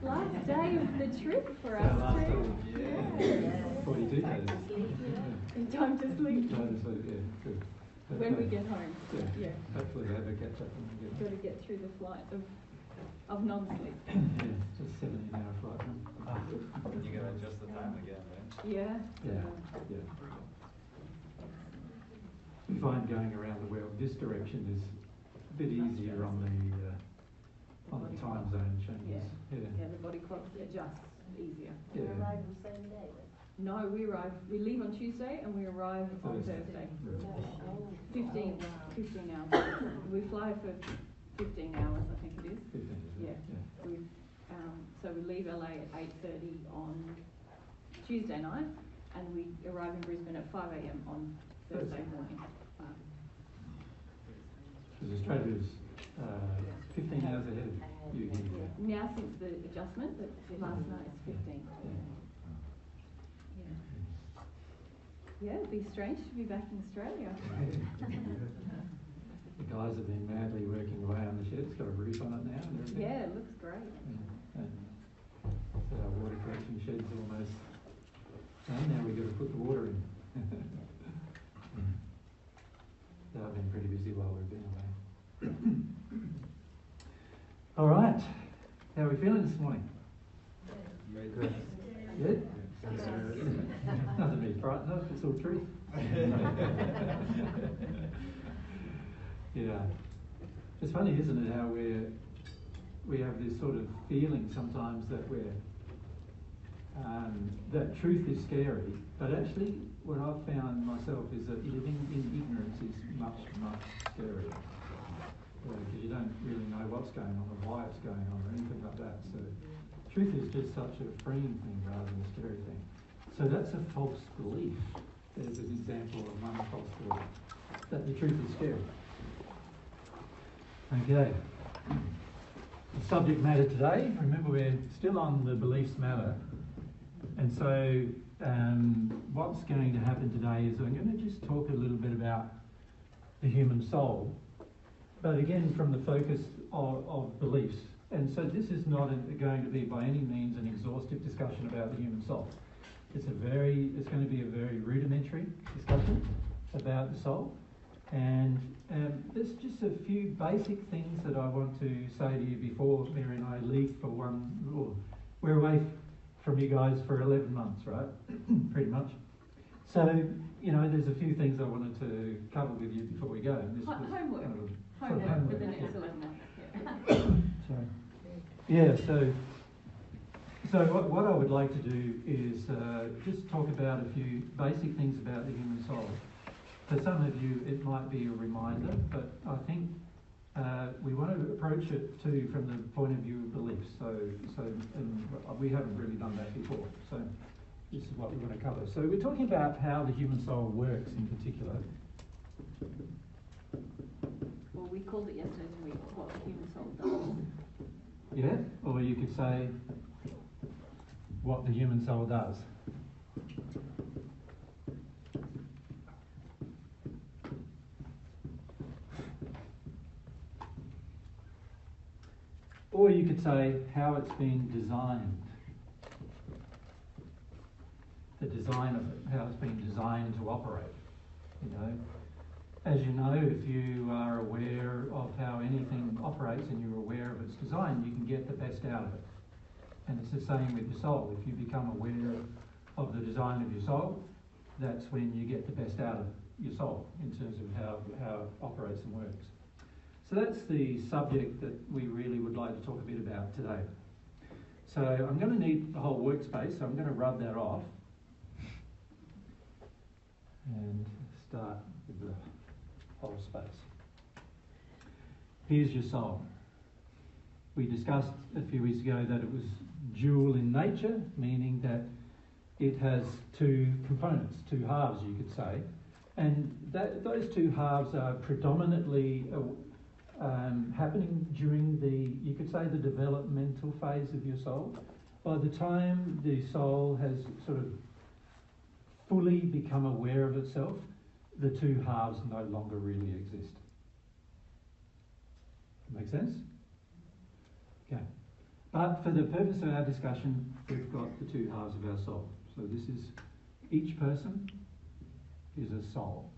last day of the trip for So us last too. time, Yeah. 42 days. In time to sleep. Time to sleep, yeah, good. When we get home. Yeah. Hopefully they have a catch up when we get home. Got to get through the flight of non-sleep. Yeah, just 17-hour flight. You gotta adjust the time again, right? Yeah. Yeah, yeah. We find going around the world this direction is a bit easier on the time zone changes. Yeah, the body clock adjusts easier. Yeah. You arrive the same day. No, we leave on Tuesday and we arrive on Thursday. 15 hours. We fly for 15 hours, I think it is. 15, Yeah. So we leave LA at 8:30 on Tuesday night, and we arrive in Brisbane at 5 a.m. on Thursday morning. Because Australia's 15 hours ahead of you here. Now since the adjustment, but last night it's 15. Yeah, it'd be strange to be back in Australia. The guys have been madly working away on the shed. It's got a roof on it now and everything. Yeah, it looks great. And so our water collection shed's almost done. Now we've got to put the water in. So I've been pretty busy while we've been away. All right. How are we feeling this morning? Very good. Good? Nothing to be frightened of, it's all truth. Yeah. It's funny, isn't it, how we have this sort of feeling sometimes that that truth is scary, but actually what I've found myself is that living in ignorance is much, much scarier. Because you don't really know what's going on or why it's going on or anything like that. So truth is just such a freeing thing rather than a scary thing. So that's a false belief. There's an example of one false belief, that the truth is scary. Okay. The subject matter today, remember we're still on the beliefs matter. And so what's going to happen today is I'm going to just talk a little bit about the human soul, but again from the focus of beliefs. And so this is not going to be by any means an exhaustive discussion about the human soul. It's going to be a very rudimentary discussion about the soul. And there's just a few basic things that I want to say to you before Mary and I leave for we're away from you guys for 11 months, right? Pretty much. So, there's a few things I wanted to cover with you before we go. And this Homework. Kind of Homework for the next 11 months. Sorry. Yeah, so what I would like to do is just talk about a few basic things about the human soul. For some of you, it might be a reminder, but I think we want to approach it too from the point of view of beliefs. And we haven't really done that before. So this is what we want to cover. So we're talking about how the human soul works in particular. Well, we called it yesterday what the human soul does. Yeah, or you could say what the human soul does. Or you could say how it's been designed. The design of it, how it's been designed to operate. As you know, if you are aware of how anything operates and you're aware of its design, you can get the best out of it. And it's the same with your soul. If you become aware of the design of your soul, that's when you get the best out of your soul in terms of how it operates and works. So that's the subject that we really would like to talk a bit about today. So I'm going to need the whole workspace, so I'm going to rub that off and start with the whole space. Here's your soul. We discussed a few weeks ago that it was dual in nature, meaning that it has two components, two halves you could say, and those two halves are predominantly happening during you could say the developmental phase of your soul. By the time the soul has sort of fully become aware of itself, the two halves no longer really exist. Make sense? Okay. But for the purpose of our discussion, we've got the two halves of our soul. So this is, each person is a soul.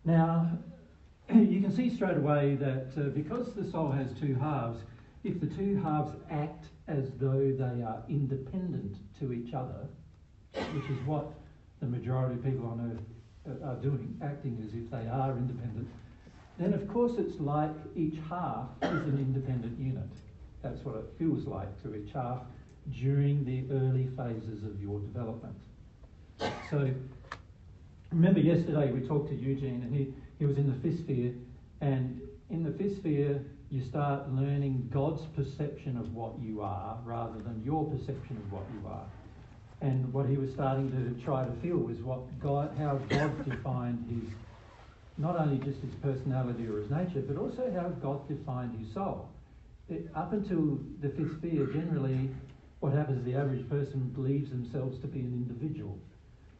Now, you can see straight away that because the soul has two halves, if the two halves act as though they are independent to each other, which is what the majority of people on earth are doing, acting as if they are independent, then of course it's like each half is an independent unit. That's what it feels like to each half during the early phases of your development. So remember yesterday we talked to Eugene, and he was in the fifth sphere, and in the fifth sphere you start learning God's perception of what you are rather than your perception of what you are. And what he was starting to try to feel was how God defined his, not only just his personality or his nature, but also how God defined his soul. Up until the fifth sphere, generally what happens is the average person believes themselves to be an individual.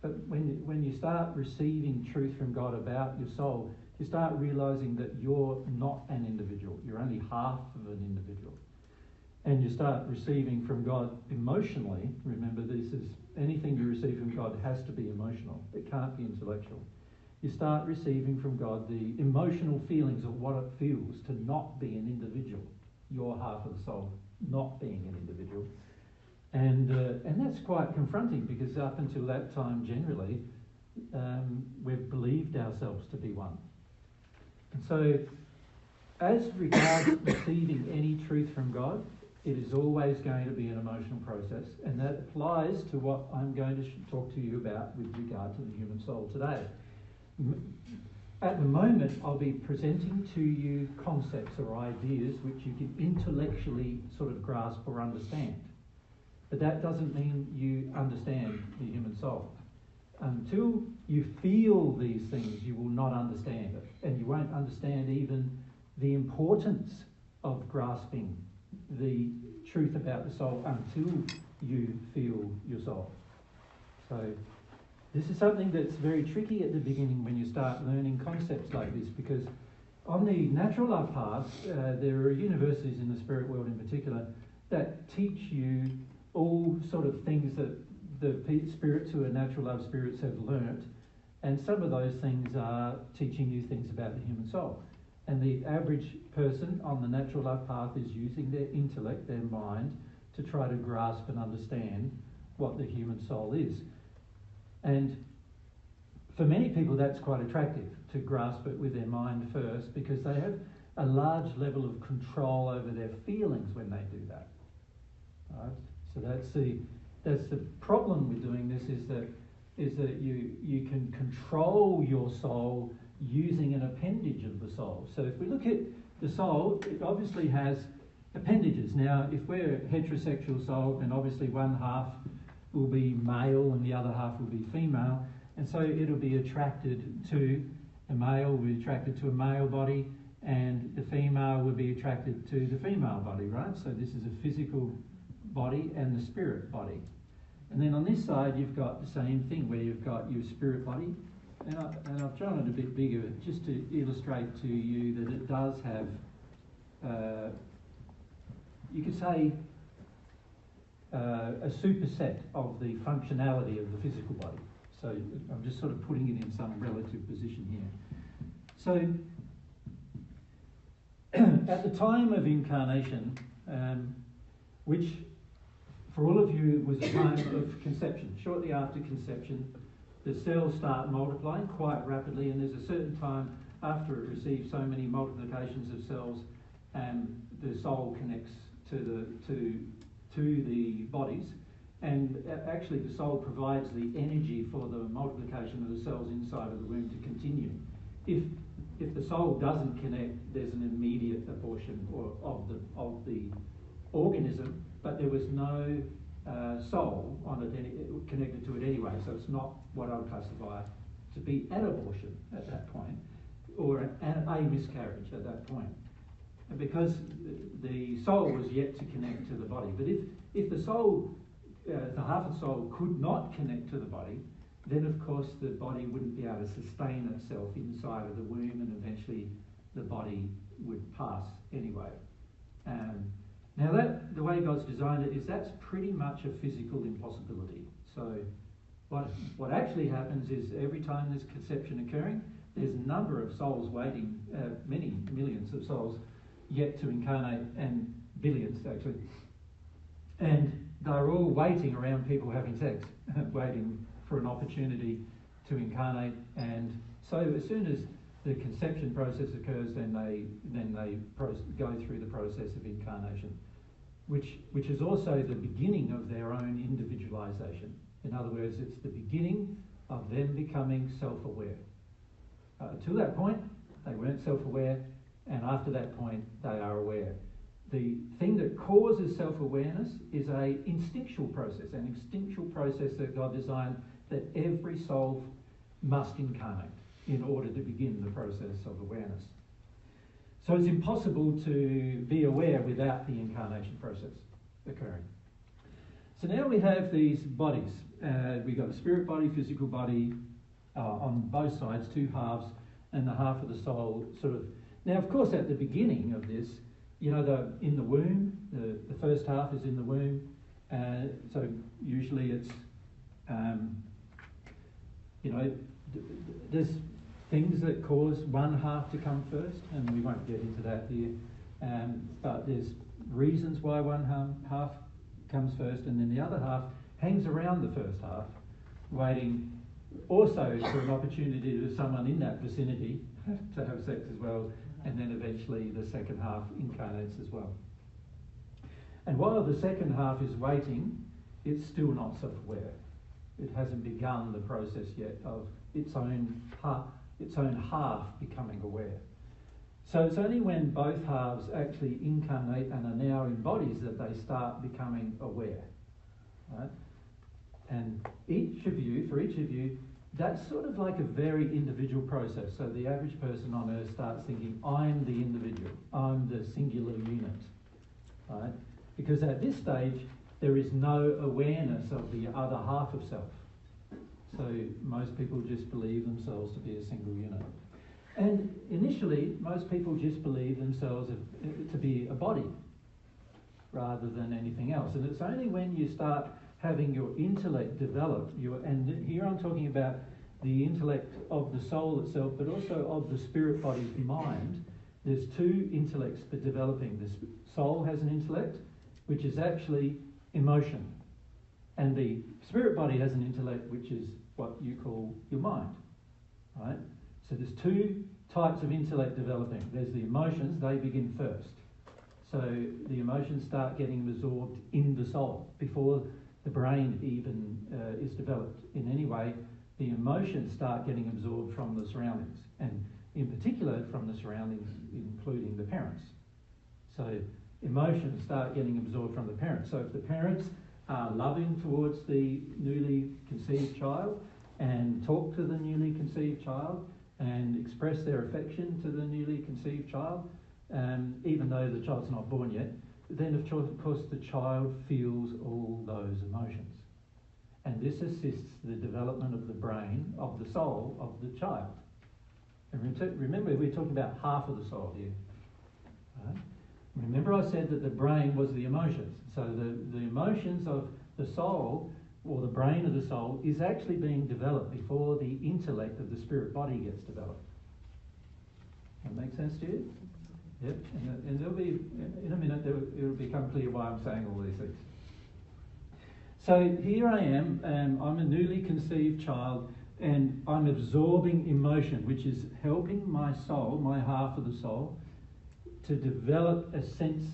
But when you start receiving truth from God about your soul, you start realising that you're not an individual. You're only half of an individual. And you start receiving from God emotionally. Remember, this is anything you receive from God has to be emotional. It can't be intellectual. You start receiving from God the emotional feelings of what it feels to not be an individual. Your half of the soul not being an individual. And that's quite confronting, because up until that time, generally, we've believed ourselves to be one. And so, as regards receiving any truth from God, it is always going to be an emotional process, and that applies to what I'm going to talk to you about with regard to the human soul today. At the moment, I'll be presenting to you concepts or ideas which you can intellectually sort of grasp or understand. But that doesn't mean you understand the human soul. Until you feel these things, you will not understand it. And you won't understand even the importance of grasping the truth about the soul until you feel your soul. So this is something that's very tricky at the beginning when you start learning concepts like this, because on the natural love path, there are universities in the spirit world in particular that teach you all sort of things that the spirits who are natural love spirits have learnt, and some of those things are teaching you things about the human soul. And the average person on the natural love path is using their intellect, their mind, to try to grasp and understand what the human soul is. And for many people that's quite attractive, to grasp it with their mind first, because they have a large level of control over their feelings when they do that. Right? So that's the problem with doing this, is that you can control your soul using an appendage of the soul. So if we look at the soul, it obviously has appendages. Now, if we're a heterosexual soul, then obviously one half will be male and the other half will be female, and so it'll be attracted to a male, will be attracted to a male body, and the female will be attracted to the female body, right? So this is a physical body and the spirit body. And then on this side, you've got the same thing, where you've got your spirit body, and I've drawn it a bit bigger just to illustrate to you that it does have, you could say, a superset of the functionality of the physical body. So I'm just sort of putting it in some relative position here. So at the time of incarnation, which for all of you was a time of conception, shortly after conception, the cells start multiplying quite rapidly, and there's a certain time after it receives so many multiplications of cells, the soul connects to the bodies, and actually the soul provides the energy for the multiplication of the cells inside of the womb to continue. If the soul doesn't connect, there's an immediate abortion of the organism, but there was no soul on it connected to it anyway, so it's not what I would classify to be an abortion at that point, or a miscarriage at that point, because the soul was yet to connect to the body. But if the soul, the half of the soul could not connect to the body, then of course the body wouldn't be able to sustain itself inside of the womb, and eventually the body would pass anyway. Now the way God's designed it is that's pretty much a physical impossibility. So what actually happens is every time there's conception occurring, there's a number of souls waiting, many millions of souls yet to incarnate, and billions actually. And they're all waiting around people having sex, waiting for an opportunity to incarnate. And so as soon as the conception process occurs, then they go through the process of incarnation, which is also the beginning of their own individualization. In other words, it's the beginning of them becoming self-aware. To that point, they weren't self-aware, and after that point, they are aware. The thing that causes self-awareness is an instinctual process that God designed that every soul must incarnate in order to begin the process of awareness. So it's impossible to be aware without the incarnation process occurring. So now we have these bodies. We've got a spirit body, physical body, on both sides, two halves, and the half of the soul sort of... Now, of course, at the beginning of this, in the womb, the first half is in the womb, so usually it's, there's things that cause one half to come first, and we won't get into that here, but there's reasons why one half comes first, and then the other half hangs around the first half, waiting also for an opportunity to someone in that vicinity to have sex as well, and then eventually the second half incarnates as well. And while the second half is waiting, it's still not self-aware. It hasn't begun the process yet of its own half becoming aware. So it's only when both halves actually incarnate and are now in bodies that they start becoming aware. Right? And for each of you, that's sort of like a very individual process. So the average person on earth starts thinking, I'm the individual, I'm the singular unit. Right? Because at this stage, there is no awareness of the other half of self. So most people just believe themselves to be a single unit. And initially, most people just believe themselves to be a body rather than anything else. And it's only when you start having your intellect develop, and here I'm talking about the intellect of the soul itself, but also of the spirit body's mind. There's two intellects for developing. The soul has an intellect, which is actually emotion. And the spirit body has an intellect, which is what you call your mind. Right? So there's two types of intellect developing. There's the emotions, they begin first. So the emotions start getting absorbed in the soul before the brain even is developed in any way. The emotions start getting absorbed from the surroundings, and in particular from the surroundings, including the parents. So emotions start getting absorbed from the parents. So if the parents are loving towards the newly conceived child and talk to the newly conceived child and express their affection to the newly conceived child, even though the child's not born yet, then of course the child feels all those emotions. And this assists the development of the brain, of the soul of the child. And remember, we're talking about half of the soul here. Right? Remember I said that the brain was the emotions. So the emotions of the soul, or the brain of the soul, is actually being developed before the intellect of the spirit body gets developed. That make sense to you? Yep. And there'll be, in a minute, it'll become clear why I'm saying all these things. So here I am, I'm a newly conceived child, and I'm absorbing emotion, which is helping my soul, my half of the soul, to develop a sense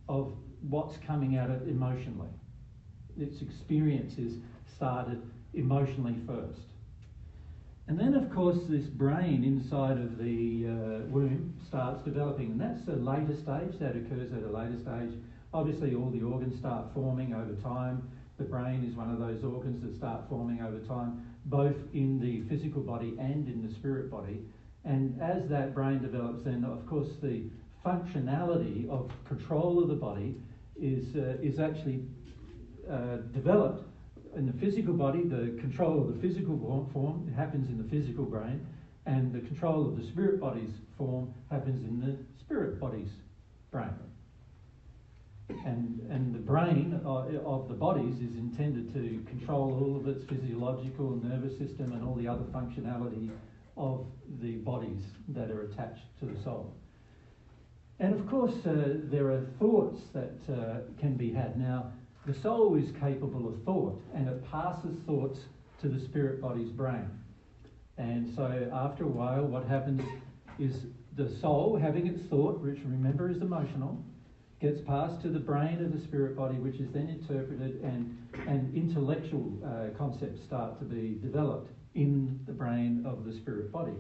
of what's coming at it emotionally. Its experience is started emotionally first. And then, of course, this brain inside of the womb starts developing, and that's a later stage, that occurs at a later stage. Obviously, all the organs start forming over time. The brain is one of those organs that start forming over time, both in the physical body and in the spirit body. And as that brain develops, then, of course, the functionality of control of the body is actually developed. In the physical body, the control of the physical form happens in the physical brain, and the control of the spirit body's form happens in the spirit body's brain. And the brain of the bodies is intended to control all of its physiological, nervous system and all the other functionality of the bodies that are attached to the soul. And of course, there are thoughts that can be had. Now, the soul is capable of thought, and it passes thoughts to the spirit body's brain. And so after a while, what happens is the soul, having its thought, which remember is emotional, gets passed to the brain of the spirit body, which is then interpreted, and intellectual concepts start to be developed in the brain of the spirit body.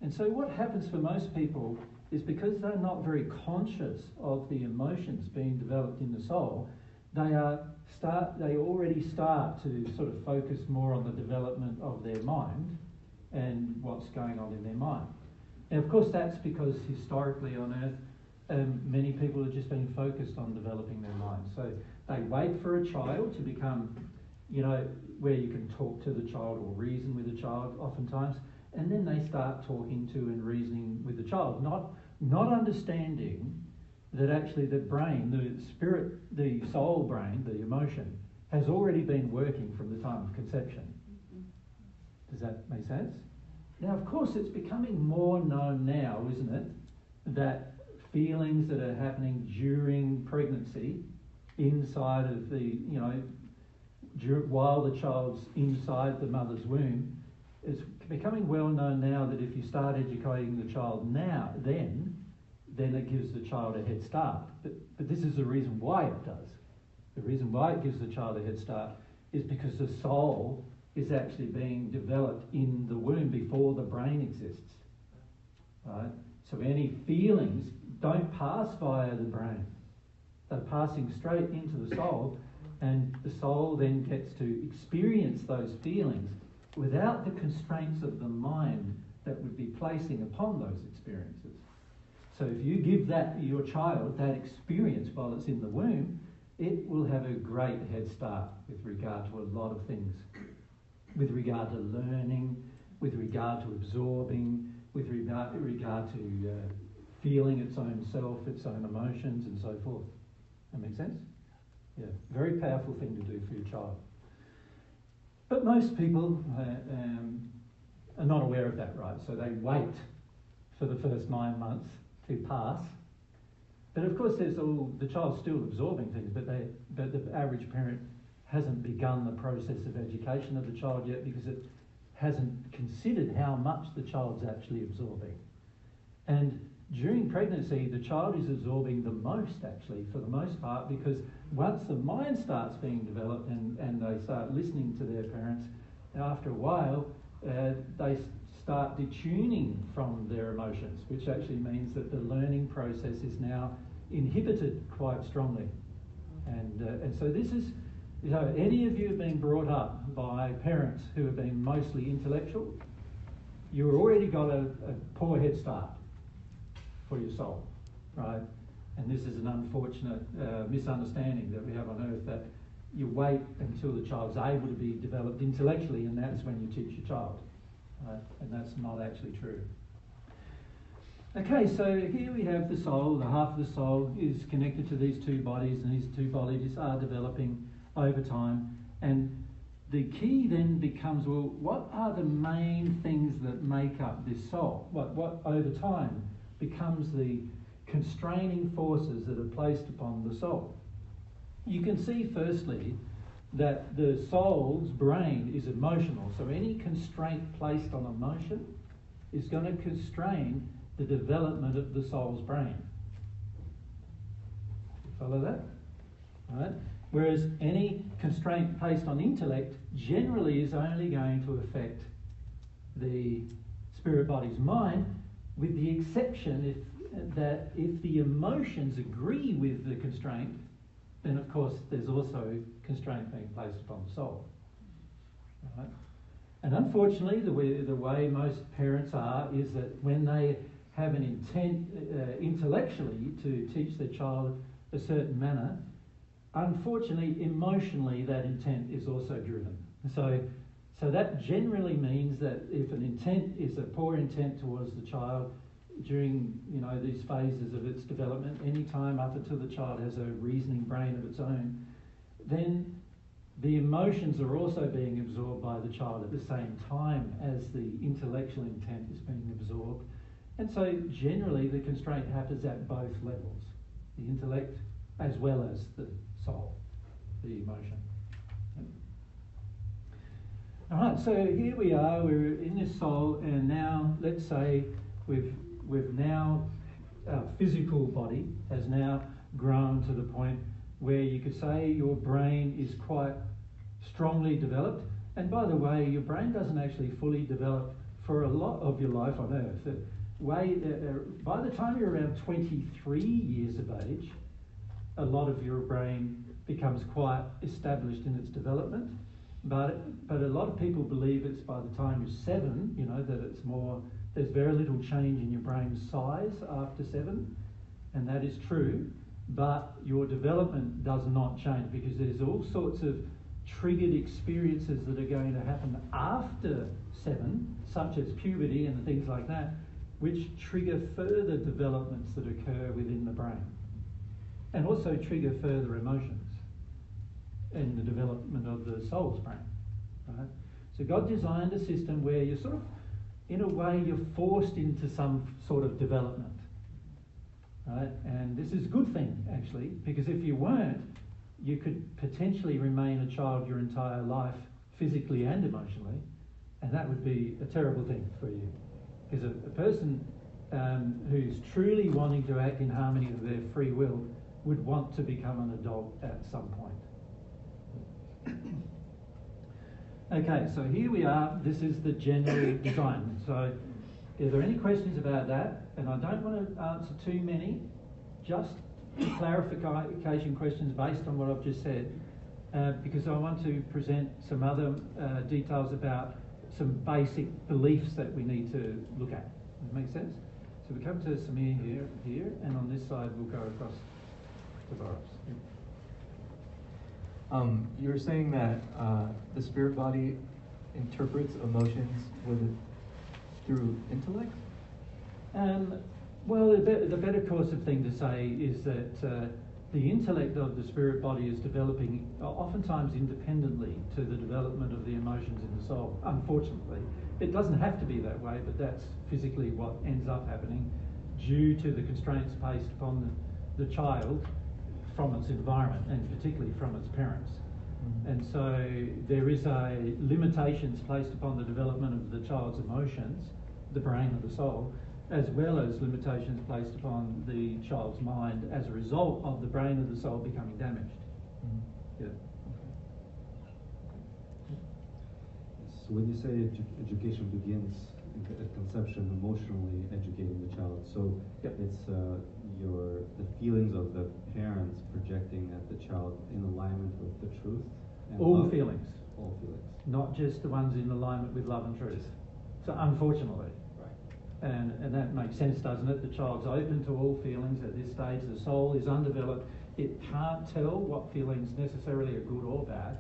And so what happens for most people is, because they're not very conscious of the emotions being developed in the soul, they already start to sort of focus more on the development of their mind and what's going on in their mind. And of course that's because historically on earth, many people have just been focused on developing their mind. So they wait for a child to become, where you can talk to the child or reason with the child oftentimes, and then they start talking to and reasoning with the child, not understanding that actually the brain, the spirit, the soul brain, the emotion, has already been working from the time of conception. Does that make sense? Now, of course, it's becoming more known now, isn't it, that feelings that are happening during pregnancy, inside of the, while the child's inside the mother's womb, it's becoming well known now that if you start educating the child now, then it gives the child a head start. But this is the reason why it does. The reason why it gives the child a head start is because the soul is actually being developed in the womb before the brain exists. Right? So any feelings don't pass via the brain. They're passing straight into the soul, and the soul then gets to experience those feelings without the constraints of the mind that would be placing upon those experiences. So if you give your child that experience while it's in the womb, it will have a great head start with regard to a lot of things. With regard to learning, with regard to absorbing, with regard to feeling its own self, its own emotions, and so forth. That make sense? Yeah, very powerful thing to do for your child. But most people are not aware of that, right? So they wait for the first 9 months to pass. But of course, the child's still absorbing things, but the average parent hasn't begun the process of education of the child yet, because it hasn't considered how much the child's actually absorbing. And during pregnancy, the child is absorbing the most, actually, for the most part, because once the mind starts being developed and they start listening to their parents, after a while, they start detuning from their emotions, which actually means that the learning process is now inhibited quite strongly. And so this is, any of you have been brought up by parents who have been mostly intellectual, you've already got a poor head start for your soul, right? And this is an unfortunate misunderstanding that we have on earth, that you wait until the child's able to be developed intellectually, and that's when you teach your child, right? And that's not actually true. Okay, so here we have the soul. The half of the soul is connected to these two bodies, and these two bodies are developing over time. And the key then becomes, well, what are the main things that make up this soul? What over time becomes the constraining forces that are placed upon the soul? You can see firstly that the soul's brain is emotional. So any constraint placed on emotion is going to constrain the development of the soul's brain. Follow that? All right? Whereas any constraint placed on intellect generally is only going to affect the spirit body's mind, with the exception if the emotions agree with the constraint, then of course there's also constraint being placed upon the soul. Right? And unfortunately, the way most parents are is that when they have an intent intellectually to teach their child a certain manner, unfortunately, emotionally, that intent is also driven. So that generally means that if an intent is a poor intent towards the child, during these phases of its development, any time up until the child has a reasoning brain of its own, then the emotions are also being absorbed by the child at the same time as the intellectual intent is being absorbed. And so generally the constraint happens at both levels, the intellect as well as the soul, the emotion. All right, so here we are, we're in this soul, and now let's say we've now, our physical body has now grown to the point where you could say your brain is quite strongly developed. And by the way, your brain doesn't actually fully develop for a lot of your life on Earth. By the time you're around 23 years of age, a lot of your brain becomes quite established in its development. But a lot of people believe it's by the time you're 7, that it's more, there's very little change in your brain's size after 7, and that is true. But your development does not change, because there's all sorts of triggered experiences that are going to happen after 7, such as puberty and things like that, which trigger further developments that occur within the brain, and also trigger further emotions in the development of the soul's brain. Right? So God designed a system where you're sort of, in a way, you're forced into some sort of development. Right? And this is a good thing, actually, because if you weren't, you could potentially remain a child your entire life, physically and emotionally, and that would be a terrible thing for you. Because a person who's truly wanting to act in harmony with their free will would want to become an adult at some point. Okay, so here we are. This is the general design. So are there any questions about that? And I don't want to answer too many, just clarification questions based on what I've just said, because I want to present some other details about some basic beliefs that we need to look at. Does that make sense? So we come to Samir here, and on this side we'll go across to Boris. You were saying that the spirit body interprets emotions through intellect? Well, the better course of thing to say is that the intellect of the spirit body is developing oftentimes independently to the development of the emotions in the soul. Unfortunately, it doesn't have to be that way, but that's physically what ends up happening due to the constraints placed upon the child from its environment, and particularly from its parents. And so there is limitations placed upon the development of the child's emotions, the brain of the soul, as well as limitations placed upon the child's mind as a result of the brain of the soul becoming damaged. Yeah. So when you say education begins at conception, emotionally educating the child, so Yep. it's the feelings of the parents projecting at the child in alignment with the truth? And All love. feelings, All feelings. not just the ones in alignment with love and truth. So unfortunately. And that makes sense, doesn't it? The child's open to all feelings at this stage. The soul is undeveloped. It can't tell what feelings necessarily are good or bad,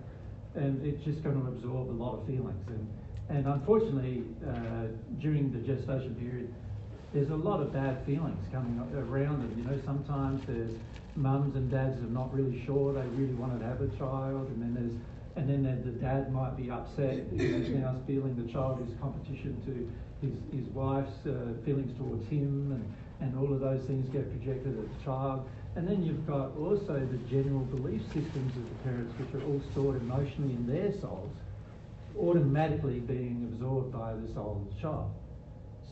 and it's just going to absorb a lot of feelings. And unfortunately, during the gestation period, there's a lot of bad feelings coming around them. Sometimes there's mums and dads are not really sure they really want to have a child, and then the dad might be upset because he's now feeling the child is competition to his wife's feelings towards him, and all of those things get projected at the child. And then you've got also the general belief systems of the parents, which are all stored emotionally in their souls, automatically being absorbed by the soul of the child.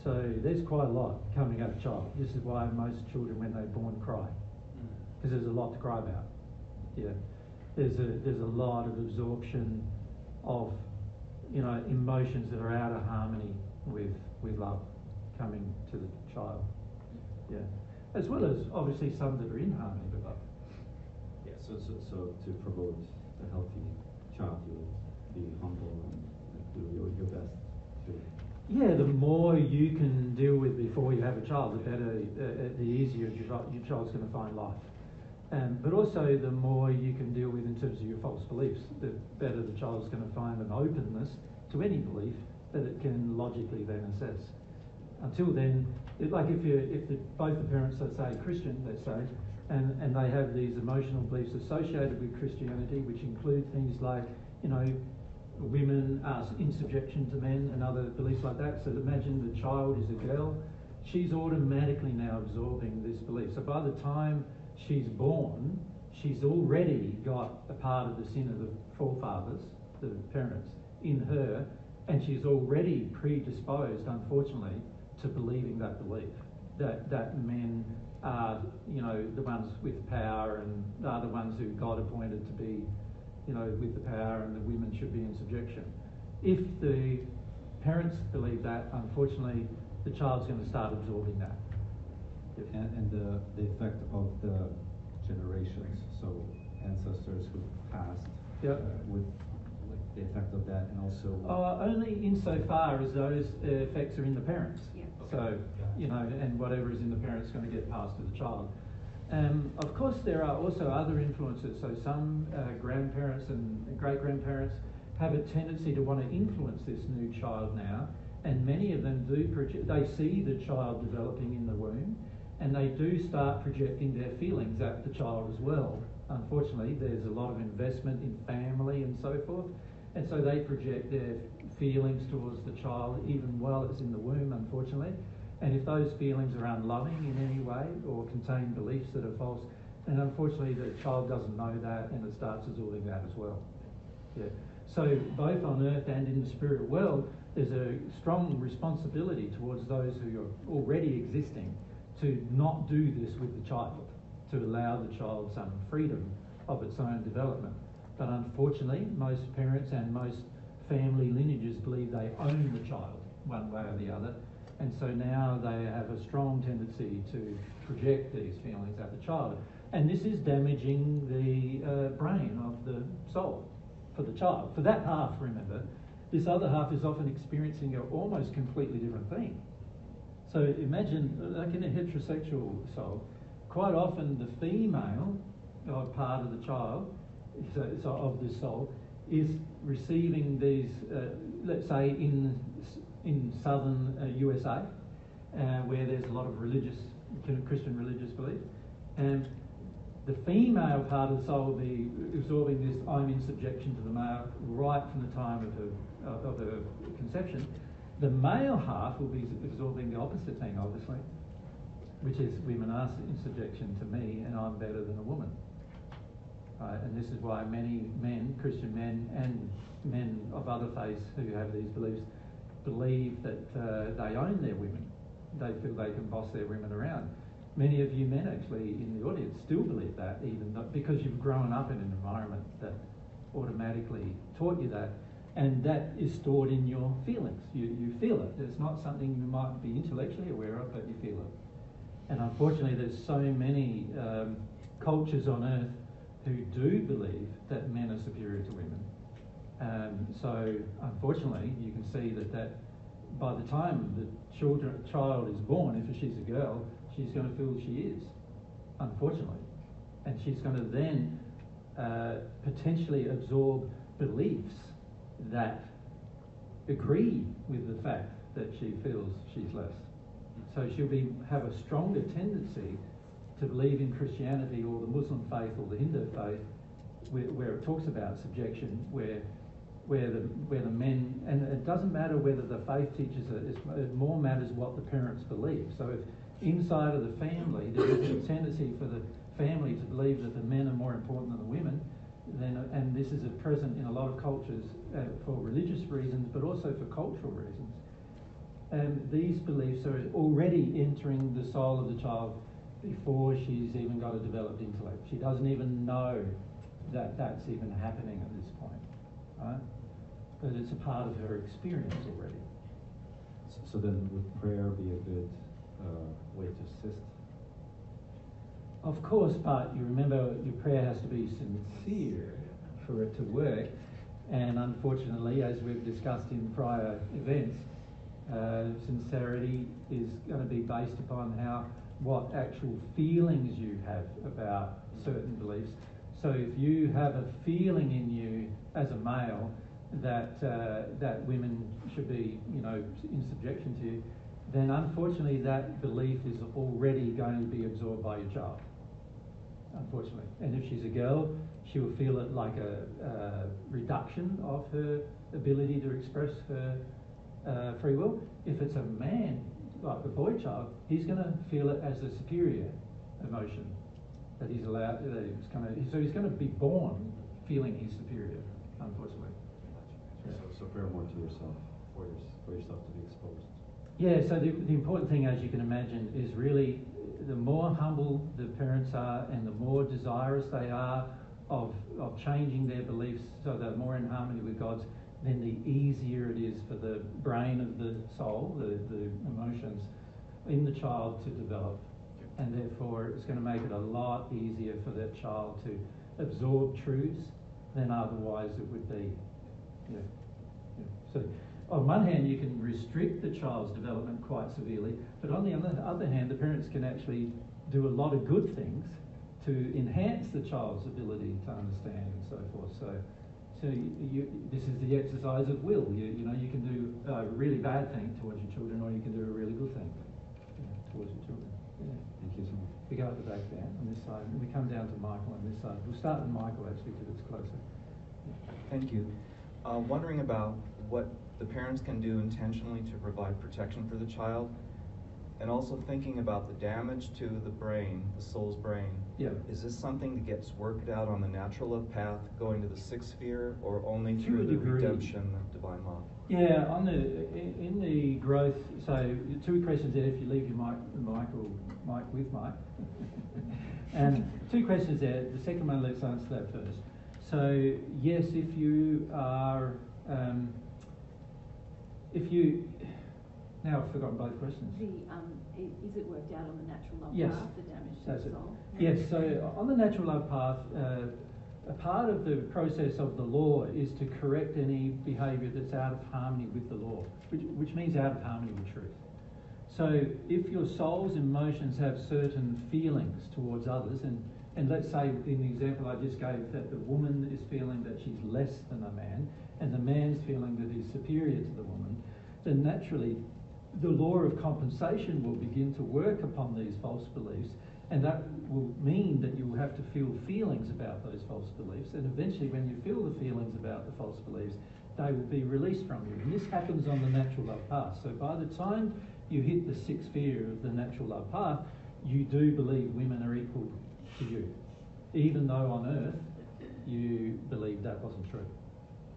So there's quite a lot coming out of the child. This is why most children, when they're born, cry, because there's a lot to cry about. Yeah, there's a lot of absorption of emotions that are out of harmony with love coming to the child. Yeah, as well as obviously some that are in harmony with love. Yeah. So to promote a healthy child, you be humble and do your best to. Yeah, the more you can deal with before you have a child, the better, the easier your child's going to find life. But also the more you can deal with in terms of your false beliefs, the better the child's going to find an openness to any belief that it can logically then assess. Until then, like both the parents are, say, Christian, let's say, and they have these emotional beliefs associated with Christianity, which include things like, women are in subjection to men and other beliefs like that. So imagine the child is a girl, she's automatically now absorbing this belief. So by the time she's born, she's already got a part of the sin of the forefathers, the parents, in her, and she's already predisposed, unfortunately, to believing that belief, that men are, the ones with power and are the ones who God appointed to be, with the power, and the women should be in subjection. If the parents believe that, unfortunately, the child's going to start absorbing that. And the effect of the generations, so ancestors who passed, Yep. with like the effect of that, and also Only insofar as those effects are in the parents. Yeah. So, and whatever is in the parents is going to get passed to the child. Of course, there are also other influences. So some grandparents and great-grandparents have a tendency to want to influence this new child now, and many of them do they see the child developing in the womb, and they do start projecting their feelings at the child as well. Unfortunately, there's a lot of investment in family and so forth, and so they project their feelings towards the child even while it's in the womb, unfortunately. And if those feelings are unloving in any way or contain beliefs that are false, then unfortunately the child doesn't know that, and it starts absorbing that as well. Yeah. So both on earth and in the spirit world, there's a strong responsibility towards those who are already existing to not do this with the child, to allow the child some freedom of its own development. But unfortunately, most parents and most family lineages believe they own the child one way or the other, and so now they have a strong tendency to project these feelings at the child. And this is damaging the brain of the soul for the child. For that half, remember, this other half is often experiencing an almost completely different thing. So imagine, like in a heterosexual soul, quite often the female part of the child, so of this soul, is receiving these, let's say in southern USA, where there's a lot of Christian religious belief, and the female part of the soul will be absorbing this "I'm in subjection to the male" right from the time of her conception. The male half will be absorbing the opposite thing, obviously, which is women are in subjection to me and I'm better than a woman. And this is why many men, Christian men and men of other faiths who have these beliefs, believe that they own their women. They feel they can boss their women around. Many of you men actually in the audience still believe that, even though, because you've grown up in an environment that automatically taught you that, and that is stored in your feelings. You feel it. It's not something you might be intellectually aware of, but you feel it. And unfortunately, there's so many cultures on earth who do believe that men are superior to women. So unfortunately, you can see that by the time the child is born, if she's a girl, she's going to feel she is, unfortunately. And she's going to then potentially absorb beliefs that agree with the fact that she feels she's less. So she'll have a stronger tendency to believe in Christianity or the Muslim faith or the Hindu faith, where it talks about subjection, where the men, and it doesn't matter whether the faith teaches it more matters what the parents believe. So if inside of the family there is a tendency for the family to believe that the men are more important than the women, then, and this is present in a lot of cultures for religious reasons, but also for cultural reasons. And these beliefs are already entering the soul of the child before she's even got a developed intellect. She doesn't even know that that's even happening at this point, right? But it's a part of her experience already. So then would prayer be a good way to assist? Of course, but you remember your prayer has to be sincere for it to work. And unfortunately, as we've discussed in prior events, sincerity is going to be based upon what actual feelings you have about certain beliefs. So if you have a feeling in you as a male that women should be, in subjection to you, then unfortunately that belief is already going to be absorbed by your child, unfortunately. And if she's a girl, she will feel it like a reduction of her ability to express her free will. If it's a man, like a boy child, he's going to feel it as a superior emotion that he's allowed. So he's going to be born feeling he's superior, unfortunately. Yeah. So prayer more to yourself, for yourself to be exposed. Yeah, so the important thing, as you can imagine, is really the more humble the parents are and the more desirous they are of changing their beliefs so they're more in harmony with God's, then the easier it is for the brain of the soul, the emotions in the child to develop. And therefore it's going to make it a lot easier for that child to absorb truths than otherwise it would be. Yeah. So on one hand, you can restrict the child's development quite severely, but on the other hand, the parents can actually do a lot of good things to enhance the child's ability to understand and so forth. So this is the exercise of will. You can do a really bad thing towards your children, or you can do a really good thing towards your children. Yeah. Thank you so much. We go at the back there on this side, and we come down to Michael on this side. We'll start with Michael actually because it's closer. Thank you. Wondering about what the parents can do intentionally to provide protection for the child, and also thinking about the damage to the brain, the soul's brain. Yeah. Is this something that gets worked out on the natural love path, going to the sixth sphere, or only To through a the degree. redemption of divine love? Yeah, in the growth. So two questions there. If you leave your mic with Mike, and two questions there. The second one, let's answer that first. So yes, if you are, now I've forgotten both questions. Is it worked out on the natural love Yes, path, the damage to that's the it. soul? Yes, so on the natural love path, a part of the process of the law is to correct any behaviour that's out of harmony with the law, which means out of harmony with truth. So if your soul's emotions have certain feelings towards others, and let's say in the example I just gave that the woman is feeling that she's less than a man, and the man's feeling that he's superior to the woman, then naturally the law of compensation will begin to work upon these false beliefs, and that will mean that you will have to feel feelings about those false beliefs, and eventually when you feel the feelings about the false beliefs, they will be released from you. And this happens on the natural love path. So by the time you hit the sixth sphere of the natural love path, you do believe women are equal to you, even though on earth you believe that wasn't true,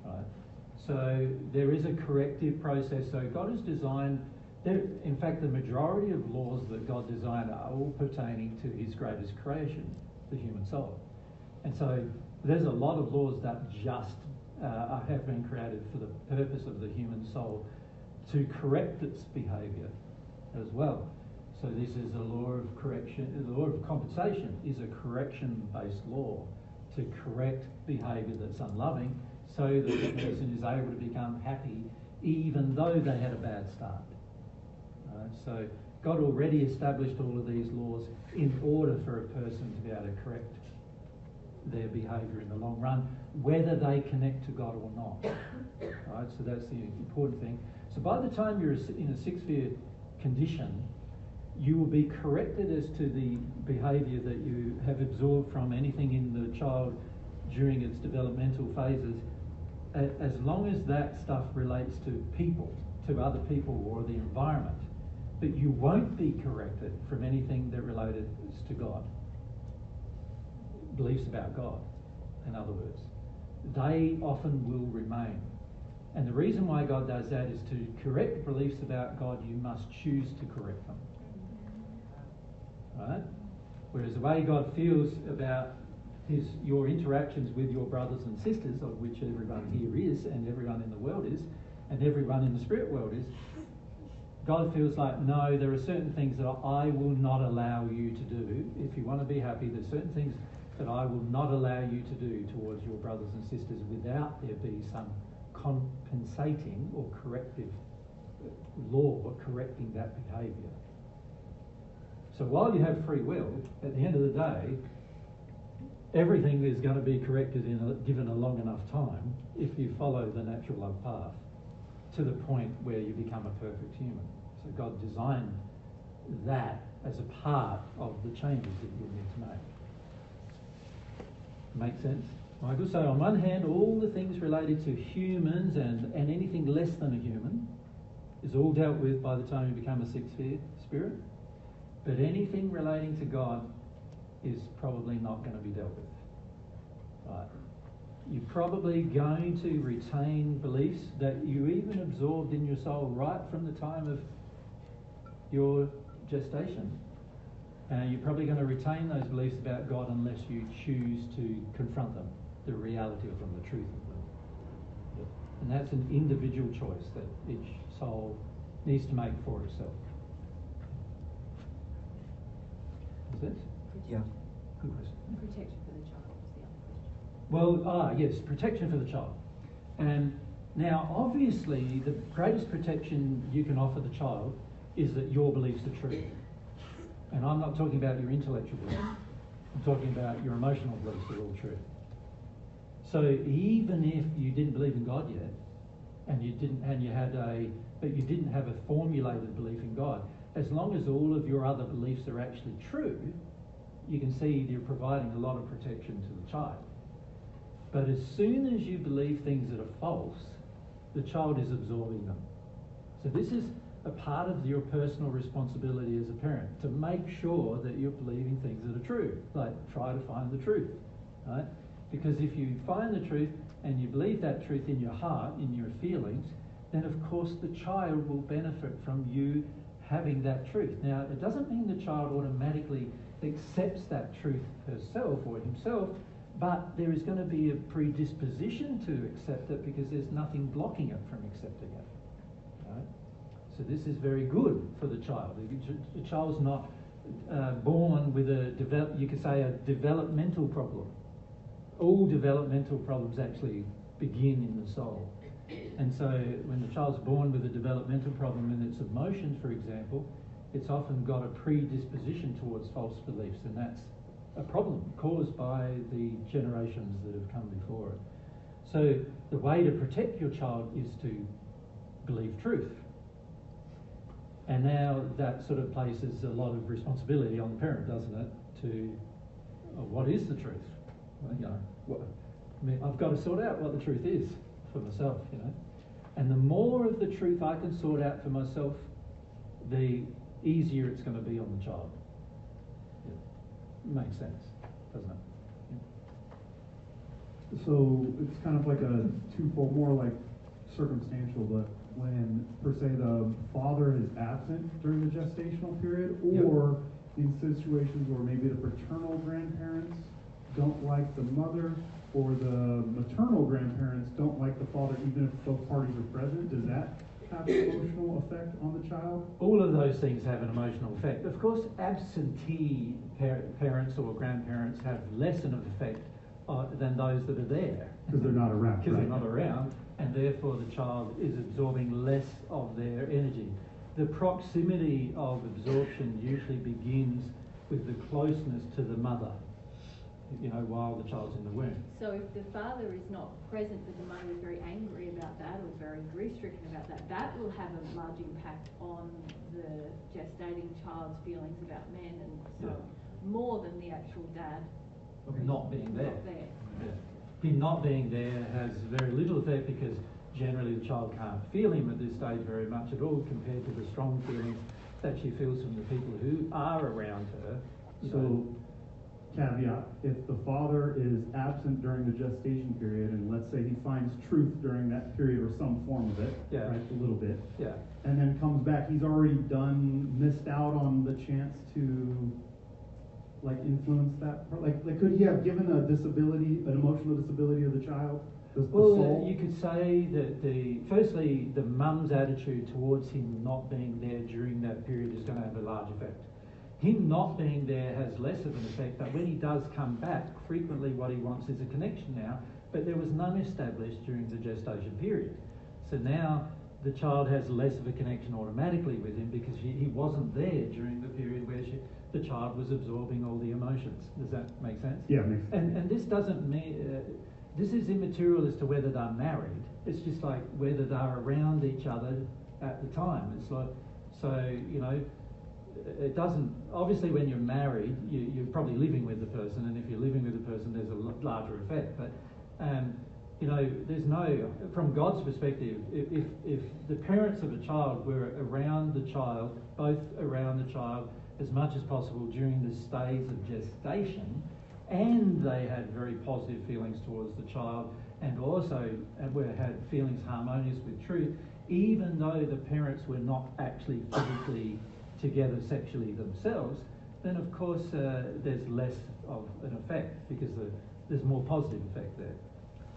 right? So there is a corrective process. So God has designed, in fact, the majority of laws that God designed are all pertaining to his greatest creation, the human soul. And so there's a lot of laws that just have been created for the purpose of the human soul to correct its behaviour as well. So this is a law of correction. The law of compensation is a correction-based law to correct behaviour that's unloving, so that the person is able to become happy even though they had a bad start. So God already established all of these laws in order for a person to be able to correct their behaviour in the long run, whether they connect to God or not. Right? So that's the important thing. So by the time you're in a sixth sphere condition, you will be corrected as to the behaviour that you have absorbed from anything in the child during its developmental phases, as long as that stuff relates to people, to other people or the environment. But you won't be corrected from anything that related to God. Beliefs about God, in other words. They often will remain. And the reason why God does that is to correct beliefs about God, you must choose to correct them. Right? Whereas the way God feels about your interactions with your brothers and sisters, of which everyone here is, and everyone in the world is, and everyone in the spirit world is, God feels like, no, there are certain things that I will not allow you to do. If you want to be happy, there's certain things that I will not allow you to do towards your brothers and sisters without there be some compensating or corrective law correcting that behaviour. So while you have free will, at the end of the day, everything is going to be corrected given a long enough time if you follow the natural love path to the point where you become a perfect human. So God designed that as a part of the changes that you'll need to make. Make sense, Michael? So on one hand, all the things related to humans and anything less than a human is all dealt with by the time you become a sixth spirit. But anything relating to God is probably not going to be dealt with. Right? You're probably going to retain beliefs that you even absorbed in your soul right from the time of your gestation. You're probably going to retain those beliefs about God unless you choose to confront them, the reality of them, the truth of them. Yep. And that's an individual choice that each soul needs to make for itself. Is it? Yeah. Good question. Protection for the child was the other question. Well, yes, protection for the child. And now, obviously, the greatest protection you can offer the child is that your beliefs are true. And I'm not talking about your intellectual beliefs. I'm talking about your emotional beliefs are all true. So even if you didn't believe in God yet, but you didn't have a formulated belief in God, as long as all of your other beliefs are actually true, you can see you're providing a lot of protection to the child. But as soon as you believe things that are false, the child is absorbing them. So this is a part of your personal responsibility as a parent, to make sure that you're believing things that are true. Like, try to find the truth, right? Because if you find the truth and you believe that truth in your heart, in your feelings, then of course the child will benefit from you having that truth. Now, it doesn't mean the child automatically accepts that truth herself or himself, but there is going to be a predisposition to accept it because there's nothing blocking it from accepting it, right? So this is very good for the child. The child's not born with a developmental problem. All developmental problems actually begin in the soul. And so when the child's born with a developmental problem in its emotions, for example, it's often got a predisposition towards false beliefs, and that's a problem caused by the generations that have come before it. So the way to protect your child is to believe truth. And now that sort of places a lot of responsibility on the parent, doesn't it, to what is the truth? Well, I've got to sort out what the truth is for myself, And the more of the truth I can sort out for myself, the easier it's going to be on the child. Yeah. Makes sense, doesn't it? Yeah. So it's kind of like a twofold, more like circumstantial, but when, per se, the father is absent during the gestational period, or in situations where maybe the paternal grandparents don't like the mother, or the maternal grandparents don't like the father, even if both parties are present, does that have an emotional effect on the child? All of those things have an emotional effect. Of course, absentee parents or grandparents have less of an effect than those that are there. Because they're not around. Because they're not around, and therefore the child is absorbing less of their energy. The proximity of absorption usually begins with the closeness to the mother, while the child's in the womb. So if the father is not present, but the mother is very angry about that or very grief-stricken about that, that will have a large impact on the gestating child's feelings about men and so on, more than the actual dad Not being there. not there. Yeah. Him not being there has very little effect because generally the child can't feel him at this stage very much at all compared to the strong feelings that she feels from the people who are around her. So, caveat, if the father is absent during the gestation period, and let's say he finds truth during that period or some form of it, right, a little bit, and then comes back, he's already missed out on the chance to influence that part? Like could he have given an emotional disability to the child? Well, you could say that firstly, the mum's attitude towards him not being there during that period is going to have a large effect. Him not being there has less of an effect, but when he does come back, frequently what he wants is a connection now, but there was none established during the gestation period. So now the child has less of a connection automatically with him because he wasn't there during the period where the child was absorbing all the emotions. Does that make sense? Yeah, it makes sense. And this doesn't mean, this is immaterial as to whether they're married. It's just like whether they're around each other at the time. It's like, So, you know, it doesn't, obviously when you're married, you're probably living with the person, and if you're living with the person, there's a larger effect. But, you know, there's no, from God's perspective, if the parents of a child were around the child, both around the child as much as possible during the stage of gestation, and they had very positive feelings towards the child, and also had feelings harmonious with truth, even though the parents were not actually physically together sexually themselves, then of course there's less of an effect because there's more positive effect there.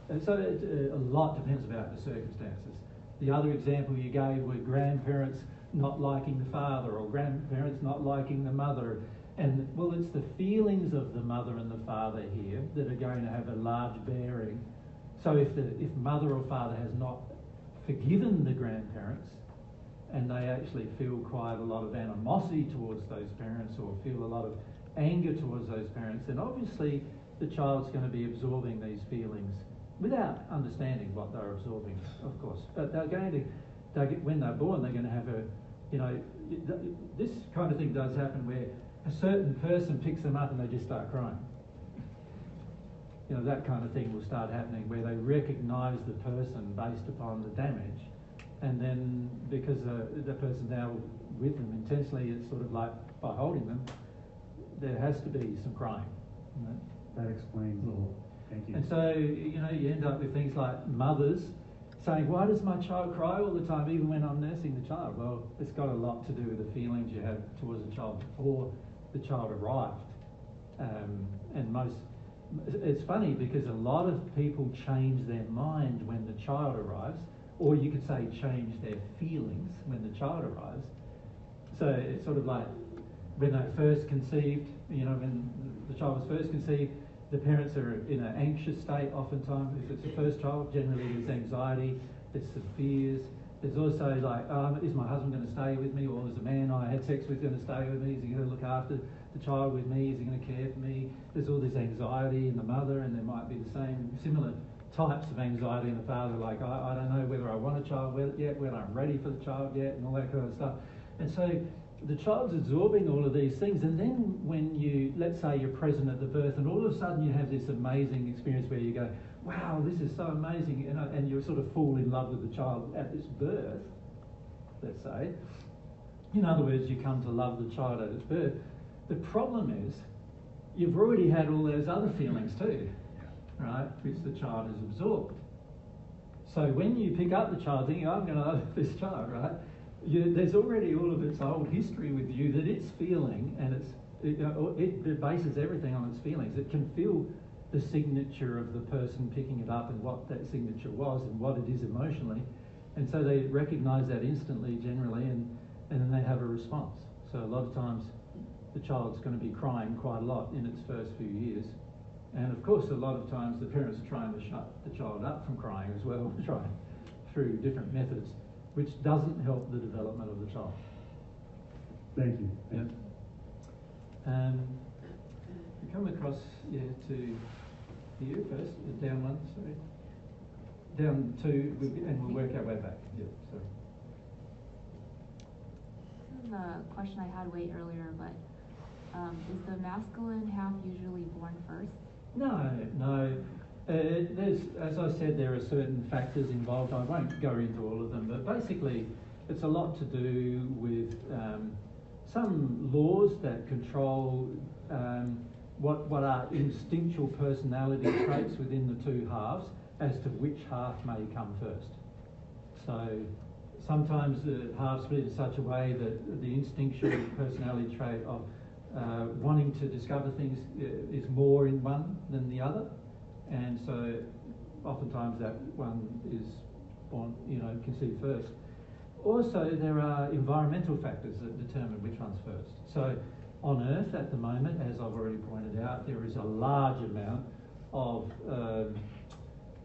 And so a lot depends about the circumstances. The other example you gave were grandparents not liking the father or grandparents not liking the mother. And well, it's the feelings of the mother and the father here that are going to have a large bearing. So if mother or father has not forgiven the grandparents, and they actually feel quite a lot of animosity towards those parents or feel a lot of anger towards those parents, then obviously the child's going to be absorbing these feelings without understanding what they're absorbing, of course. But when they're born, they're going to have this kind of thing does happen where a certain person picks them up and they just start crying. You know, that kind of thing will start happening where they recognise the person based upon the damage. And then because the person's now with them intensely, it's sort of like by holding them, there has to be some crying. You know? That explains all. Thank you. And so, you know, you end up with things like mothers saying, why does my child cry all the time, even when I'm nursing the child? Well, it's got a lot to do with the feelings you have towards the child before the child arrived. It's funny because a lot of people change their mind when the child arrives, or you could say change their feelings when the child arrives. So it's sort of like when they're first conceived, you know, when the child was first conceived, the parents are in an anxious state oftentimes. If it's the first child, generally there's anxiety, there's some fears. There's also like, is my husband going to stay with me, or is the man I had sex with going to stay with me? Is he going to look after the child with me? Is he going to care for me? There's all this anxiety in the mother, and there might be the similar types of anxiety in the father, like I don't know whether I want a child yet, whether I'm ready for the child yet, and all that kind of stuff. And so the child's absorbing all of these things, and then when let's say you're present at the birth, and all of a sudden you have this amazing experience where you go, wow, this is so amazing, and you sort of fall in love with the child at this birth, let's say. In other words, you come to love the child at its birth. The problem is, you've already had all those other feelings too, right, which the child has absorbed. So when you pick up the child thinking, I'm going to love this child, right, there's already all of its old history with you that it's feeling, and it bases everything on its feelings. It can feel the signature of the person picking it up and what that signature was and what it is emotionally. And so they recognise that instantly generally, and then they have a response. So a lot of times the child's going to be crying quite a lot in its first few years. And of course a lot of times the parents are trying to shut the child up from crying as well, trying through different methods, which doesn't help the development of the child. Thank you. Yep. We come across to here first, down one, sorry. Down two, and we'll work our way back. Yep, sorry. This is a question I had way earlier, but is the masculine half usually born first? No. There's, as I said, there are certain factors involved. I won't go into all of them, but basically it's a lot to do with some laws that control what are instinctual personality traits within the two halves as to which half may come first. So sometimes the halves split in such a way that the instinctual personality trait of wanting to discover things is more in one than the other. And so oftentimes that one is born, conceived first. Also, there are environmental factors that determine which one's first. So on Earth at the moment, as I've already pointed out, there is a large amount of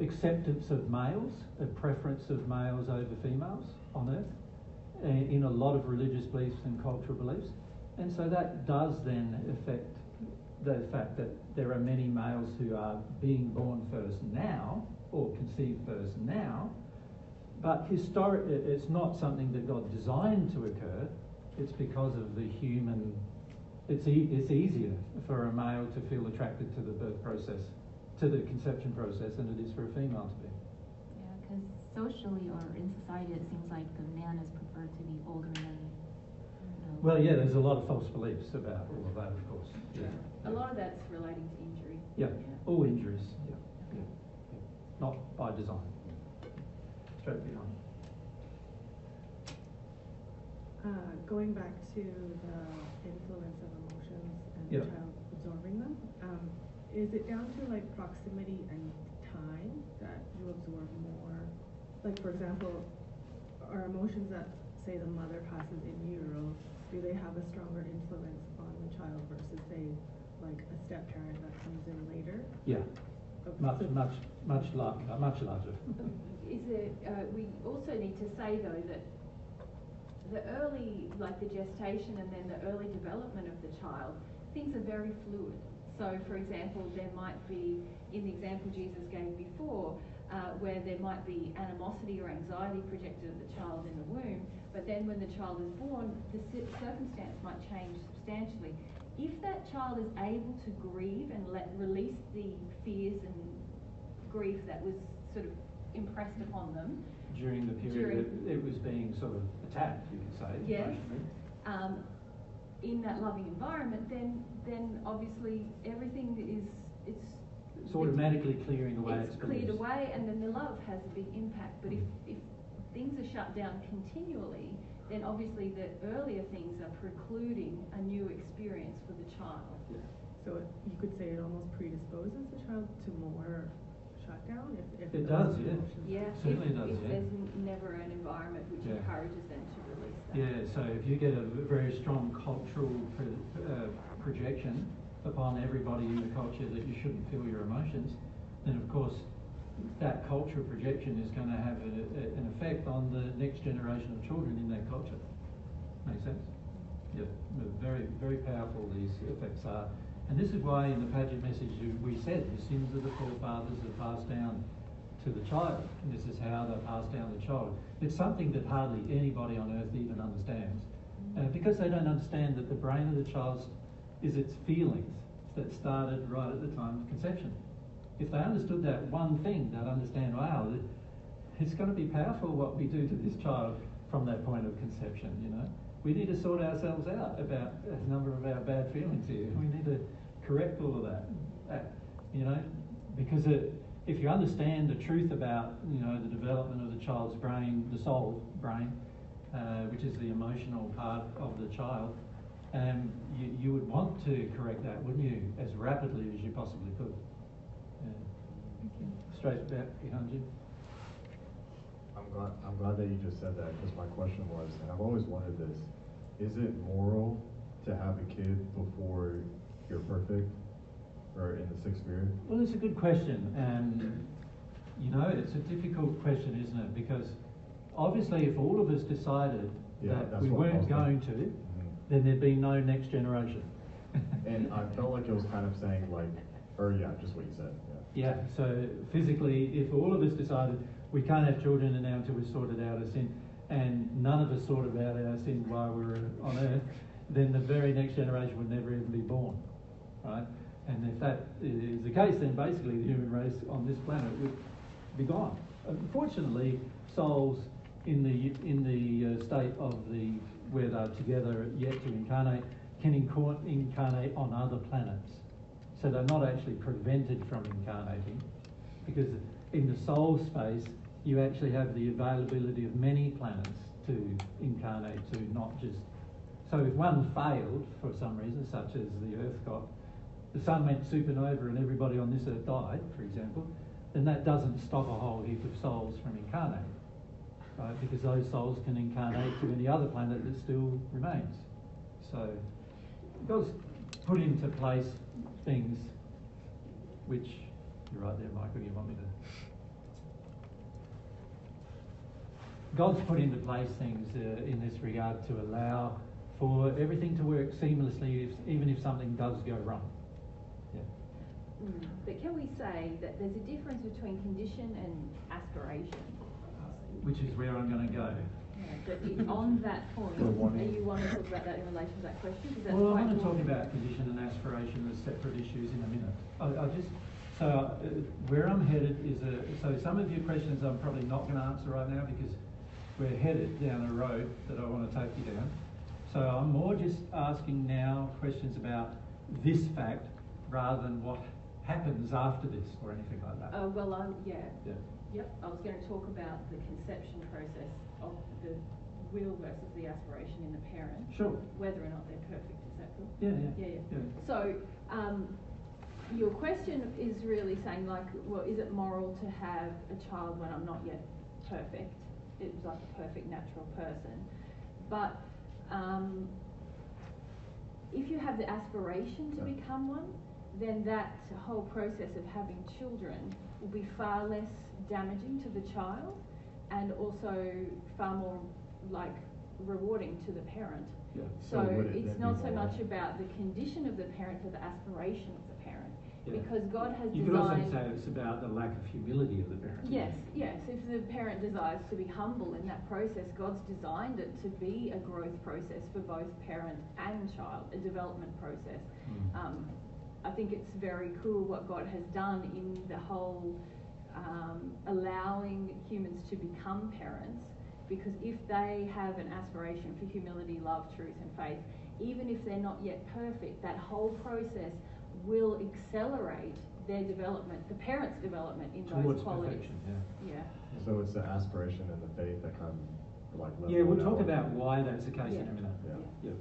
acceptance of males, a preference of males over females on Earth, in a lot of religious beliefs and cultural beliefs. And so that does then affect the fact that there are many males who are being born first now, or conceived first now, but it's not something that God designed to occur. It's because of the human. It's easier for a male to feel attracted to the birth process, to the conception process, than it is for a female to be. Yeah, because socially or in society, it seems like the man is preferred to be older than. Well, yeah, there's a lot of false beliefs about all of that, of course. Yeah. A lot of that's relating to injury. Yeah, all injuries. Yeah. Not by design. Straight behind. Going back to the influence of emotions and Yeah. the child absorbing them, is it down to like proximity and time that you absorb more? Like, for example, are emotions that say the mother passes in utero, do they have a stronger influence on the child versus say like a step parent that comes in later? Yeah, Okay, much larger. Is it, we also need to say though that the early, like the gestation and then the early development of the child, things are very fluid. So for example, there might be, in the example Jesus gave before, where there might be animosity or anxiety projected at the child in the womb, but then when the child is born, the circumstance might change substantially. If that child is able to grieve and release the fears and grief that was sort of impressed upon them During the period it was being sort of attacked, you could say. yes, emotionally. in that loving environment, then obviously everything it's automatically clearing away it's cleared away, and then the love has a big impact. But if things are shut down continually, then obviously the earlier things are precluding a new experience for the child. so you could say it almost predisposes the child to more shutdown if It those does, yeah. emotions- Yeah, Certainly if, does, if yeah. there's never an environment which Yeah. encourages them to release that. Yeah, so if you get a very strong cultural projection upon everybody in the culture that you shouldn't feel your emotions, then of course that cultural projection is going to have an effect on the next generation of children in that culture. Make sense? Yeah, very, very powerful these effects are. And this is why in the Paget message we said the sins of the forefathers are passed down to the child. And this is how they're passed down to the child. It's something that hardly anybody on earth even understands. Because they don't understand that the brain of the child is its feelings that started right at the time of conception. If they understood that one thing, they'd understand, wow, it's going to be powerful what we do to this child from that point of conception, you know. We need to sort ourselves out about a number of our bad feelings here. We need to correct all of that, you know, because if you understand the truth about, you know, the development of the child's brain, the soul brain, which is the emotional part of the child, you would want to correct that, wouldn't you, as rapidly as you possibly could. Straight back behind you. I'm glad that you just said that, because my question was, and I've always wondered this, is it moral to have a kid before you're perfect, or in the sixth period? Well, it's a good question, and you know, it's a difficult question, isn't it? Because obviously, if all of us decided that we weren't going to, then there'd be no next generation. And I felt like it was kind of saying like, or yeah, just what you said. Yeah. So physically, if all of us decided we can't have children now until we've sorted out our sin, and none of us sorted out our sin while we were on earth, then the very next generation would never even be born, right? And if that is the case, then basically the human race on this planet would be gone. Unfortunately, souls in the state of where they're together yet to incarnate can incarnate on other planets. So they're not actually prevented from incarnating, because in the soul space you actually have the availability of many planets to incarnate to, not just... So if one failed for some reason, such as the Earth the sun went supernova and everybody on this Earth died, for example, then that doesn't stop a whole heap of souls from incarnating, right? Because those souls can incarnate to any other planet that still remains. So God's put into place things which... You're right there, Michael, you want me to... God's put into place things in this regard to allow for everything to work seamlessly, even if something does go wrong. Yeah. But can we say that there's a difference between condition and aspiration? Which is where I'm going to go. But on that point, So one- do you want to talk about that in relation to that question? Because that's Well, I quite want to talk broad. about position and aspiration as separate issues in a minute. I just, so where I'm headed is so some of your questions I'm probably not going to answer right now because we're headed down a road that I want to take you down. So I'm more just asking now questions about this fact rather than what happens after this or anything like that. Yeah. Yeah. Yep, I was going to talk about the conception process of the will versus the aspiration in the parent. Sure. Whether or not they're perfect, is that cool? Yeah. So, your question is really saying like, well, is it moral to have a child when I'm not yet perfect? It's like a perfect natural person. But if you have the aspiration to become one, then that whole process of having children will be far less damaging to the child and also far more like rewarding to the parent. Yeah. So would it it's then not be so moral? much about the condition of the parent but the aspiration of the parent. Yeah. Because God has You could also designed... say it's about the lack of humility of the parent. Yes. If the parent desires to be humble in that process, God's designed it to be a growth process for both parent and child, a development process. I think it's very cool what God has done in the whole allowing humans to become parents, because if they have an aspiration for humility, love, truth and faith, even if they're not yet perfect, that whole process will accelerate their development, the parent's development in Towards those qualities. perfection, yeah. So it's the aspiration and the faith that come like level Yeah, we'll one talk out. about why that's the case in a minute. Yeah. Yep.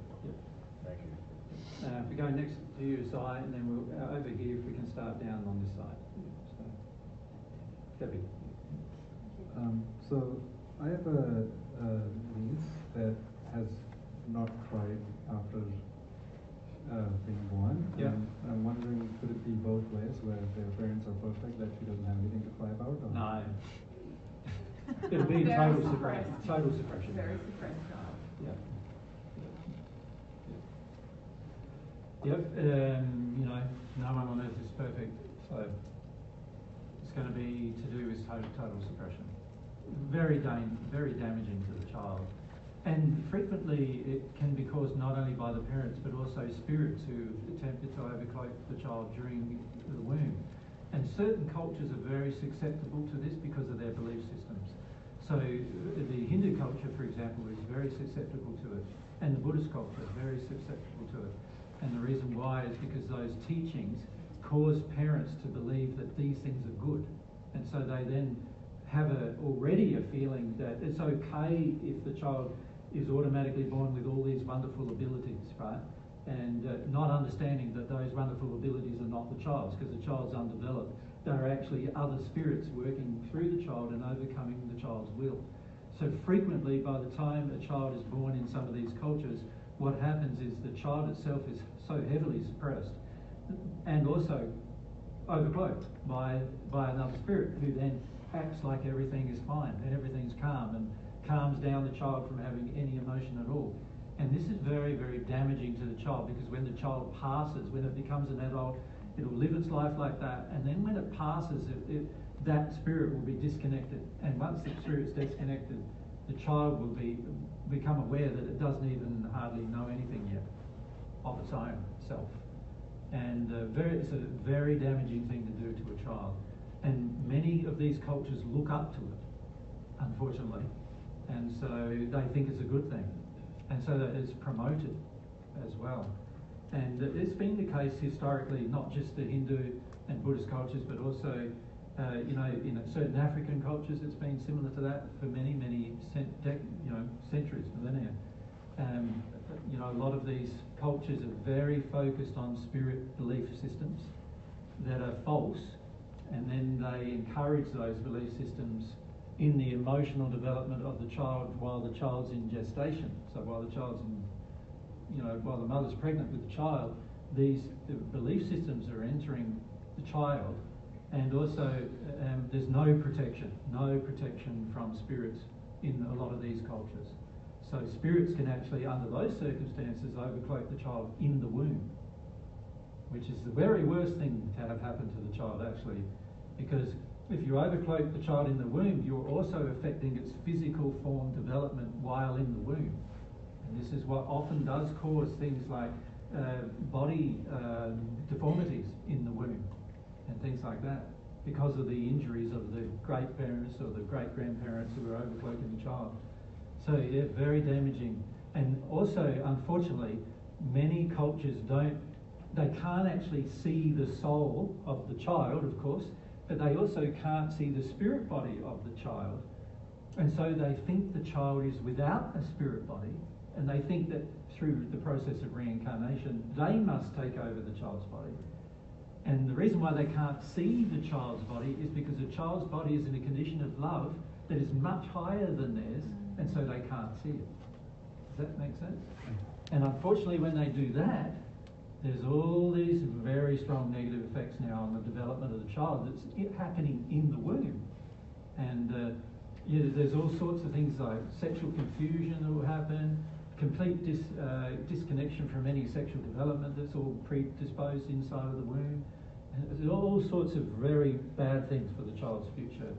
Thank you. If we go next to your side, and then we'll over here. If we can start down on this side. So, Debbie. So I have a niece that has not cried after being born. Yeah. And I'm wondering, could it be both ways, where their parents are perfect, that she doesn't have anything to cry about? Or? No. It'll be Very total suppressed. suppression. Total suppression. Very suppressed child. Yeah. Yep. No one on earth is perfect, so it's going to be to do with total suppression. Very damaging to the child, and frequently it can be caused not only by the parents but also spirits who attempted to overcloak the child during the womb. And certain cultures are very susceptible to this because of their belief systems. So the Hindu culture, for example, is very susceptible to it, and the Buddhist culture is very susceptible to it. And the reason why is because those teachings cause parents to believe that these things are good, and so they then have already a feeling that it's okay if the child is automatically born with all these wonderful abilities, right? And not understanding that those wonderful abilities are not the child's, because the child's undeveloped. They're actually other spirits working through the child and overcoming the child's will. So frequently, by the time a child is born in some of these cultures, what happens is the child itself is so heavily suppressed and also overcloaked by another spirit who then acts like everything is fine and everything's calm and calms down the child from having any emotion at all. And this is very, very damaging to the child, because when the child passes, when it becomes an adult, it'll live its life like that, and then when it passes, that spirit will be disconnected. And once the spirit's disconnected, the child will become aware that it doesn't even hardly know anything yet of its own self. And it's a very damaging thing to do to a child. And many of these cultures look up to it, unfortunately. And so they think it's a good thing. And so that it's promoted as well. And it's been the case historically, not just the Hindu and Buddhist cultures, but also, in certain African cultures, it's been similar to that for many, many centuries, millennia. A lot of these cultures are very focused on spirit belief systems that are false, and then they encourage those belief systems in the emotional development of the child while the child's in gestation. So while the child's while the mother's pregnant with the child, the belief systems are entering the child, and also there's no protection from spirits in a lot of these cultures. So spirits can actually, under those circumstances, overcloak the child in the womb, which is the very worst thing to have happen to the child, actually, because if you overcloak the child in the womb, you're also affecting its physical form development while in the womb. And this is what often does cause things like body deformities in the womb and things like that, because of the injuries of the great parents or the great grandparents who are overcloaking the child. So yeah, very damaging. And also, unfortunately, many cultures they can't actually see the soul of the child, of course, but they also can't see the spirit body of the child. And so they think the child is without a spirit body, and they think that through the process of reincarnation, they must take over the child's body. And the reason why they can't see the child's body is because the child's body is in a condition of love that is much higher than theirs, and so they can't see it. Does that make sense? And unfortunately, when they do that, there's all these very strong negative effects now on the development of the child that's happening in the womb. And there's all sorts of things like sexual confusion that will happen, complete disconnection from any sexual development that's all predisposed inside of the womb. And there's all sorts of very bad things for the child's future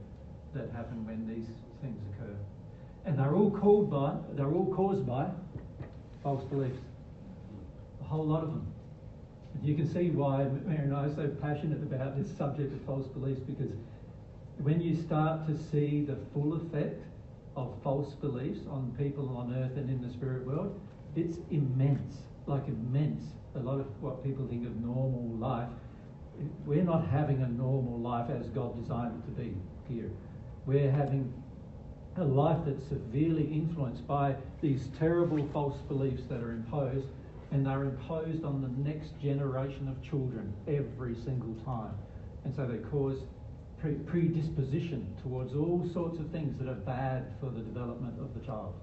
that happen when these things occur. And they're all caused by false beliefs. A whole lot of them. And you can see why Mary and I are so passionate about this subject of false beliefs, because when you start to see the full effect of false beliefs on people on earth and in the spirit world, it's immense, like immense. A lot of what people think of normal life, we're not having a normal life as God designed it to be here. We're having a life that's severely influenced by these terrible false beliefs that are imposed, and they're imposed on the next generation of children every single time. And so they cause predisposition towards all sorts of things that are bad for the development of the child.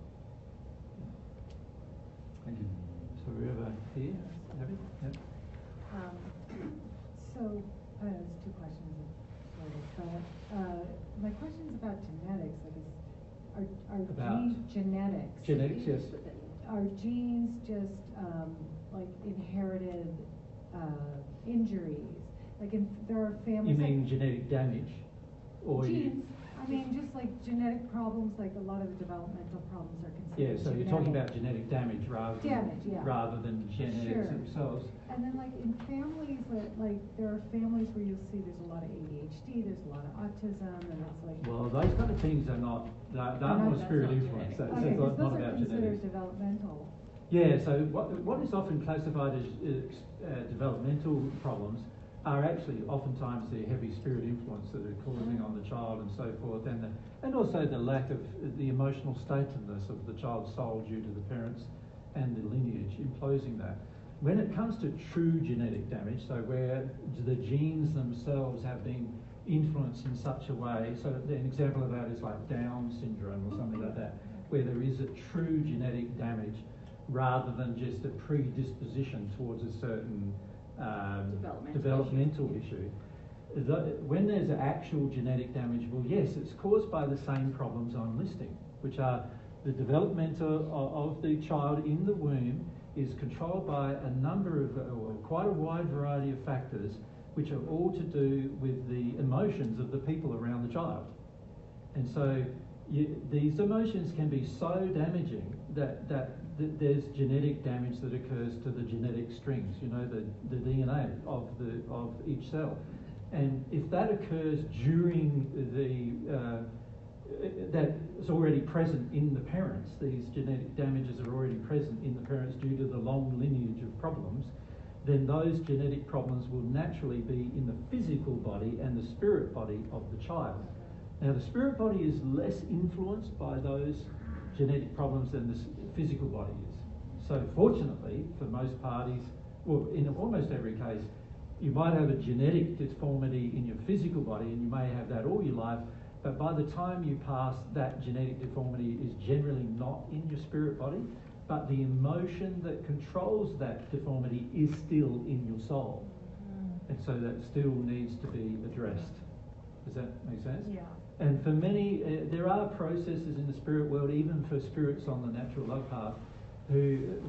Thank you. So we're over here. Abby? Yep. So, there's two questions, sort of, but my question is about genetics. Genetics? Genetics, yes. Are genes just like inherited injuries? Like there are families. You mean genetic damage, or genes? I mean, just like genetic problems, like a lot of the developmental problems are considered. Yeah, so genetic. you're talking about genetic damage rather than genetics themselves. And then, like in families, like there are families where you'll see there's a lot of ADHD, there's a lot of autism, and it's like. Well, those kind of things are not more spirit influence. That's those not are about considered genetics. Developmental. Yeah, so what is often classified as developmental problems are actually oftentimes the heavy spirit influence that are causing on the child and so forth, and also the lack of the emotional statelessness of the child's soul due to the parents and the lineage imposing that. When it comes to true genetic damage, so where the genes themselves have been influenced in such a way, so an example of that is like Down syndrome or something like that, where there is a true genetic damage rather than just a predisposition towards a certain developmental issue. When there's actual genetic damage, well, yes, it's caused by the same problems I'm listing, which are the development of the child in the womb is controlled by a number of, quite a wide variety of factors, which are all to do with the emotions of the people around the child. And so these emotions can be so damaging that there's genetic damage that occurs to the genetic strings, the DNA of each cell. And if that occurs during that is already present in the parents, these genetic damages are already present in the parents due to the long lineage of problems, then those genetic problems will naturally be in the physical body and the spirit body of the child. Now, the spirit body is less influenced by those genetic problems than the physical body is. So fortunately, for most parties, well, in almost every case, you might have a genetic deformity in your physical body, and you may have that all your life, but by the time you pass, that genetic deformity is generally not in your spirit body, but the emotion that controls that deformity is still in your soul. And so that still needs to be addressed. Does that make sense? Yeah. And for many, there are processes in the spirit world, even for spirits on the natural love path,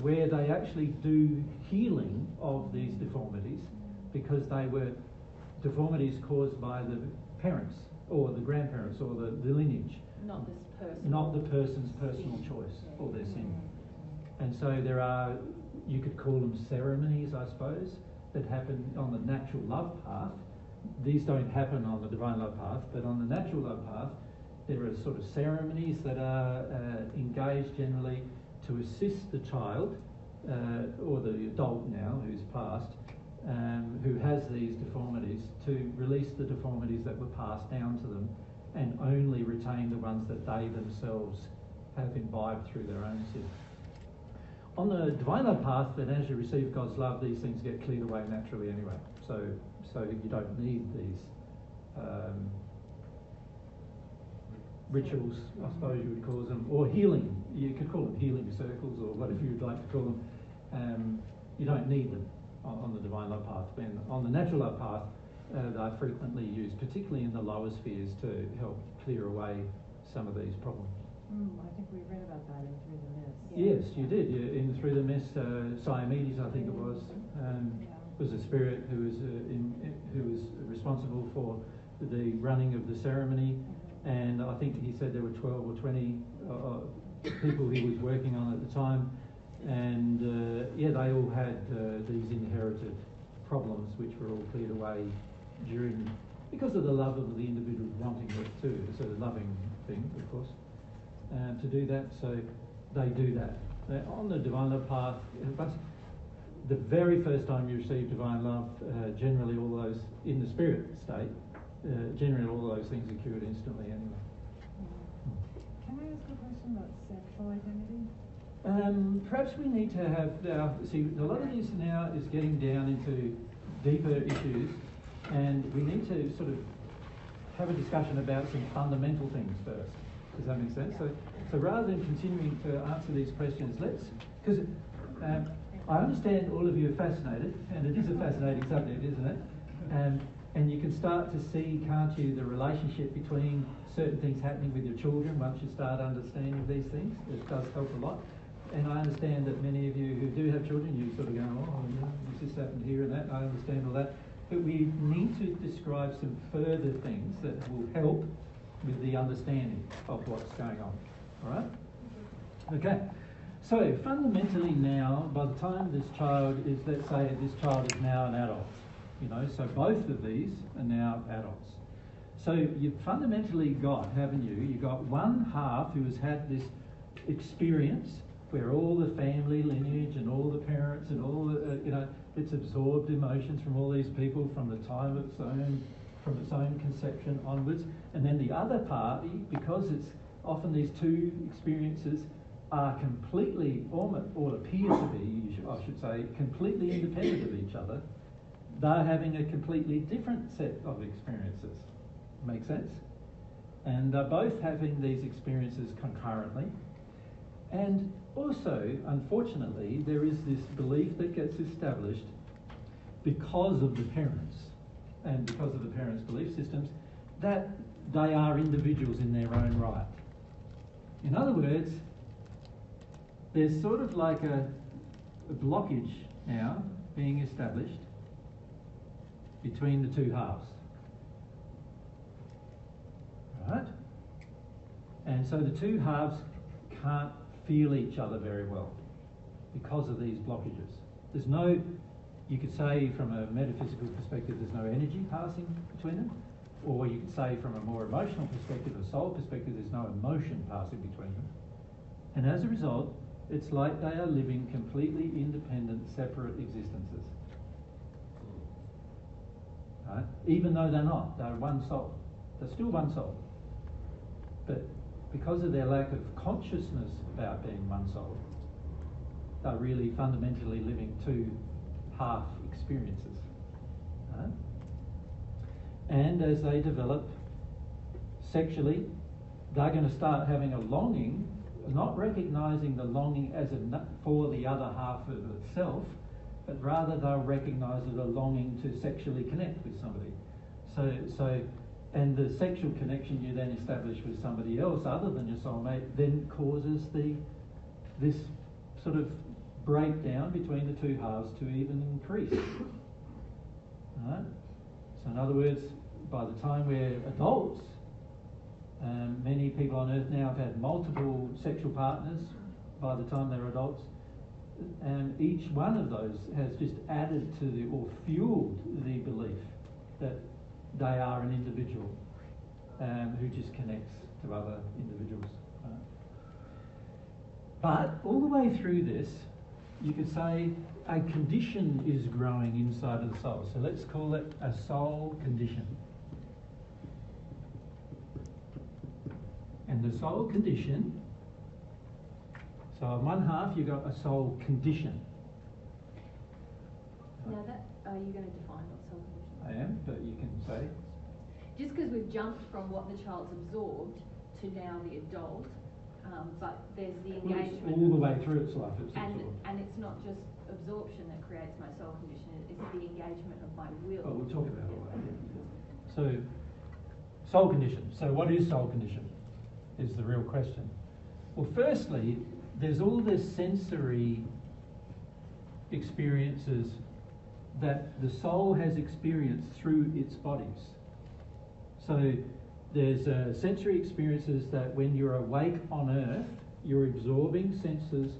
where they actually do healing of these deformities, because they were deformities caused by the parents or the grandparents, or the lineage. Not this person. Not the person's personal choice or their sin. And so there are, you could call them ceremonies, I suppose, that happen on the natural love path. These don't happen on the divine love path, but on the natural love path, there are sort of ceremonies that are engaged generally to assist the child or the adult now who's passed, who has these deformities, to release the deformities that were passed down to them and only retain the ones that they themselves have imbibed through their own sin. On the divine love path, then as you receive God's love, these things get cleared away naturally anyway. So you don't need these rituals, I suppose you would call them, or healing. You could call them healing circles or whatever you'd like to call them. You don't need them on the divine love path. And on the natural love path, they're frequently used, particularly in the lower spheres, to help clear away some of these problems. I think we read about that in Through the Mist. Yes, you did. In Through the Mist, Siamedes, I think it was a spirit who was responsible for the running of the ceremony, and I think he said there were 12 or 20 people he was working on at the time, and they all had these inherited problems which were all cleared away because of the love of the individual wanting it too. It's a loving thing, of course, to do that. So they do that. On the divine love path, but the very first time you receive divine love, generally all those, in the spirit state, generally all those things are cured instantly anyway. Can I ask a question about sexual identity? Perhaps we need to have, a lot of this now is getting down into deeper issues, and we need to sort of have a discussion about some fundamental things first. Does that make sense? So rather than continuing to answer these questions, because I understand all of you are fascinated, and it is a fascinating subject, isn't it? And you can start to see, can't you, the relationship between certain things happening with your children once you start understanding these things. It does help a lot. And I understand that many of you who do have children, you sort of go, this happened here and that, I understand all that. But we need to describe some further things that will help with the understanding of what's going on. All right? Okay. So fundamentally now, by the time this child is, let's say this child is now an adult, so both of these are now adults. So you've fundamentally got, haven't you? You've got one half who has had this experience where all the family lineage and all the parents and all the, it's absorbed emotions from all these people from the time of from its own conception onwards. And then the other party, because it's often these two experiences are completely, or appear to be, I should say, completely independent of each other, they're having a completely different set of experiences. Make sense? And they're both having these experiences concurrently. And also, unfortunately, there is this belief that gets established because of the parents and because of the parents' belief systems that they are individuals in their own right. In other words, there's sort of like a blockage now being established between the two halves. Right? And so the two halves can't feel each other very well because of these blockages. There's no, you could say from a metaphysical perspective, there's no energy passing between them. Or you could say from a more emotional perspective, a soul perspective, there's no emotion passing between them. And as a result, it's like they are living completely independent, separate existences. Right? Even though they're not, they're one soul. They're still one soul. But because of their lack of consciousness about being one soul, they're really fundamentally living two half experiences. Right? And as they develop sexually, they're going to start having a longing, not recognizing the longing as for the other half of itself, but rather they'll recognize it a longing to sexually connect with somebody. And the sexual connection you then establish with somebody else other than your soulmate then causes this sort of breakdown between the two halves to even increase. Right? So in other words, by the time we're adults, Many people on earth now have had multiple sexual partners by the time they're adults, and each one of those has just added to or fueled the belief that they are an individual who just connects to other individuals. But all the way through this, you could say a condition is growing inside of the soul. So let's call it a soul condition. And the soul condition, so on one half you've got a soul condition. Now that, are you going to define what soul condition is? I am, but you can say. Just because we've jumped from what the child's absorbed to now the adult, but there's the Well, it's engagement. all the way through its life it's and absorbed. and it's not just absorption that creates my soul condition, it's the engagement of my will. Oh, we'll talk about all that. Yeah. So, soul condition. So what is soul condition? Is the real question. Well, firstly, there's all the sensory experiences that the soul has experienced through its bodies. So there's sensory experiences that when you're awake on earth, you're absorbing senses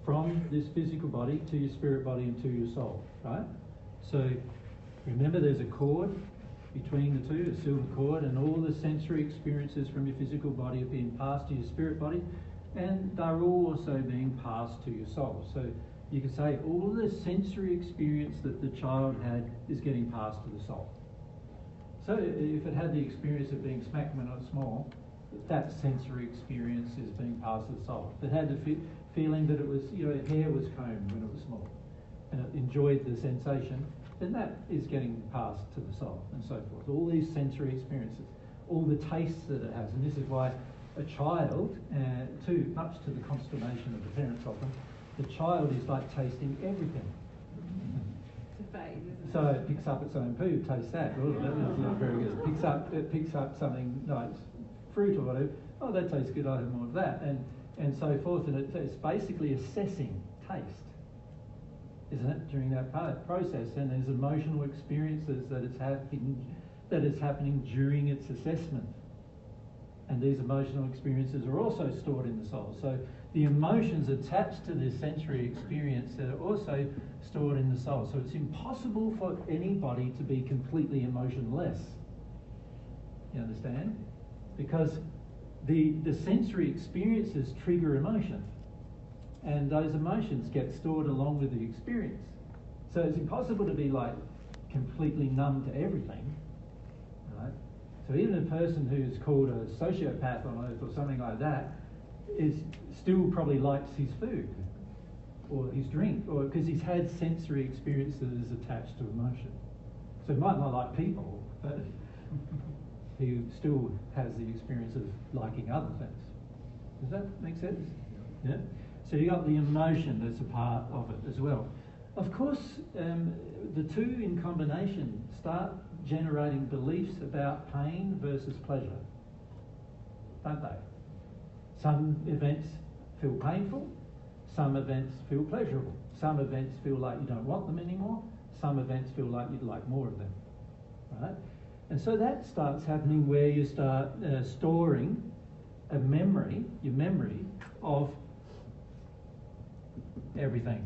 from this physical body to your spirit body and to your soul, right? So remember there's a cord between the two, a silver cord, and all the sensory experiences from your physical body are being passed to your spirit body, and they're also being passed to your soul. So you could say all the sensory experience that the child had is getting passed to the soul. So if it had the experience of being smacked when it was small, that sensory experience is being passed to the soul. If it had the feeling that it was, hair was combed when it was small, and it enjoyed the sensation, then that is getting passed to the soul, and so forth. All these sensory experiences, all the tastes that it has, and this is why a child, much to the consternation of the parents often, the child is like tasting everything. It's a phase, isn't it? So it picks up its own poo, tastes that. Oh, that is not very good. It picks up something like fruit or whatever. Oh, that tastes good. I have more of that, and so forth. And it's basically assessing taste, isn't it? During that process, and there's emotional experiences that is happening during its assessment. And these emotional experiences are also stored in the soul. So the emotions attached to this sensory experience that are also stored in the soul. So it's impossible for anybody to be completely emotionless. You understand? Because the sensory experiences trigger emotion. And those emotions get stored along with the experience. So it's impossible to be like completely numb to everything. Right? So even a person who's called a sociopath on earth or something like that is still probably likes his food or his drink, or because he's had sensory experiences attached to emotion. So he might not like people, but he still has the experience of liking other things. Does that make sense? Yeah? So you got the emotion that's a part of it as well. Of course, the two in combination start generating beliefs about pain versus pleasure, don't they? Some events feel painful, some events feel pleasurable, some events feel like you don't want them anymore, some events feel like you'd like more of them, right? And so that starts happening where you start storing your memory of everything.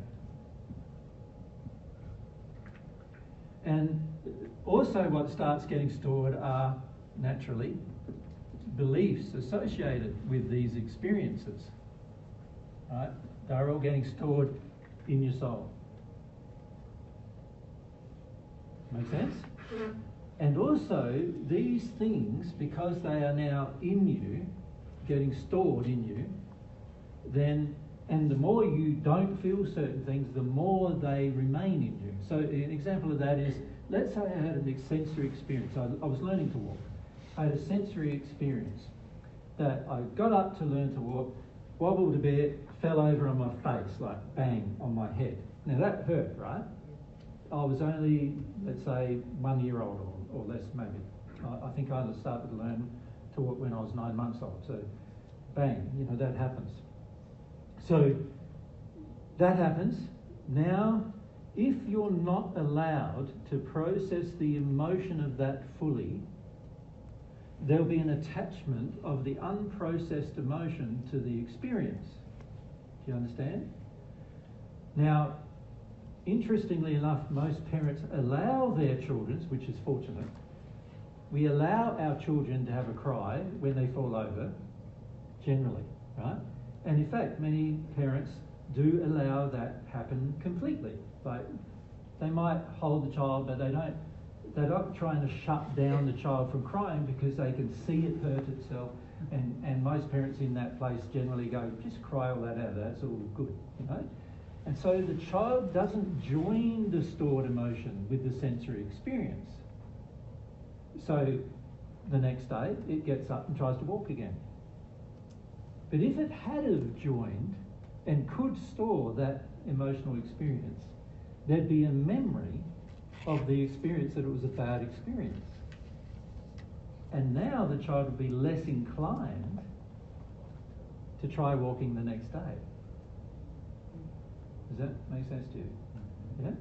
And also what starts getting stored are, naturally, beliefs associated with these experiences. Right? They're all getting stored in your soul. Make sense? And also, these things, because they are now in you, getting stored in you, and the more you don't feel certain things, the more they remain in you. So an example of that is, let's say I had a sensory experience. I was learning to walk. I had a sensory experience that I got up to learn to walk, wobbled a bit, fell over on my face, like bang, on my head. Now that hurt, right? I was only, let's say, 1 year old or less maybe. I think I started to learn to walk when I was 9 months old. So bang, that happens. So that happens. Now, if you're not allowed to process the emotion of that fully, there'll be an attachment of the unprocessed emotion to the experience. Do you understand? Now, interestingly enough, most parents allow their children, which is fortunate, we allow our children to have a cry when they fall over, generally, right? And in fact, many parents do allow that happen completely. Like, they might hold the child, but they're not trying to shut down the child from crying because they can see it hurt itself. And most parents in that place generally go, just cry all that out, that's all good, you know? And so the child doesn't join the stored emotion with the sensory experience. So the next day, it gets up and tries to walk again. But if it had have joined and could store that emotional experience, there'd be a memory of the experience that it was a bad experience. And now the child would be less inclined to try walking the next day. Does that make sense to you? Yeah?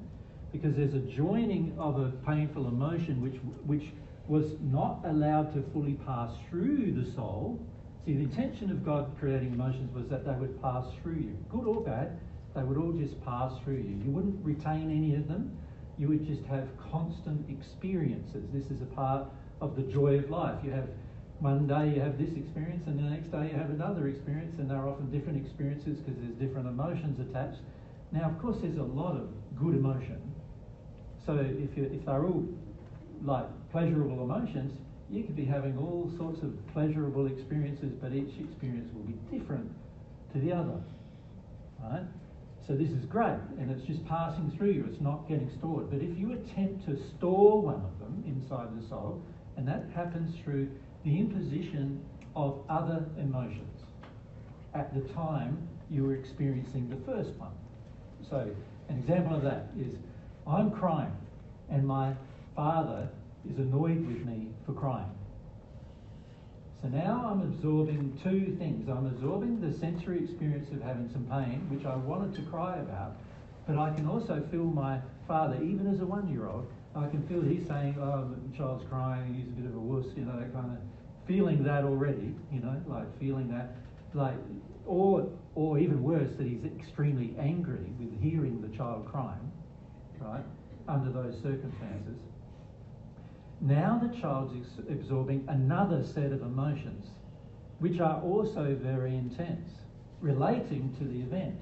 Because there's a joining of a painful emotion which was not allowed to fully pass through the soul. See, the intention of God creating emotions was that they would pass through you. Good or bad, they would all just pass through you. You wouldn't retain any of them. You would just have constant experiences. This is a part of the joy of life. You have one day you have this experience, and the next day you have another experience, and they're often different experiences because there's different emotions attached. Now, of course, there's a lot of good emotion. So if they're all like pleasurable emotions, you could be having all sorts of pleasurable experiences, but each experience will be different to the other, right? So this is great, and it's just passing through you. It's not getting stored. But if you attempt to store one of them inside the soul, and that happens through the imposition of other emotions at the time you were experiencing the first one. So an example of that is, I'm crying, and my father is annoyed with me for crying. So now I'm absorbing two things. I'm absorbing the sensory experience of having some pain, which I wanted to cry about, but I can also feel my father, even as a 1-year-old, I can feel he's saying, oh, the child's crying, he's a bit of a wuss, you know, that kind of, feeling that already, you know, like feeling that, like, or even worse, that he's extremely angry with hearing the child crying, right, under those circumstances. Now the child's absorbing another set of emotions, which are also very intense, relating to the event.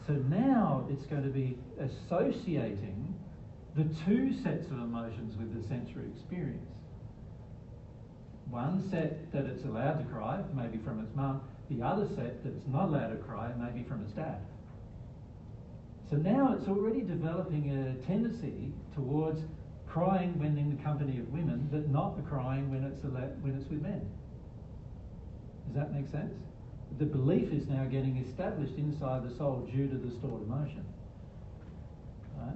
So now it's going to be associating the two sets of emotions with the sensory experience. One set that it's allowed to cry, maybe from its mum, the other set that it's not allowed to cry, maybe from its dad. So now it's already developing a tendency towards crying when in the company of women, but not the crying when it's with men. Does that make sense? The belief is now getting established inside the soul due to the stored emotion. Right?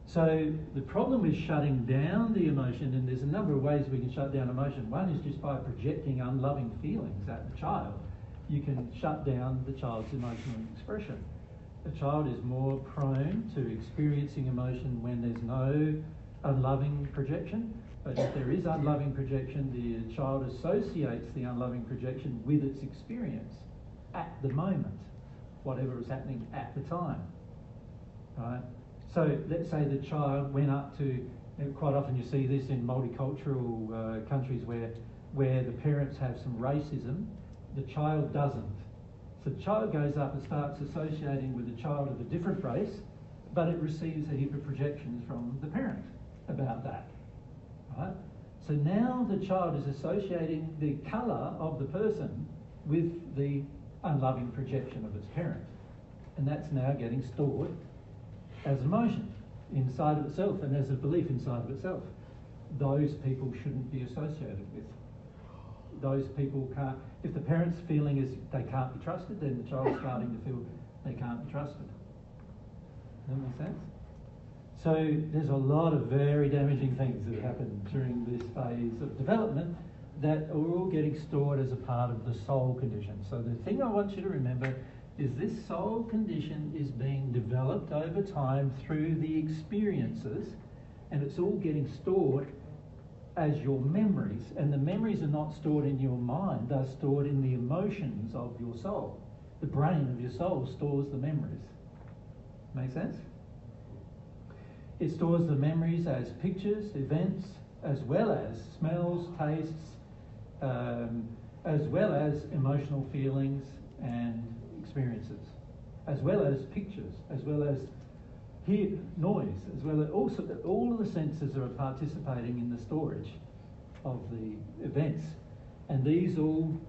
So the problem with shutting down the emotion, and there's a number of ways we can shut down emotion. One is just by projecting unloving feelings at the child. You can shut down the child's emotional expression. The child is more prone to experiencing emotion when there's no unloving projection, but if there is unloving projection, the child associates the unloving projection with its experience at the moment, whatever is happening at the time. Right? So let's say the child went up to, quite often you see this in multicultural countries where the parents have some racism, the child doesn't. So the child goes up and starts associating with a child of a different race, but it receives a heap of projections from the parent about that. Right? So now the child is associating the colour of the person with the unloving projection of its parent. And that's now getting stored as emotion inside of itself and as a belief inside of itself. Those people shouldn't be associated with. Those people can't, if the parent's feeling is they can't be trusted, then the child's starting to feel they can't be trusted. Does that make sense? So there's a lot of very damaging things that happen during this phase of development that are all getting stored as a part of the soul condition. So the thing I want you to remember is this soul condition is being developed over time through the experiences, and it's all getting stored as your memories, and the memories are not stored in your mind, they're stored in the emotions of your soul. The brain of your soul stores the memories. Make sense? It stores the memories as pictures, events, as well as smells, tastes, as well as emotional feelings and experiences, as well as pictures, as well as noise, as well as also all of the senses are participating in the storage of the events, and these all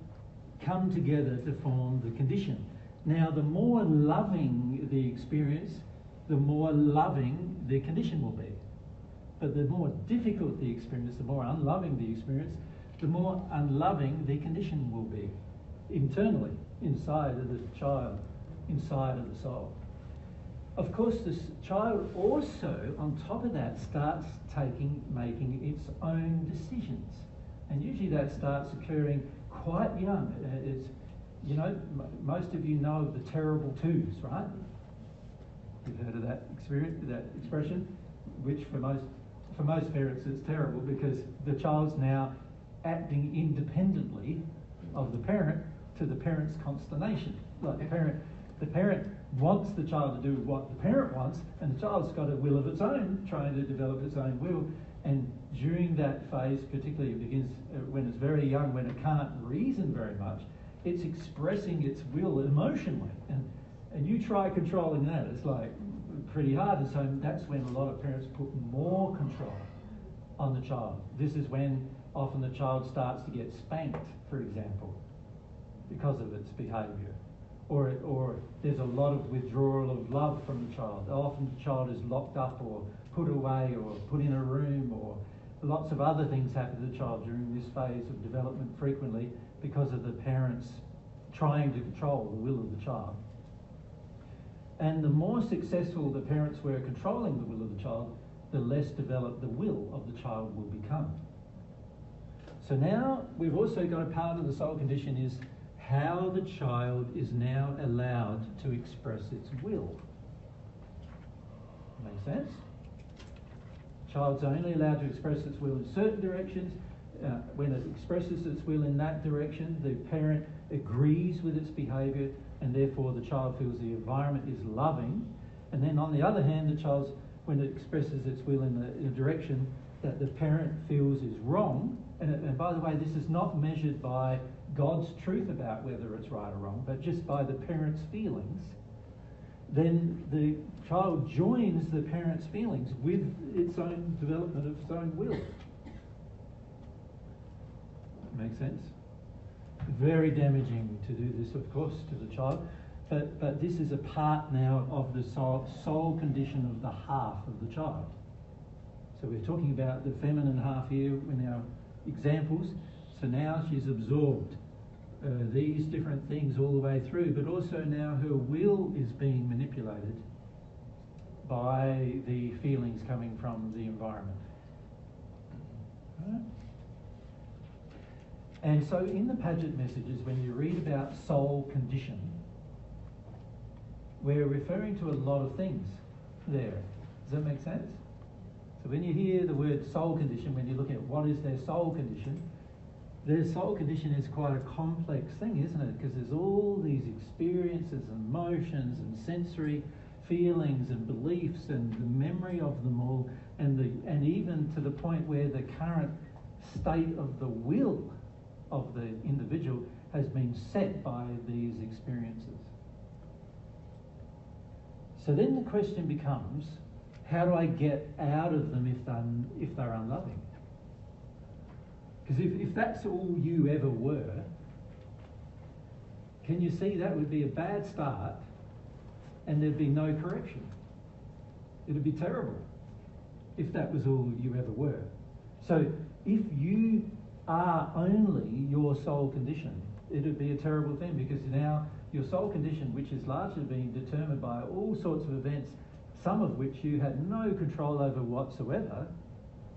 come together to form the condition. Now, the more loving the experience, the more loving the condition will be. But the more difficult the experience, the more unloving the experience, the more unloving the condition will be internally, inside of the child, inside of the soul. Of course, this child also, on top of that, starts making its own decisions. And usually that starts occurring quite young. It's, you know, most of you know of the terrible twos, right? You've heard of that experience, that expression, which for most parents it's terrible because the child's now acting independently of the parent to the parent's consternation. Like the parent wants the child to do what the parent wants, and the child's got a will of its own, trying to develop its own will. And during that phase, particularly it begins when it's very young, when it can't reason very much, it's expressing its will emotionally. And you try controlling that, it's like pretty hard. And so that's when a lot of parents put more control on the child. This is when often the child starts to get spanked, for example, because of its behaviour. Or there's a lot of withdrawal of love from the child. Often the child is locked up or put away or put in a room, or lots of other things happen to the child during this phase of development frequently because of the parents trying to control the will of the child. And the more successful the parents were controlling the will of the child, the less developed the will of the child will become. So now we've also got a part of the soul condition is how the child is now allowed to express its will. Make sense? Child's only allowed to express its will in certain directions. When it expresses its will in that direction, the parent agrees with its behaviour, and therefore the child feels the environment is loving. And then on the other hand, the child's, when it expresses its will in a direction that the parent feels is wrong, and by the way, this is not measured by God's truth about whether it's right or wrong, but just by the parent's feelings, then the child joins the parent's feelings with its own development of its own will. Make sense? Very damaging to do this, of course, to the child, but this is a part now of the soul condition of the half of the child. So we're talking about the feminine half here in our examples. So now she's absorbed these different things all the way through, but also now her will is being manipulated by the feelings coming from the environment. Right? And so in the Paget messages, when you read about soul condition, we're referring to a lot of things there. Does that make sense? So when you hear the word soul condition, when you look at what is their soul condition, their soul condition is quite a complex thing, isn't it? Because there's all these experiences and emotions and sensory feelings and beliefs and the memory of them all, and even to the point where the current state of the will of the individual has been set by these experiences. So then the question becomes, how do I get out of them if they're unloving? Because if that's all you ever were, can you see that would be a bad start and there'd be no correction? It'd be terrible if that was all you ever were. So if you are only your soul condition, it would be a terrible thing, because now your soul condition, which is largely being determined by all sorts of events, some of which you had no control over whatsoever,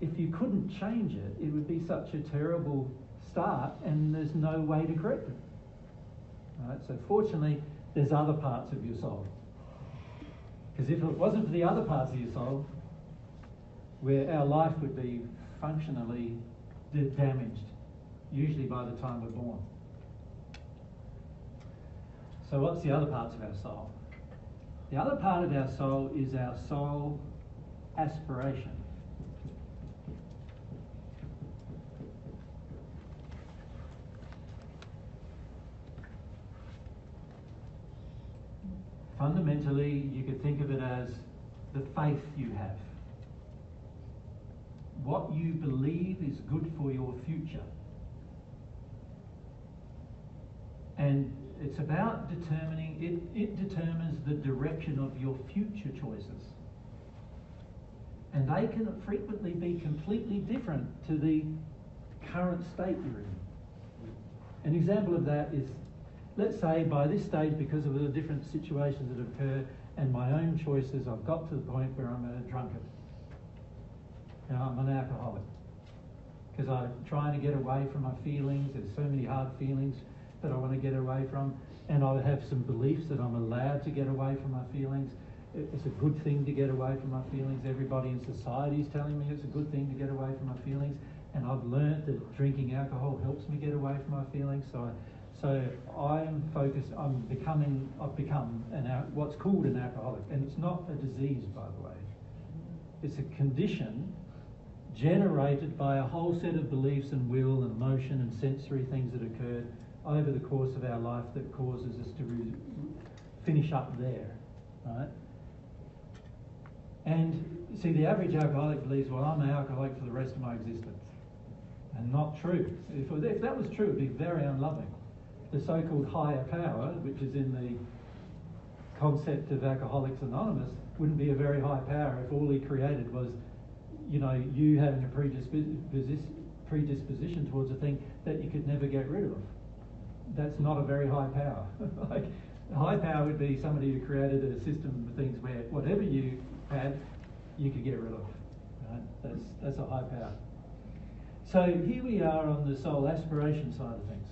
if you couldn't change it, it would be such a terrible start and there's no way to correct it. Right? So fortunately, there's other parts of your soul. Because if it wasn't for the other parts of your soul, where our life would be functionally damaged, usually by the time we're born. So what's the other parts of our soul? The other part of our soul is our soul aspiration. Fundamentally, you could think of it as the faith you have. What you believe is good for your future. And it's about determining, it determines the direction of your future choices. And they can frequently be completely different to the current state you're in. An example of that is, let's say by this stage, because of the different situations that occur and my own choices, I've got to the point where I'm a drunkard. You know, I'm an alcoholic. Because I'm trying to get away from my feelings. There's so many hard feelings that I want to get away from. And I have some beliefs that I'm allowed to get away from my feelings. It's a good thing to get away from my feelings. Everybody in society is telling me it's a good thing to get away from my feelings. And I've learned that drinking alcohol helps me get away from my feelings. So I'm focused. I've become what's called an alcoholic, and it's not a disease, by the way. It's a condition generated by a whole set of beliefs and will and emotion and sensory things that occurred over the course of our life that causes us to finish up there, right? And see, the average alcoholic believes, well, I'm an alcoholic for the rest of my existence. And not true. If that was true, it would be very unloving. The so-called higher power, which is in the concept of Alcoholics Anonymous, wouldn't be a very high power if all he created was, you know, you having a predisposition towards a thing that you could never get rid of. That's not a very high power. Like, high power would be somebody who created a system of things where whatever you had, you could get rid of. Right? That's a high power. So here we are on the soul aspiration side of things.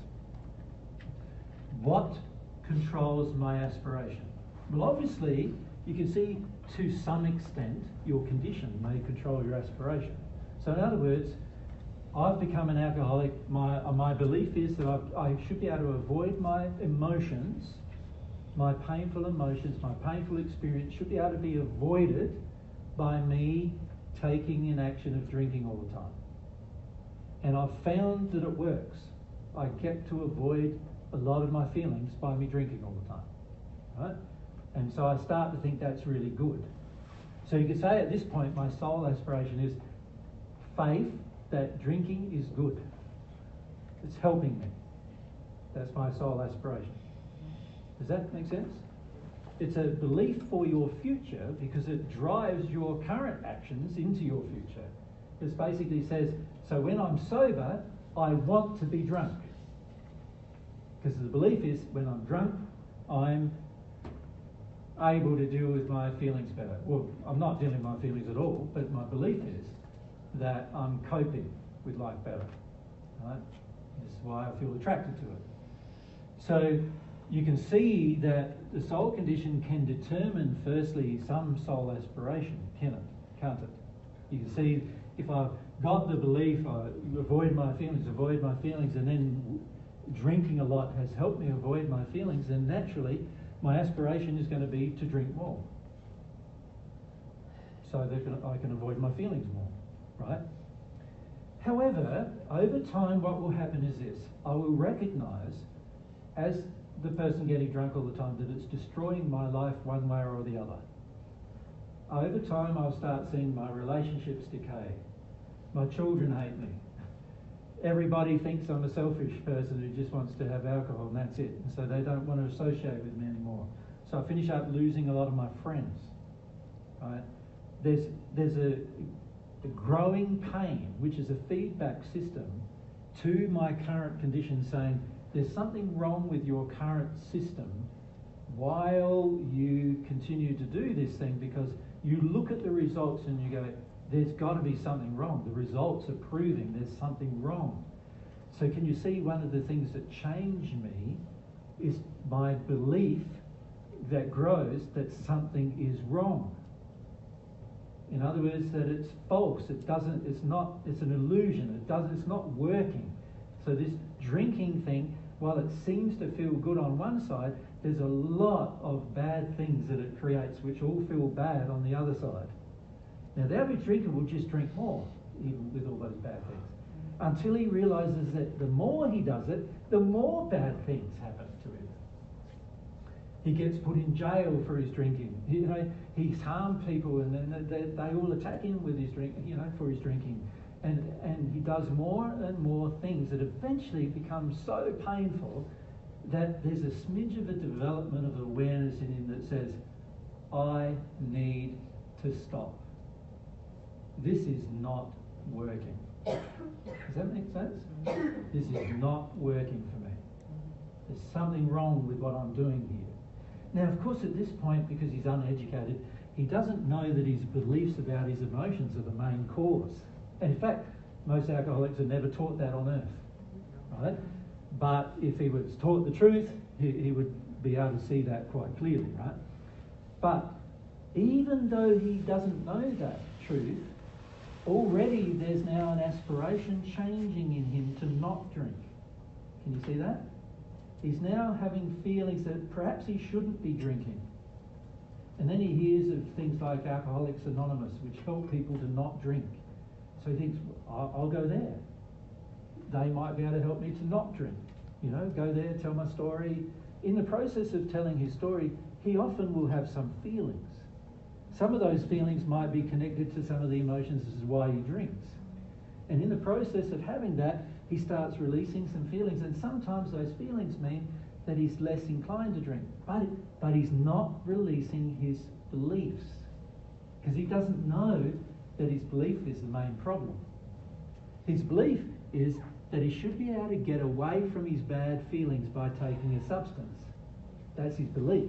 What controls my aspiration? Well, obviously, you can see to some extent your condition may control your aspiration. So in other words, I've become an alcoholic. My belief is that I should be able to avoid my emotions, my painful emotions, my painful experience should be able to be avoided by me taking an action of drinking all the time. And I've found that it works. I get to avoid a lot of my feelings by me drinking all the time, right? And so I start to think that's really good. So you could say at this point, my soul aspiration is faith that drinking is good. It's helping me. That's my soul aspiration. Does that make sense? It's a belief for your future because it drives your current actions into your future. It basically says, so when I'm sober, I want to be drunk. Because the belief is when I'm drunk, I'm able to deal with my feelings better. Well, I'm not dealing with my feelings at all, but my belief is that I'm coping with life better. Right? This is why I feel attracted to it. So you can see that the soul condition can determine, firstly, some soul aspiration, can't it? You can see if I've got the belief, I avoid my feelings, and then drinking a lot has helped me avoid my feelings, then naturally my aspiration is going to be to drink more. So that I can avoid my feelings more, right? However, over time what will happen is this. I will recognise, as the person getting drunk all the time, that it's destroying my life one way or the other. Over time I'll start seeing my relationships decay. My children hate me. Everybody thinks I'm a selfish person who just wants to have alcohol and that's it. And so they don't want to associate with me anymore. So I finish up losing a lot of my friends. Right? There's a growing pain, which is a feedback system to my current condition saying, there's something wrong with your current system while you continue to do this thing, because you look at the results and you go, there's got to be something wrong. The results are proving there's something wrong. So can you see one of the things that change me is my belief that grows that something is wrong. In other words, that it's false. It's an illusion. It's not working. So this drinking thing, while it seems to feel good on one side, there's a lot of bad things that it creates which all feel bad on the other side. Now the average drinker will just drink more, even with all those bad things, until he realises that the more he does it, the more bad things happen to him. He gets put in jail for his drinking. He's harmed people, and then they all attack him with his drink, for his drinking. And he does more and more things that eventually become so painful that there's a smidge of a development of awareness in him that says, I need to stop. This is not working. Does that make sense? This is not working for me. There's something wrong with what I'm doing here. Now, of course, at this point, because he's uneducated, he doesn't know that his beliefs about his emotions are the main cause. And in fact, most alcoholics are never taught that on earth, right? But if he was taught the truth, he would be able to see that quite clearly, right? But even though he doesn't know that truth, already there's now an aspiration changing in him to not drink. Can you see that? He's now having feelings that perhaps he shouldn't be drinking. And then he hears of things like Alcoholics Anonymous, which help people to not drink. So he thinks, I'll go there. They might be able to help me to not drink. Go there, tell my story. In the process of telling his story, he often will have some feelings. Some of those feelings might be connected to some of the emotions as to why he drinks. And in the process of having that, he starts releasing some feelings, and sometimes those feelings mean that he's less inclined to drink. But he's not releasing his beliefs, because he doesn't know that his belief is the main problem. His belief is that he should be able to get away from his bad feelings by taking a substance. That's his belief.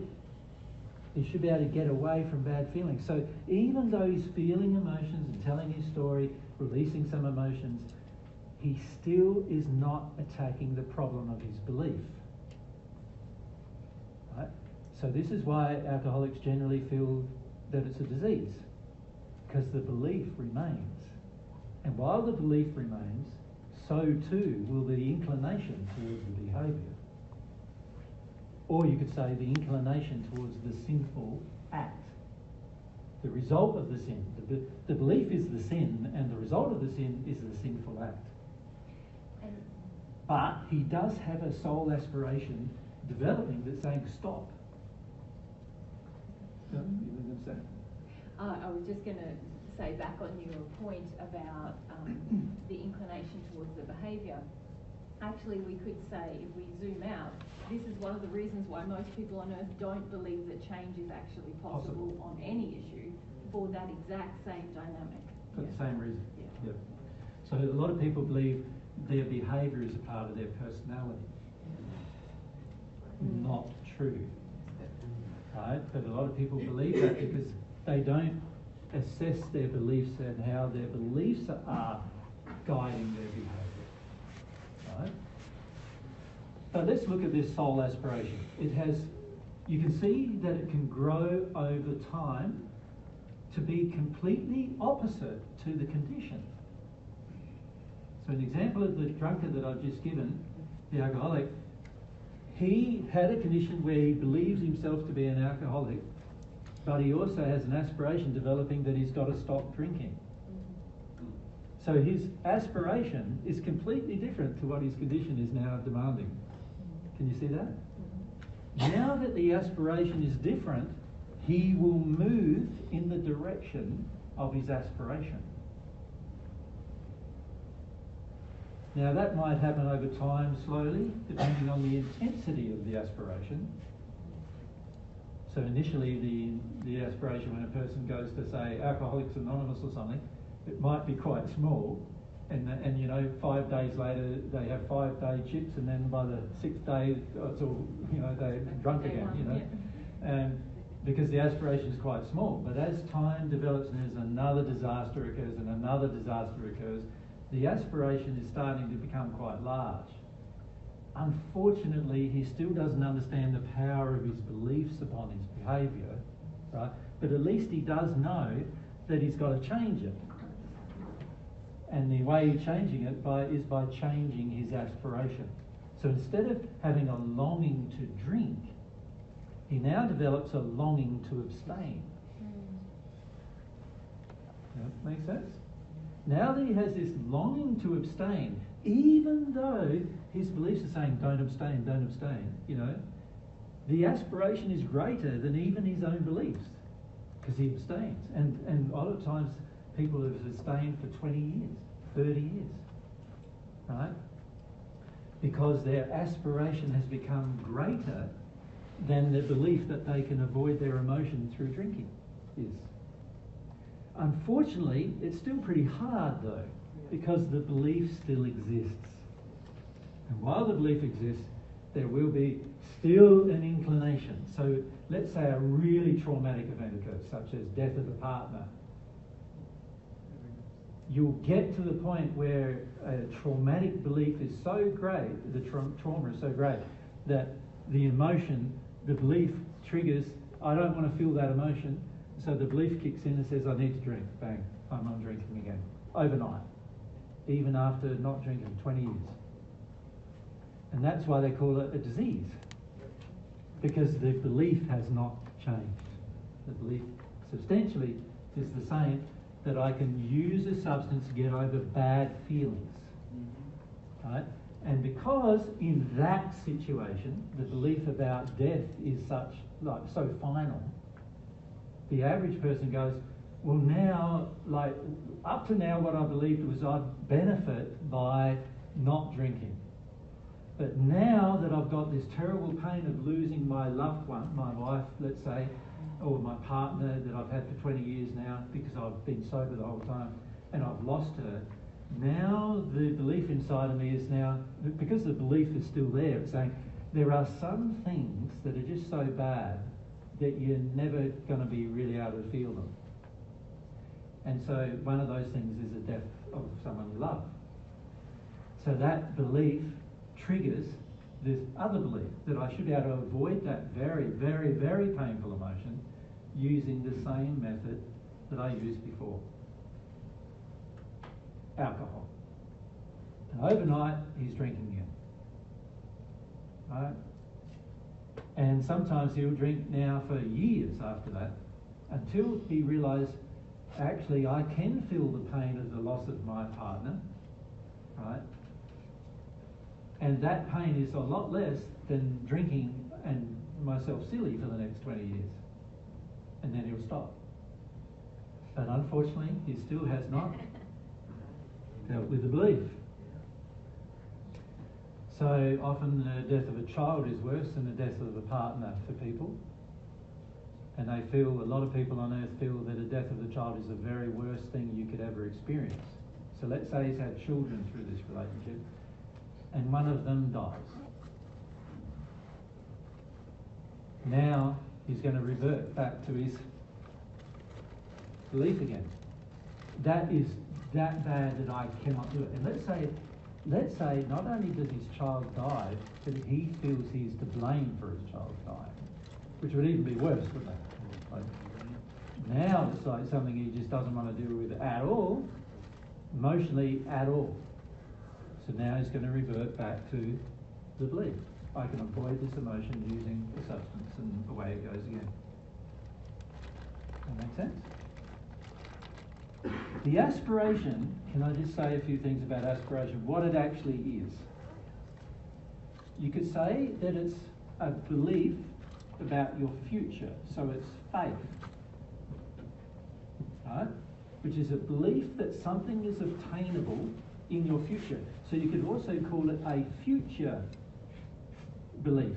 He should be able to get away from bad feelings. So even though he's feeling emotions and telling his story, releasing some emotions, he still is not attacking the problem of his belief. Right? So this is why alcoholics generally feel that it's a disease, because the belief remains. And while the belief remains, so too will the inclination towards the behaviour. Or you could say the inclination towards the sinful act. The result of the sin. The belief is the sin, and the result of the sin is the sinful act. But he does have a soul aspiration developing that's saying stop. You were going to say? I was just going to say back on your point about the inclination towards the behaviour. Actually, we could say, if we zoom out, this is one of the reasons why most people on earth don't believe that change is actually possible on any issue, for that exact same dynamic. For the same reason. Yeah. Yep. So a lot of people believe their behaviour is a part of their personality. Not true. Right? But a lot of people believe that because they don't assess their beliefs and how their beliefs are guiding their behaviour. Right? But let's look at this soul aspiration. You can see that it can grow over time to be completely opposite to the condition. So an example of the drunkard that I've just given, the alcoholic, he had a condition where he believes himself to be an alcoholic, but he also has an aspiration developing that he's got to stop drinking. So his aspiration is completely different to what his condition is now demanding. Can you see that? Now that the aspiration is different, he will move in the direction of his aspiration. Now that might happen over time slowly, depending on the intensity of the aspiration. So initially the aspiration when a person goes to say Alcoholics Anonymous or something, it might be quite small, and 5 days later they have 5-day chips, and then by the 6th day it's all, they're drunk again, and because the aspiration is quite small. But as time develops and there's another disaster occurs and another disaster occurs, the aspiration is starting to become quite large. Unfortunately, he still doesn't understand the power of his beliefs upon his behaviour, right? But at least he does know that he's got to change it. And the way he's changing it is by changing his aspiration. So instead of having a longing to drink, he now develops a longing to abstain. That makes sense? Now that he has this longing to abstain, even though his beliefs are saying don't abstain, the aspiration is greater than even his own beliefs because he abstains. And a lot of times people have abstained for 20 years, 30 years, right? Because their aspiration has become greater than the belief that they can avoid their emotion through drinking is. Unfortunately, it's still pretty hard though, because the belief still exists. And while the belief exists, there will be still an inclination. So let's say a really traumatic event occurs, such as death of a partner. You'll get to the point where a traumatic belief is so great, the trauma is so great, that the emotion, the belief triggers, I don't want to feel that emotion, so the belief kicks in and says, I need to drink. Bang, I'm not drinking again. Overnight. Even after not drinking 20 years. And that's why they call it a disease. Because the belief has not changed. The belief substantially is the same, that I can use a substance to get over bad feelings. Right? And because in that situation, the belief about death is so final, the average person goes, well now, up to now what I believed was I'd benefit by not drinking. But now that I've got this terrible pain of losing my loved one, my wife, let's say, or my partner that I've had for 20 years now because I've been sober the whole time and I've lost her, now the belief inside of me is now, because the belief is still there, it's saying there are some things that are just so bad that you're never going to be really able to feel them. And so one of those things is the death of someone you love. So that belief triggers this other belief that I should be able to avoid that very, very, very painful emotion using the same method that I used before. Alcohol. And overnight, he's drinking again. Right? And sometimes he'll drink now for years after that until he realises, actually, I can feel the pain of the loss of my partner, right? And that pain is a lot less than drinking and myself silly for the next 20 years. And then he'll stop. But unfortunately, he still has not dealt with the belief. So often the death of a child is worse than the death of a partner for people. And a lot of people on earth feel that a death of the child is the very worst thing you could ever experience. So let's say he's had children through this relationship, and one of them dies. Now he's going to revert back to his belief again. That is that bad that I cannot do it. And let's say not only does his child die, but he feels he's to blame for his child dying, which would even be worse, wouldn't it? Now it's like something he just doesn't want to deal with at all, emotionally at all. So now he's going to revert back to the belief. I can avoid this emotion using the substance, and away it goes again. That make sense? The aspiration, can I just say a few things about aspiration, what it actually is? You could say that it's a belief about your future, so it's faith, right? Which is a belief that something is obtainable in your future. So you could also call it a future belief,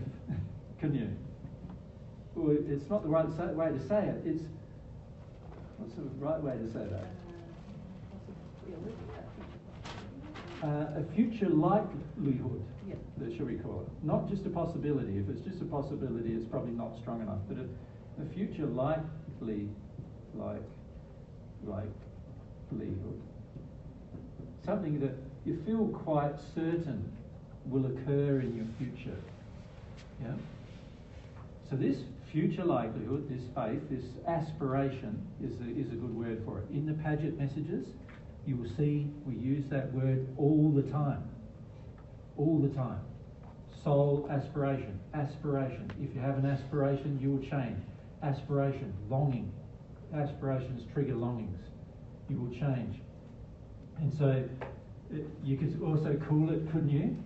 couldn't you? Well, it's not the right way to say it. It's, what's the right way to say that? A future likelihood, should we call it? Not just a possibility. If it's just a possibility, it's probably not strong enough. But a future likelihood. Something that you feel quite certain will occur in your future. Yeah? So this future likelihood, this faith, this aspiration is a good word for it. In the Paget messages, you will see we use that word all the time. All the time. Soul aspiration, aspiration. If you have an aspiration, you will change. Aspiration, longing. Aspirations trigger longings. You will change. And so you could also call it, couldn't you?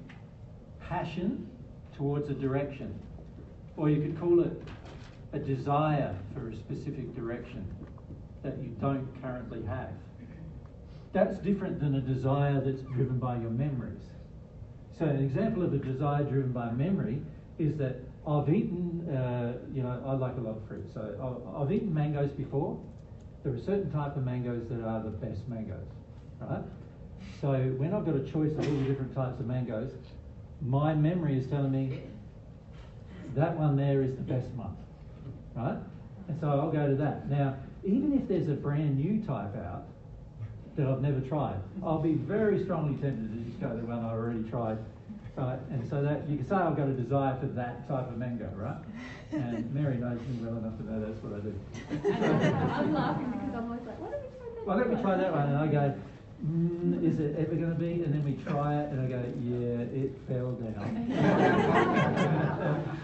Passion towards a direction. Or you could call it a desire for a specific direction that you don't currently have. That's different than a desire that's driven by your memories. So an example of a desire driven by memory is that I've eaten, I like a lot of fruit, so I've eaten mangoes before. There are certain type of mangoes that are the best mangoes, right? So when I've got a choice of all the different types of mangoes, my memory is telling me that one there is the best one, right? And so I'll go to that. Now, even if there's a brand new type out that I've never tried, I'll be very strongly tempted to just go to the one I already tried, right? And so that you can say I've got a desire for that type of mango, right? And Mary knows me well enough to know that's what I do. I'm laughing because I'm always like, what have you tried that? Well, let me try that one, and I go, is it ever going to be? And then we try it, and I go, yeah, it fell down.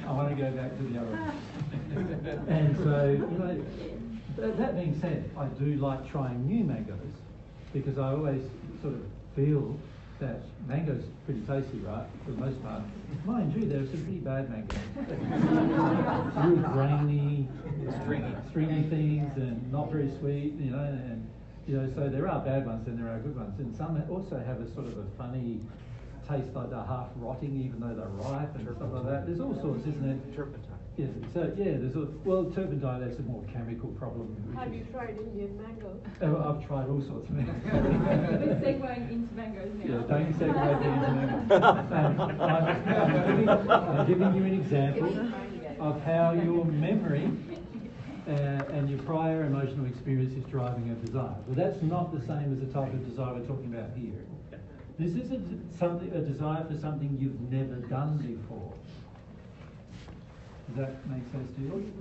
I want to go back to the other one. And so, that being said, I do like trying new mangoes because I always sort of feel that mango's pretty tasty, right, for the most part. Mind you, there are some pretty bad mangoes. Real grainy, stringy things, and not very sweet, and so there are bad ones and there are good ones. And some also have a sort of a funny taste, like they're half rotting even though they're ripe and stuff like that. There's all sorts, isn't there? Turpentine. Yeah, turpentine, that's a more chemical problem. Have you tried Indian mango? I've tried all sorts of mangoes. We're segueing into mangoes now. Yeah, don't segue into mangoes. I'm giving you an example of how your memory and your prior emotional experience is driving a desire. But that's not the same as the type of desire we're talking about here. This is a desire for something you've never done before. Does that make sense to you?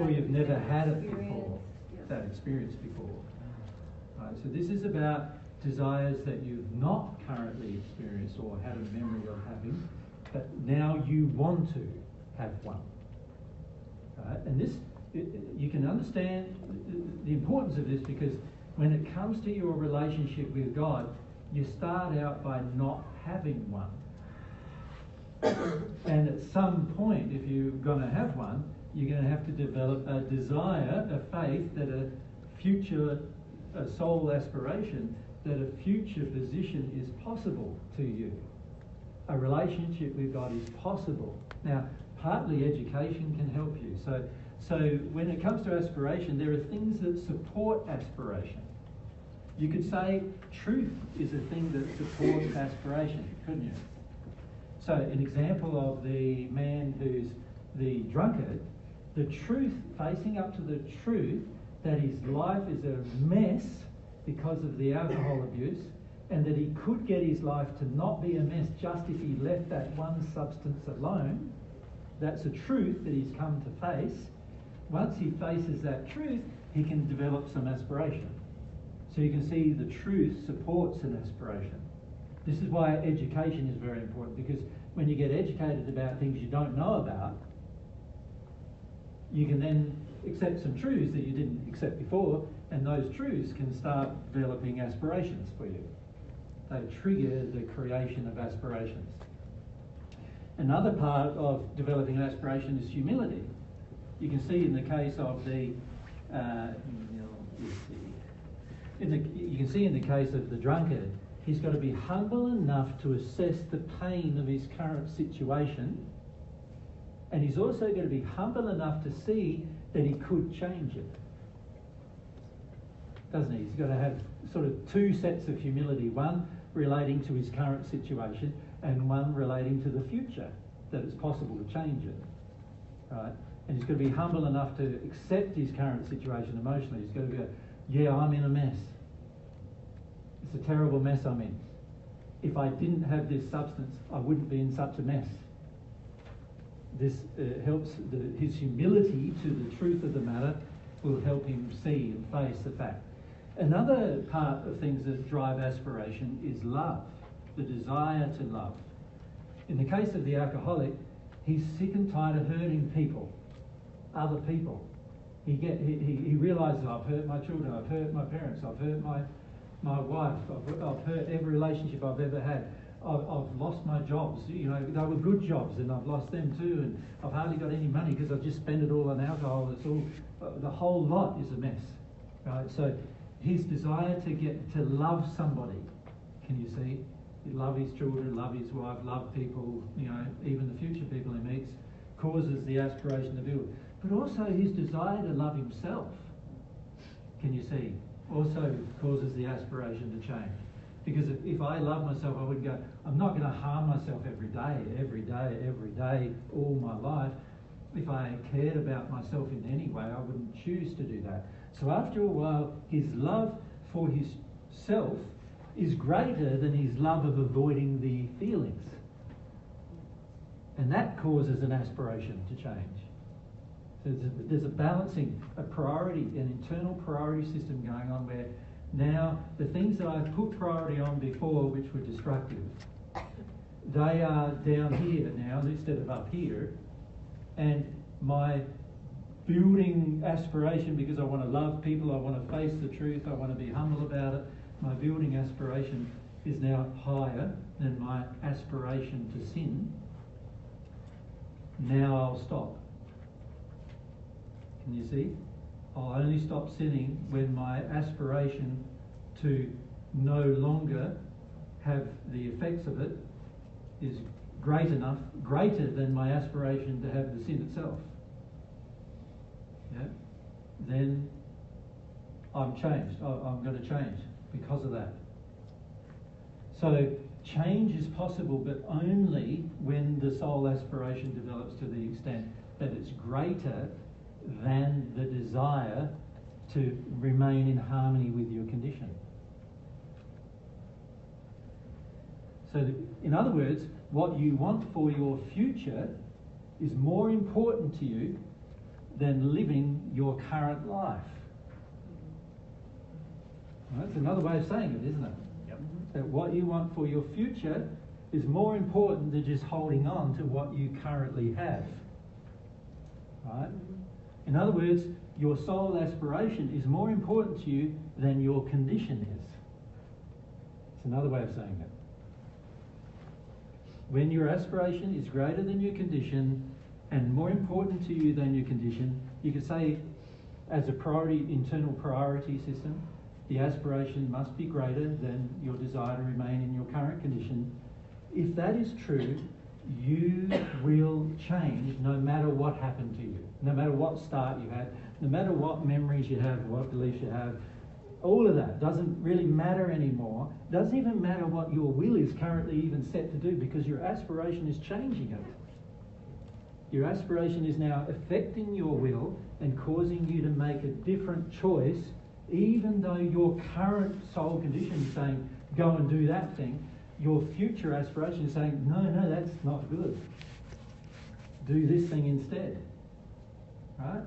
Or you've never had it before, that experience before. Right, so this is about desires that you've not currently experienced or had a memory of having, but now you want to have one. Right? And this, you can understand the importance of this because when it comes to your relationship with God, you start out by not having one. And at some point, if you're going to have one, you're going to have to develop a desire, a faith that a future, a soul aspiration, that a future position is possible to you. A relationship with God is possible. Now, partly education can help you. So when it comes to aspiration, there are things that support aspiration. You could say truth is a thing that supports aspiration, couldn't you? So an example of the man who's the drunkard, the truth, facing up to the truth that his life is a mess because of the alcohol abuse, and that he could get his life to not be a mess just if he left that one substance alone. That's a truth that he's come to face. Once he faces that truth, he can develop some aspiration. So you can see the truth supports an aspiration. This is why education is very important, because when you get educated about things you don't know about, you can then accept some truths that you didn't accept before, and those truths can start developing aspirations for you. They trigger the creation of aspirations. Another part of developing an aspiration is humility. You can see in the case of you can see in the case of the drunkard, he's got to be humble enough to assess the pain of his current situation, and he's also got to be humble enough to see that he could change it. Doesn't he? He's got to have sort of two sets of humility, one relating to his current situation and one relating to the future, that it's possible to change it. Right? And he's got to be humble enough to accept his current situation emotionally. He's got to go, yeah, I'm in a mess. It's a terrible mess I'm in. If I didn't have this substance, I wouldn't be in such a mess. this helps his humility to the truth of the matter will help him see and face the fact. Another part of things that drive aspiration is love, the desire to love. In the case of the alcoholic, he's sick and tired of hurting people, other people. He realises, I've hurt my children, I've hurt my parents, I've hurt my wife, I've hurt every relationship I've ever had. I've lost my jobs, you know, they were good jobs and I've lost them too, and I've hardly got any money because I've just spent it all on alcohol. It's all, the whole lot is a mess, right? So his desire to get to love somebody, can you see? Love his children, love his wife, love people, you know, even the future people he meets, causes the aspiration to build. But also his desire to love himself, can you see, also causes the aspiration to change. Because if I love myself, I wouldn't go, I'm not going to harm myself every day, all my life. If I cared about myself in any way, I wouldn't choose to do that. So after a while, his love for his self is greater than his love of avoiding the feelings. And that causes an aspiration to change. So there's a balancing, a priority, an internal priority system going on where now the things that I put priority on before, which were destructive, they are down here now instead of up here. And my building aspiration, because I want to love people, I want to face the truth, I want to be humble about it, my building aspiration is now higher than my aspiration to sin. Now I'll stop. Can you see? I'll only stop sinning when my aspiration to no longer have the effects of it is greater than my aspiration to have the sin itself. Yeah? Then I'm changed. I'm going to change because of that. So change is possible, but only when the soul aspiration develops to the extent that it's greater than the desire to remain in harmony with your condition. So in other words, what you want for your future is more important to you than living your current life. Well, that's another way of saying it, isn't it? Yep. That what you want for your future is more important than just holding on to what you currently have. Right? In other words, your soul aspiration is more important to you than your condition is. It's another way of saying it. When your aspiration is greater than your condition and more important to you than your condition, you could say as a priority, internal priority system, the aspiration must be greater than your desire to remain in your current condition. If that is true, you will change no matter what happened to you, no matter what start you had, no matter what memories you have, what beliefs you have. All of that doesn't really matter anymore. Doesn't even matter what your will is currently even set to do, because your aspiration is changing it. Your aspiration is now affecting your will and causing you to make a different choice, even though your current soul condition is saying, go and do that thing. Your future aspiration is saying, no, that's not good. Do this thing instead. Right?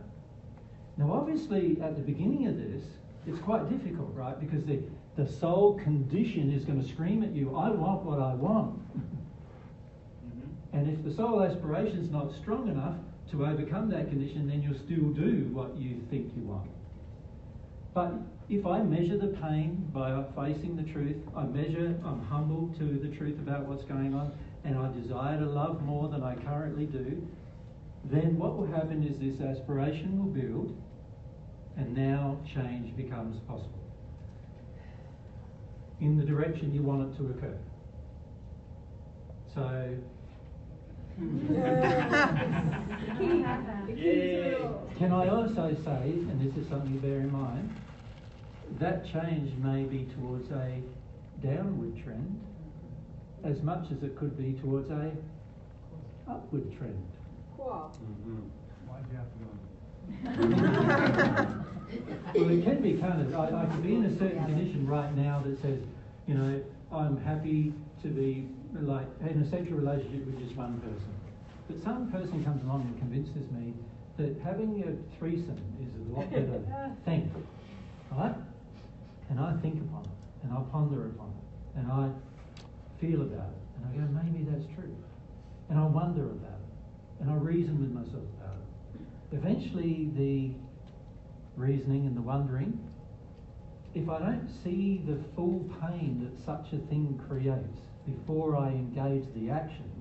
Now, obviously, at the beginning of this, it's quite difficult, right? Because the soul condition is going to scream at you, I want what I want. And if the soul aspiration is not strong enough to overcome that condition, then you'll still do what you think you want. But if I measure the pain by facing the truth, I'm humble to the truth about what's going on, and I desire to love more than I currently do, then what will happen is this aspiration will build, and now change becomes possible in the direction you want it to occur. So, can I also say, and this is something to bear in mind, that change may be towards a downward trend as much as it could be towards a upward trend. Cool. Why'd you have to go? Well, it can be kind of, I could be in a certain condition right now that says, you know, I'm happy to be like in a sexual relationship with just one person. But some person comes along and convinces me that having a threesome is a lot better thing, right? And I think upon it, and I ponder upon it, and I feel about it, and I go, maybe that's true. And I wonder about it, and I reason with myself about it. Eventually, the reasoning and the wondering, if I don't see the full pain that such a thing creates before I engage the action,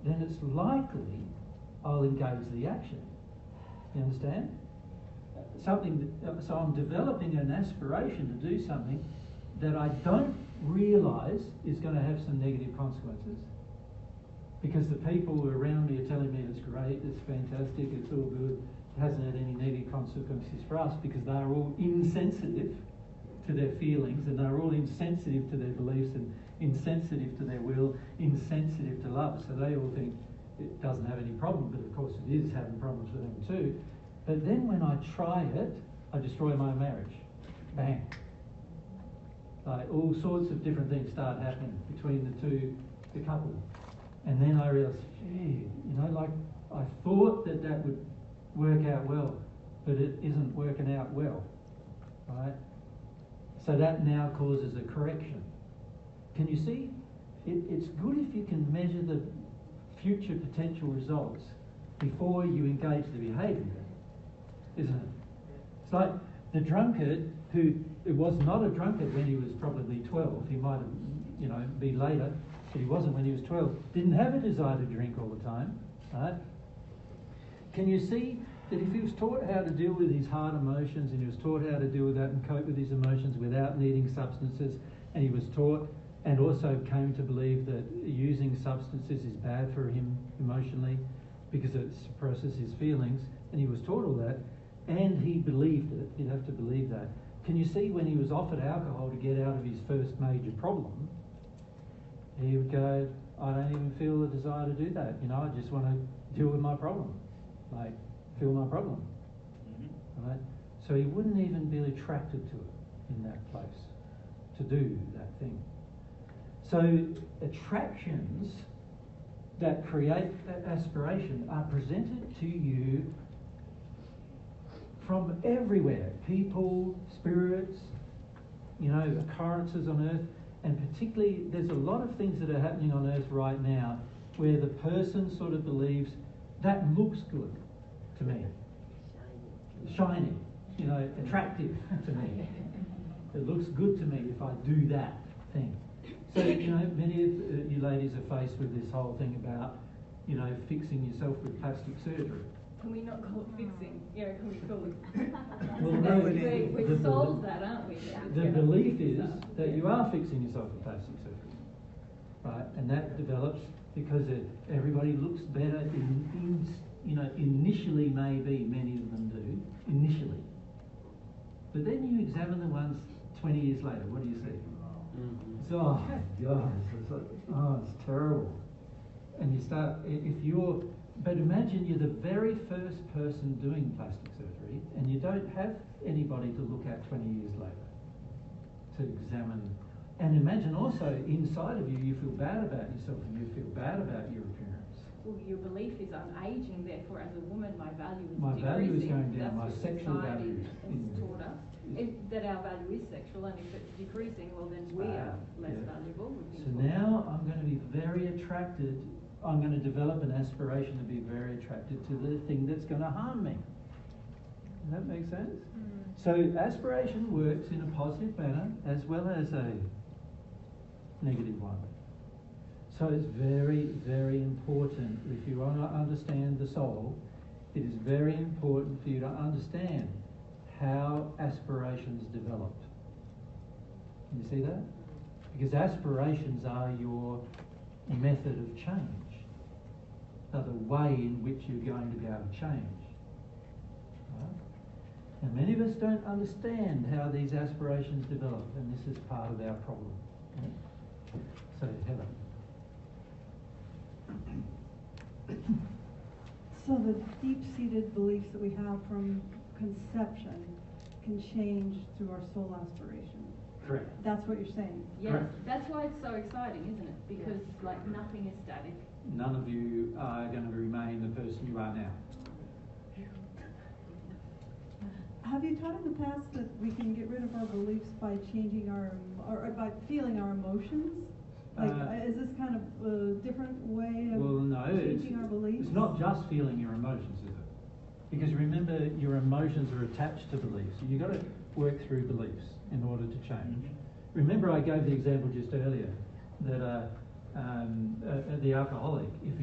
then it's likely I'll engage the action. You understand? So I'm developing an aspiration to do something that I don't realise is going to have some negative consequences, because the people around me are telling me it's great, it's fantastic, it's all good, it hasn't had any negative consequences for us, because they are all insensitive to their feelings, and they're all insensitive to their beliefs, and insensitive to their will, insensitive to love. So they all think it doesn't have any problem, but of course it is having problems for them too. But then when I try it, I destroy my marriage. Bang. Like all sorts of different things start happening between the couple. And then I realize, gee, like I thought that would work out well, but it isn't working out well, right? So that now causes a correction. Can you see? It's good if you can measure the future potential results before you engage the behaviour, isn't it? It's like the drunkard who was not a drunkard when he was probably 12. He might have, be later, but he wasn't when he was 12. Didn't have a desire to drink all the time, right? Can you see that if he was taught how to deal with his hard emotions, and he was taught how to deal with that and cope with his emotions without needing substances, and he was taught and also came to believe that using substances is bad for him emotionally because it suppresses his feelings, and he was taught all that, and he believed it, he'd have to believe that. Can you see when he was offered alcohol to get out of his first major problem, he would go, I don't even feel the desire to do that, I just want to deal with my problem, like feel my problem, right? So he wouldn't even be attracted to it in that place, to do that thing. So attractions that create that aspiration are presented to you from everywhere. People, spirits, occurrences on earth, and particularly there's a lot of things that are happening on earth right now where the person sort of believes that looks good to me. Shiny, attractive to me. It looks good to me if I do that thing. So, many of you ladies are faced with this whole thing about, fixing yourself with plastic surgery. Can we not call it fixing? Can we call it? Well, no, we solved that, aren't we? The belief is that you are fixing yourself with plastic surgery, right? And that develops because everybody looks better initially, maybe many of them do initially, but then you examine the ones 20 years later. What do you see? It's, oh God, it's terrible. And you start, but imagine you're the very first person doing plastic surgery, and you don't have anybody to look at 20 years later to examine. And imagine also inside of you, you feel bad about yourself, and you feel bad about your appearance. Well, your belief is I'm aging, therefore as a woman my value is my decreasing. Value is going down, That's my what sexual value has taught us. That our value is sexual, and if it's decreasing, well then we are less valuable. So now I'm going to be very attracted, I'm going to develop an aspiration to be very attracted to the thing that's going to harm me. Does that make sense? So aspiration works in a positive manner as well as a negative one. So it's very, very important, if you want to understand the soul, it is very important for you to understand how aspirations develop. Can you see that? Because aspirations are your method of change, are the way in which you're going to be able to change. Right? And many of us don't understand how these aspirations develop, and this is part of our problem. Right? So, Heather. So the deep-seated beliefs that we have from conception can change through our soul aspiration. Correct. That's what you're saying. Yes, Correct. that's why it's so exciting, isn't it? Because like nothing is static. None of you are going to remain the person you are now. Have you taught in the past that we can get rid of our beliefs by changing or by feeling our emotions? Like, is this kind of a different way of Well, no, changing our beliefs? it's not just feeling your emotions, is it? Because remember, your emotions are attached to beliefs. So you've got to work through beliefs in order to change. Remember, I gave the example just earlier that the alcoholic, if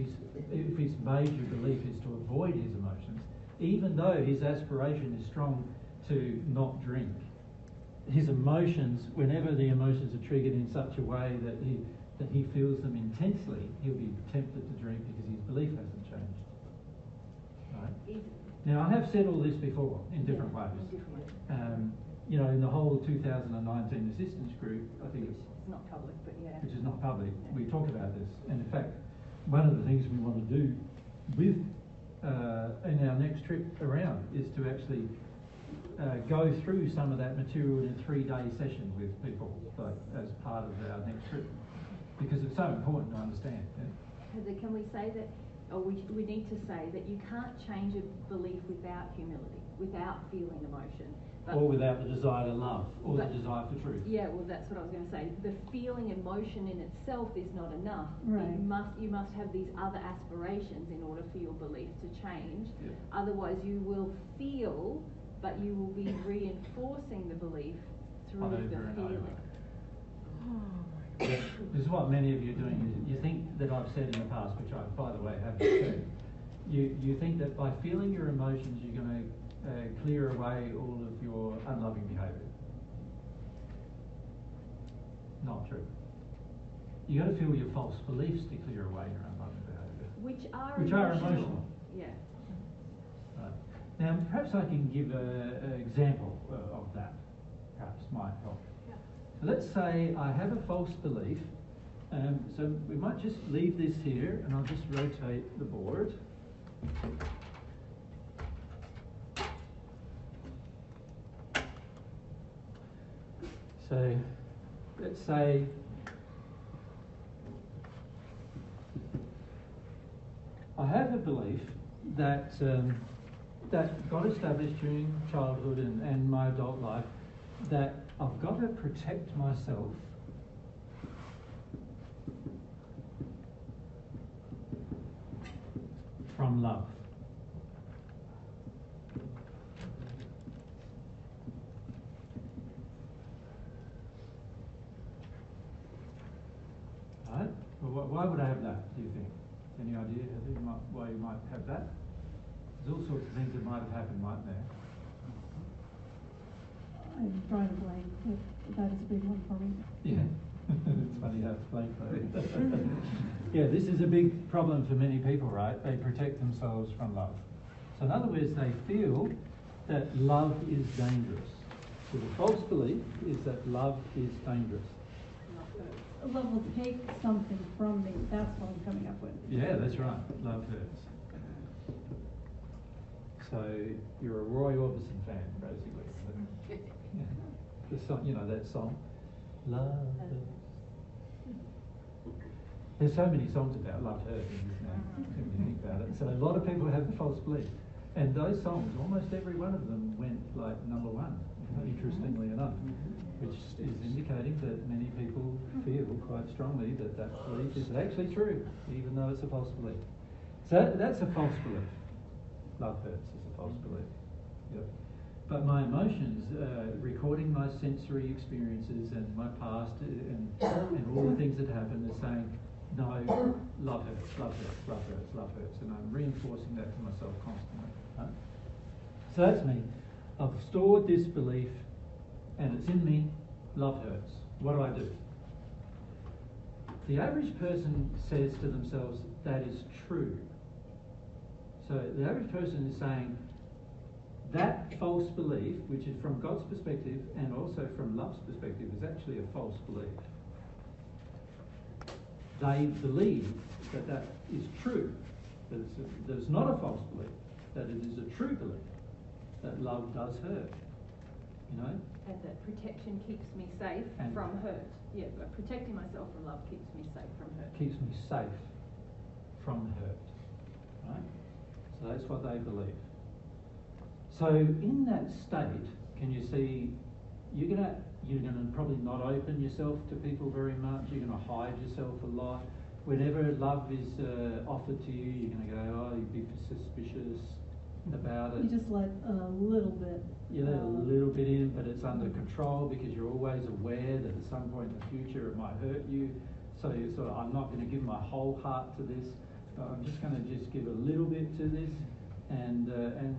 his major belief is to avoid his emotions, even though his aspiration is strong to not drink, his emotions, whenever the emotions are triggered in such a way that he feels them intensely, he'll be tempted to drink because his belief hasn't changed. Right? Now, I have said all this before in different ways. You know, in the whole 2019 assistance group, I think It's not public, but yeah. which is not public, we talk about this. And in fact, one of the things we want to do with in our next trip around is to actually go through some of that material in a 3-day session with people, like as part of our next trip, because it's so important to understand. Yeah? Heather, can we say that, or we need to say that you can't change a belief without humility, without feeling emotion. But, or without the desire to love, or the desire for truth. Yeah, well, that's what I was going to say. The feeling emotion in itself is not enough. Right. You must have these other aspirations in order for your belief to change. Yeah. Otherwise, you will feel, but you will be reinforcing the belief through Over the and feeling. over. This is what many of you are doing. You think that I've said in the past, which I, by the way, haven't said. You think that by feeling your emotions, you're going to clear away all of your unloving behaviour. Not true. You got to feel your false beliefs to clear away your unloving behaviour. Which are emotional. Yeah. Right. Now, perhaps I can give an example of that. Perhaps might help. Yeah. So let's say I have a false belief. So we might just leave this here, and I'll just rotate the board. So let's say I have a belief that that got established during childhood and my adult life, that I've got to protect myself from love. Right? Well, why would I have that, do you think? Any idea why you might have that? There's all sorts of things that might have happened, mightn't there? I'm drawing a blank, but that is a big one for me. Yeah. It's funny how it's blank though. Yeah, this is a big problem for many people, right? They protect themselves from love. So in other words, they feel that love is dangerous. So the false belief is that love is dangerous. Love will take something from me. That's what I'm coming up with. Yeah, that's right. Love hurts. So you're a Roy Orbison fan, basically. Yeah. The song, you know that song, Love Hurts. There's so many songs about love hurts, isn't there? When you think about it. So a lot of people have the false belief, and those songs, almost every one of them went like number one. Interestingly enough, which is indicating that many people feel quite strongly that that belief is actually true, even though it's a false belief. So that's a false belief. Love hurts is a false belief. Yep. But my emotions, recording my sensory experiences and my past and all the things that happen, are saying, no, love hurts, love hurts, love hurts, love hurts, and I'm reinforcing that to myself constantly. Right? So that's me. I've stored this belief, and it's in me. Love hurts. What do? The average person says to themselves, that is true. So the average person is saying, that false belief, which is from God's perspective and also from love's perspective, is actually a false belief. They believe that that is true, that it's not a false belief, that it is a true belief, that love does hurt. You know, And that protection keeps me safe And- from hurt. Yeah, but protecting myself from love keeps me safe from hurt. Keeps me safe from hurt. Right? So that's what they believe. So in that state, can you see, you're gonna probably not open yourself to people very much. You're gonna hide yourself a lot. Whenever love is offered to you, you're gonna go, oh, you'd be suspicious about it. You just let a little bit. You let a little bit in, but it's under control because you're always aware that at some point in the future it might hurt you. So you sort of, I'm not going to give my whole heart to this. I'm just going to just give a little bit to this, and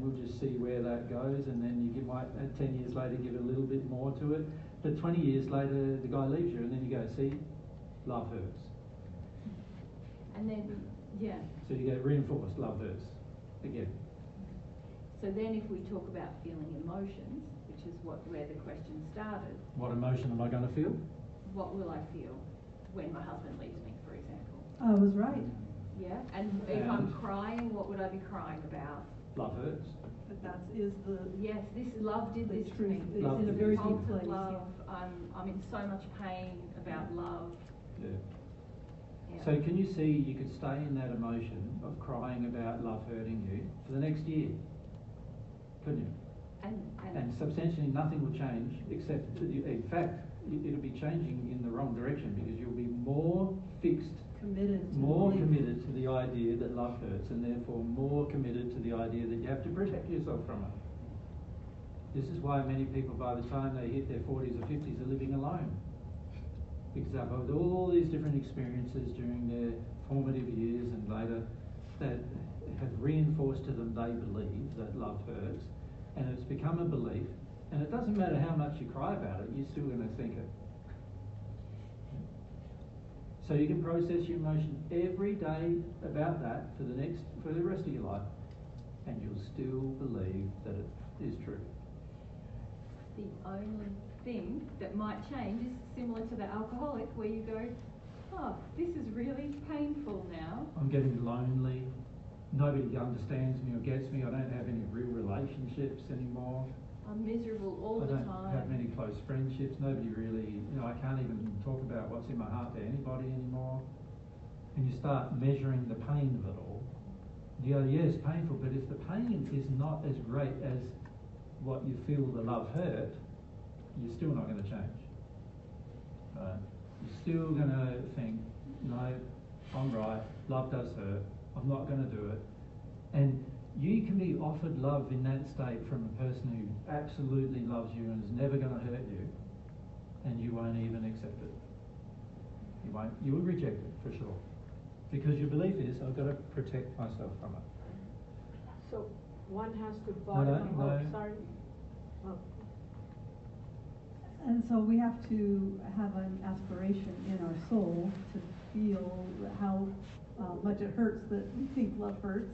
we'll just see where that goes. And then you might 10 years later give a little bit more to it. But 20 years later the guy leaves you, and then you go, see, love hurts. And then, yeah. So you get reinforced, love hurts again. So then if we talk about feeling emotions, which is where the question started. What emotion am I going to feel? What will I feel when my husband leaves me, for example? I was right. Yeah, and if I'm crying, what would I be crying about? Love hurts. But that is the... Yes, this love did the this to truth. me. It's Love in a did very this. deep Ultimate place. love. I'm in so much pain about love. Yeah. Yeah. So can you see you could stay in that emotion of crying about love hurting you for the next year? Couldn't you? And substantially nothing will change except, in fact, it'll be changing in the wrong direction because you'll be more fixed, committed to the idea that love hurts, and therefore more committed to the idea that you have to protect yourself from it. This is why many people, by the time they hit their 40s or 50s, are living alone. Because they've had all these different experiences during their formative years and later that have reinforced to them they believe that love hurts, and it's become a belief, and it doesn't matter how much you cry about it, you're still going to think it. So you can process your emotion every day about that for the rest of your life, and you'll still believe that it is true. The only thing that might change is similar to the alcoholic, where you go, oh, this is really painful now. I'm getting lonely. Nobody understands me or gets me. I don't have any real relationships anymore. I'm miserable all I the don't time. have many close friendships. Nobody really, I can't even talk about what's in my heart to anybody anymore. And you start measuring the pain of it all. You go, yeah, it's painful, but if the pain is not as great as what you feel the love hurt, you're still not going to change. You're still going to think, no, I'm right, love does hurt, I'm not going to do it. And you can be offered love in that state from a person who absolutely loves you and is never going to hurt you, and you won't even accept it. You will reject it for sure. Because your belief is, I've got to protect myself from it. So one has to bottom no. sorry. Oh. And so we have to have an aspiration in our soul to feel how much it hurts that we think love hurts.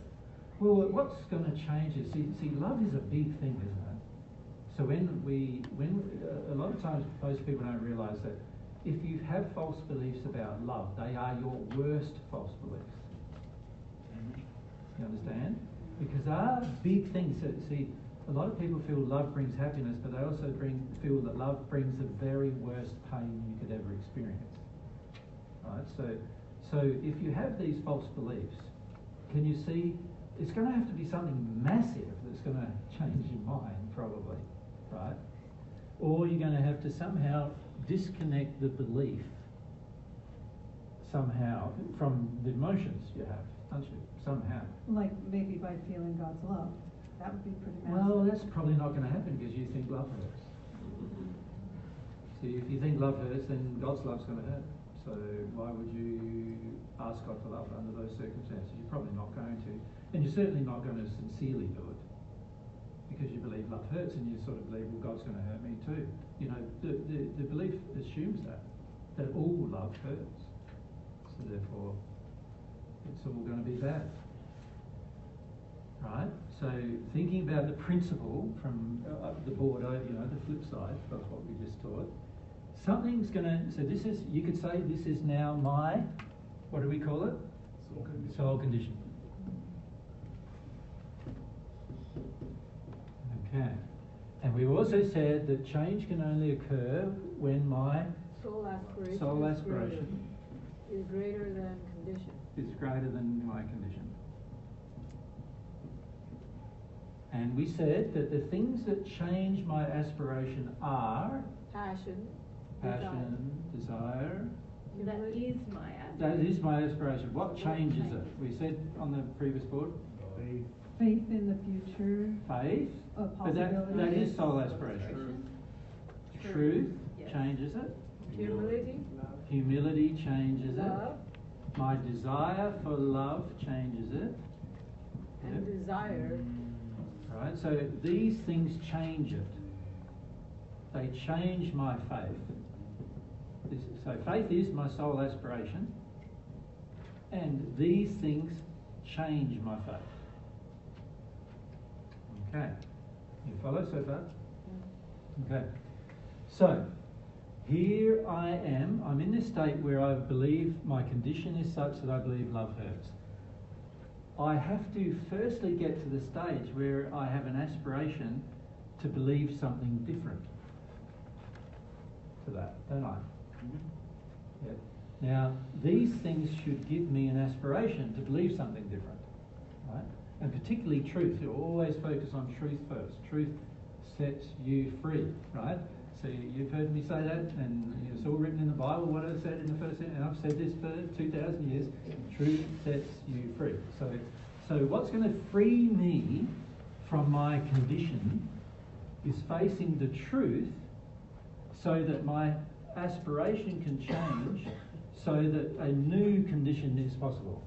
Well, what's going to change is, see, love is a big thing, isn't it? So when a lot of times most people don't realise that if you have false beliefs about love, they are your worst false beliefs. You understand? Because they are big things. So, see, a lot of people feel love brings happiness, but they also feel that love brings the very worst pain you could ever experience. Right? So if you have these false beliefs, can you see? It's going to have to be something massive that's going to change your mind, probably, right? Or you're going to have to somehow disconnect the belief somehow from the emotions you have, aren't you? Somehow. Like maybe by feeling God's love. That would be pretty massive. Well, that's probably not going to happen because you think love hurts. So if you think love hurts, then God's love's going to hurt. So why would you ask God for love under those circumstances? You're probably not going to. And you're certainly not going to sincerely do it because you believe love hurts and you sort of believe, well, God's going to hurt me too. The belief assumes that all love hurts. So therefore, it's all going to be bad. Right? So thinking about the principle from the board over, the flip side of what we just taught, something's going to, so this is, you could say this is now my, what do we call it? Soul condition. Okay. And we we've also said that change can only occur when my Soul aspiration. soul aspiration Is greater than condition. is greater than my condition. And we said that the things that change my aspiration are Passion. desire. That is my aspiration. That is my aspiration. What changes it? We said on the previous board, Faith in the future. faith, but that is soul aspiration. Truth Yes. changes it. Humility. Humility changes Love. it. My desire for love changes it. And Yep. desire. Right, so these things change it. They change my faith. So faith is my soul aspiration, and these things change my faith. Okay, you follow so far? Okay, so here I am. I'm in this state where I believe my condition is such that I believe love hurts. I have to firstly get to the stage where I have an aspiration to believe something different to that, don't I? Yep. Now, these things should give me an aspiration to believe something different, right? And particularly truth. You always focus on truth first. Truth sets you free, right? So you've heard me say that, and it's all written in the Bible, what I said in the first sentence, and I've said this for 2,000 years. Truth sets you free. So what's going to free me from my condition is facing the truth so that my aspiration can change so that a new condition is possible.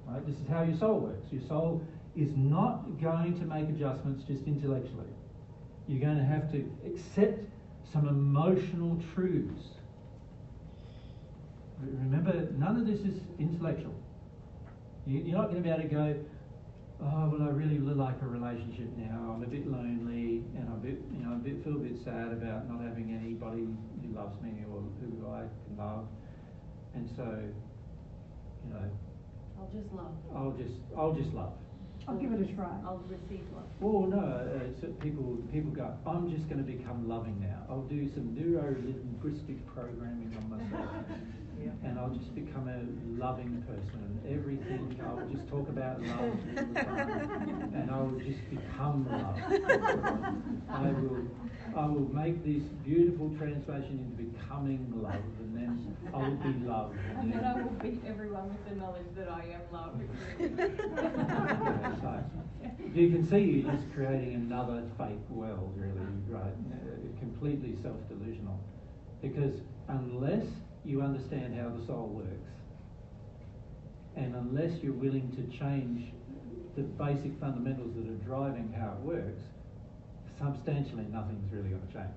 Right? This is how your soul works. Your soul is not going to make adjustments just intellectually. You're going to have to accept some emotional truths. Remember, none of this is intellectual. You're not going to be able to go, oh, well, I really would like a relationship now. I'm a bit lonely, and I feel a bit sad about not having anybody who loves me or who I can love. And so, I'll just love. I'll just love. I'll give it a try. I'll receive love. Well, no, so people go, I'm just going to become loving now. I'll do some neuro-linguistic programming on myself. And I'll just become a loving person, and everything, I'll just talk about love all the time, and I'll just become love. I will make this beautiful transformation into becoming love, and then I'll be love. And then I will beat everyone with the knowledge that I am love. So you can see you're just creating another fake world, really, right? Completely self-delusional. Because unless you understand how the soul works, and unless you're willing to change the basic fundamentals that are driving how it works, substantially nothing's really going to change,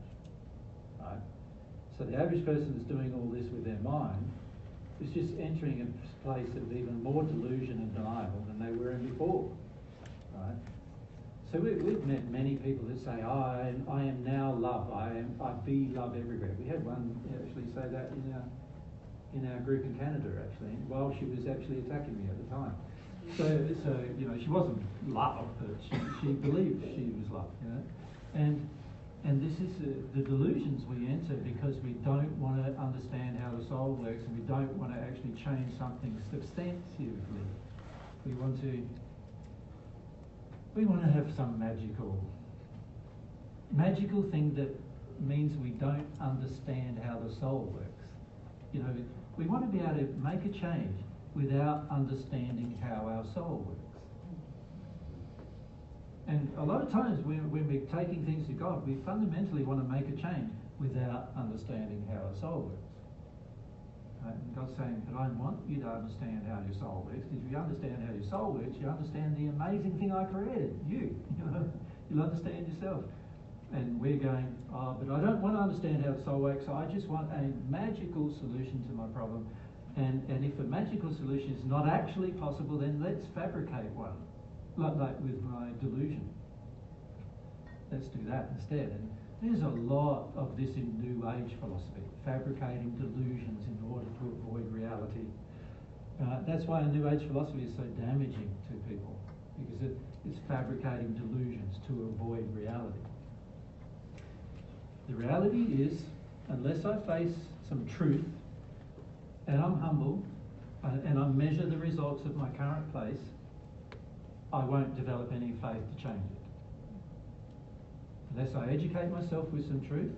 right? So the average person that's doing all this with their mind is just entering a place of even more delusion and denial than they were in before, right? So we've met many people that say, I am now love, I be love everywhere. We had one actually say that in our group in Canada, actually, while she was actually attacking me at the time. So she wasn't love, but she believed she was love, And this is the delusions we enter because we don't want to understand how the soul works, and we don't want to actually change something substantively. We want to have some magical thing that means we don't understand how the soul works. We want to be able to make a change without understanding how our soul works. And a lot of times when we're taking things to God, we fundamentally want to make a change without understanding how our soul works. Right? And God's saying, but I want you to understand how your soul works, because if you understand how your soul works, you understand the amazing thing I created, you. You'll understand yourself. And we're going, oh, but I don't want to understand how the soul works, so I just want a magical solution to my problem. And if a magical solution is not actually possible, then let's fabricate one, like with my delusion. Let's do that instead. And there's a lot of this in New Age philosophy, fabricating delusions in order to avoid reality. That's why New Age philosophy is so damaging to people, because it's fabricating delusions to avoid reality. The reality is, unless I face some truth and I'm humble and I measure the results of my current place, I won't develop any faith to change it. Unless I educate myself with some truth,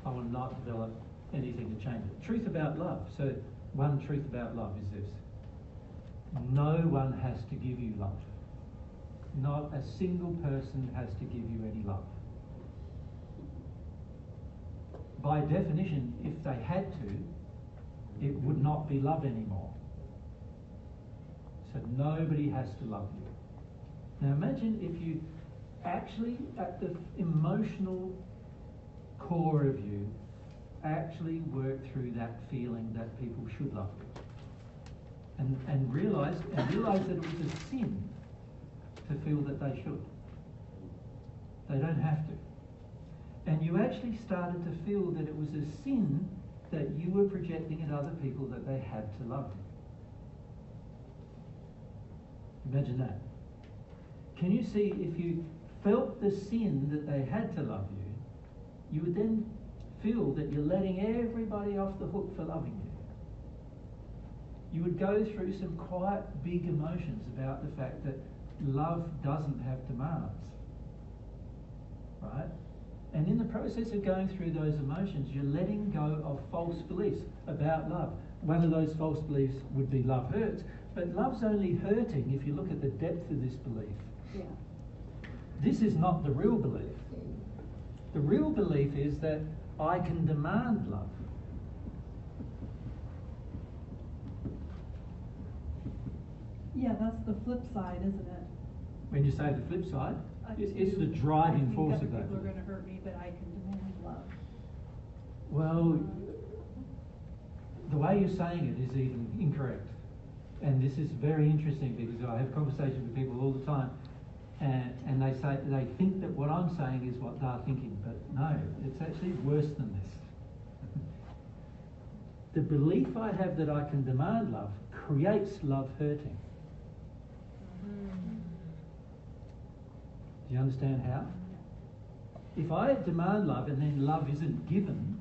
I will not develop anything to change it. Truth about love. So one truth about love is this. No one has to give you love. Not a single person has to give you any love. By definition, if they had to, it would not be love anymore. So nobody has to love you. Now imagine if you actually, at the emotional core of you, actually work through that feeling that people should love you. And realize that it was a sin to feel that they should. They don't have to. And you actually started to feel that it was a sin that you were projecting at other people that they had to love you. Imagine that. Can you see, if you felt the sin that they had to love you, you would then feel that you're letting everybody off the hook for loving you. You would go through some quite big emotions about the fact that love doesn't have demands, right? And in the process of going through those emotions, you're letting go of false beliefs about love. One of those false beliefs would be love hurts, but love's only hurting if you look at the depth of this belief. Yeah. This is not the real belief. The real belief is that I can demand love. Yeah, that's the flip side, isn't it? When you say the flip side, it's the driving force of that. People are going to hurt me, but I can demand love. Well, the way you're saying it is even incorrect. And this is very interesting because I have conversations with people all the time, and they say they think that what I'm saying is what they're thinking, but no, it's actually worse than this. The belief I have that I can demand love creates love hurting. Do you understand how? If I demand love and then love isn't given,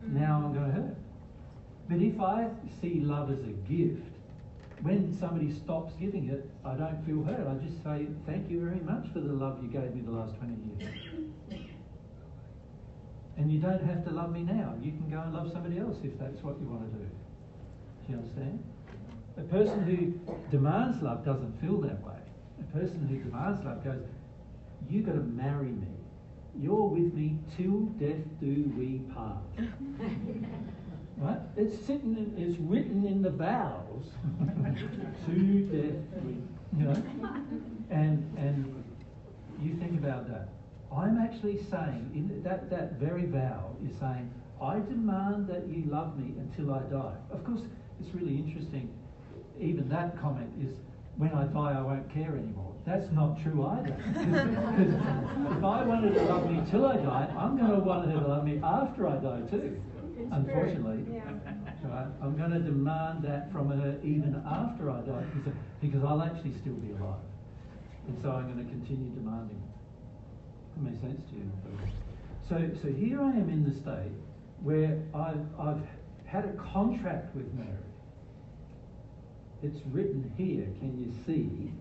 now I'm going to hurt. But if I see love as a gift, when somebody stops giving it, I don't feel hurt. I just say, thank you very much for the love you gave me the last 20 years. And you don't have to love me now. You can go and love somebody else if that's what you want to do. Do you understand? A person who demands love doesn't feel that way. A person who demands love goes, you've got to marry me. You're with me till death do we part. Right? It's written in the vows. To death we, you know. And you think about that. I'm actually saying, in that very vow is saying, I demand that you love me until I die. Of course, it's really interesting. Even that comment is, when I die, I won't care anymore. That's not true either. Because if I wanted to love me till I die, I'm going to want her to love me after I die too. Unfortunately, right? I'm going to demand that from her even after I die, because I'll actually still be alive, and so I'm going to continue demanding it. That makes sense to you? So here I am in the state where I've had a contract with Mary. It's written here. Can you see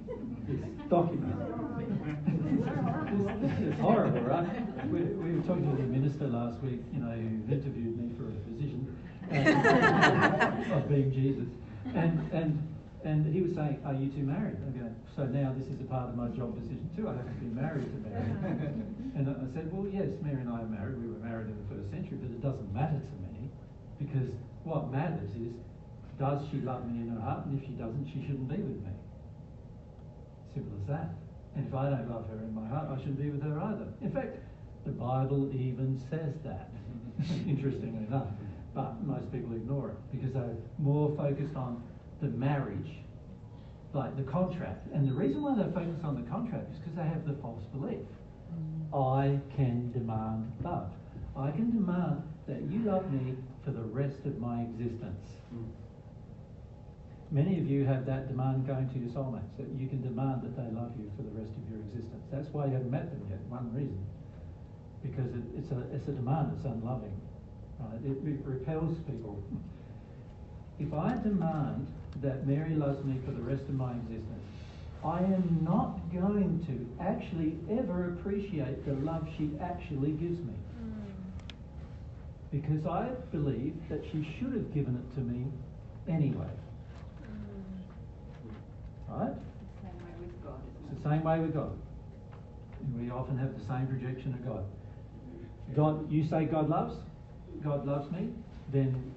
this document? It's horrible, right? We were talking to the minister last week, you know, who interviewed me for a position of being Jesus, and he was saying, "Are you two married?" I go, "So now this is a part of my job position too. I have to be married to Mary." And I said, "Well, yes, Mary and I are married. We were married in the first century, but it doesn't matter to me, because what matters is, does she love me in her heart? And if she doesn't, she shouldn't be with me. Simple as that. And if I don't love her in my heart, I shouldn't be with her either. In fact, the Bible even says that, interestingly enough. But most people ignore it because they're more focused on the marriage, like the contract. And the reason why they're focused on the contract is because they have the false belief. I can demand love. I can demand that you love me for the rest of my existence. Many of you have that demand going to your soulmates, that you can demand that they love you for the rest of your existence. That's why you haven't met them yet, one reason. Because it's a demand, it's unloving. Right? It repels people. If I demand that Mary loves me for the rest of my existence, I am not going to actually ever appreciate the love she actually gives me. Because I believe that she should have given it to me anyway. Right? The same way with God, isn't it? It's the same way with God. We often have the same projection of God. God, you say God loves me, then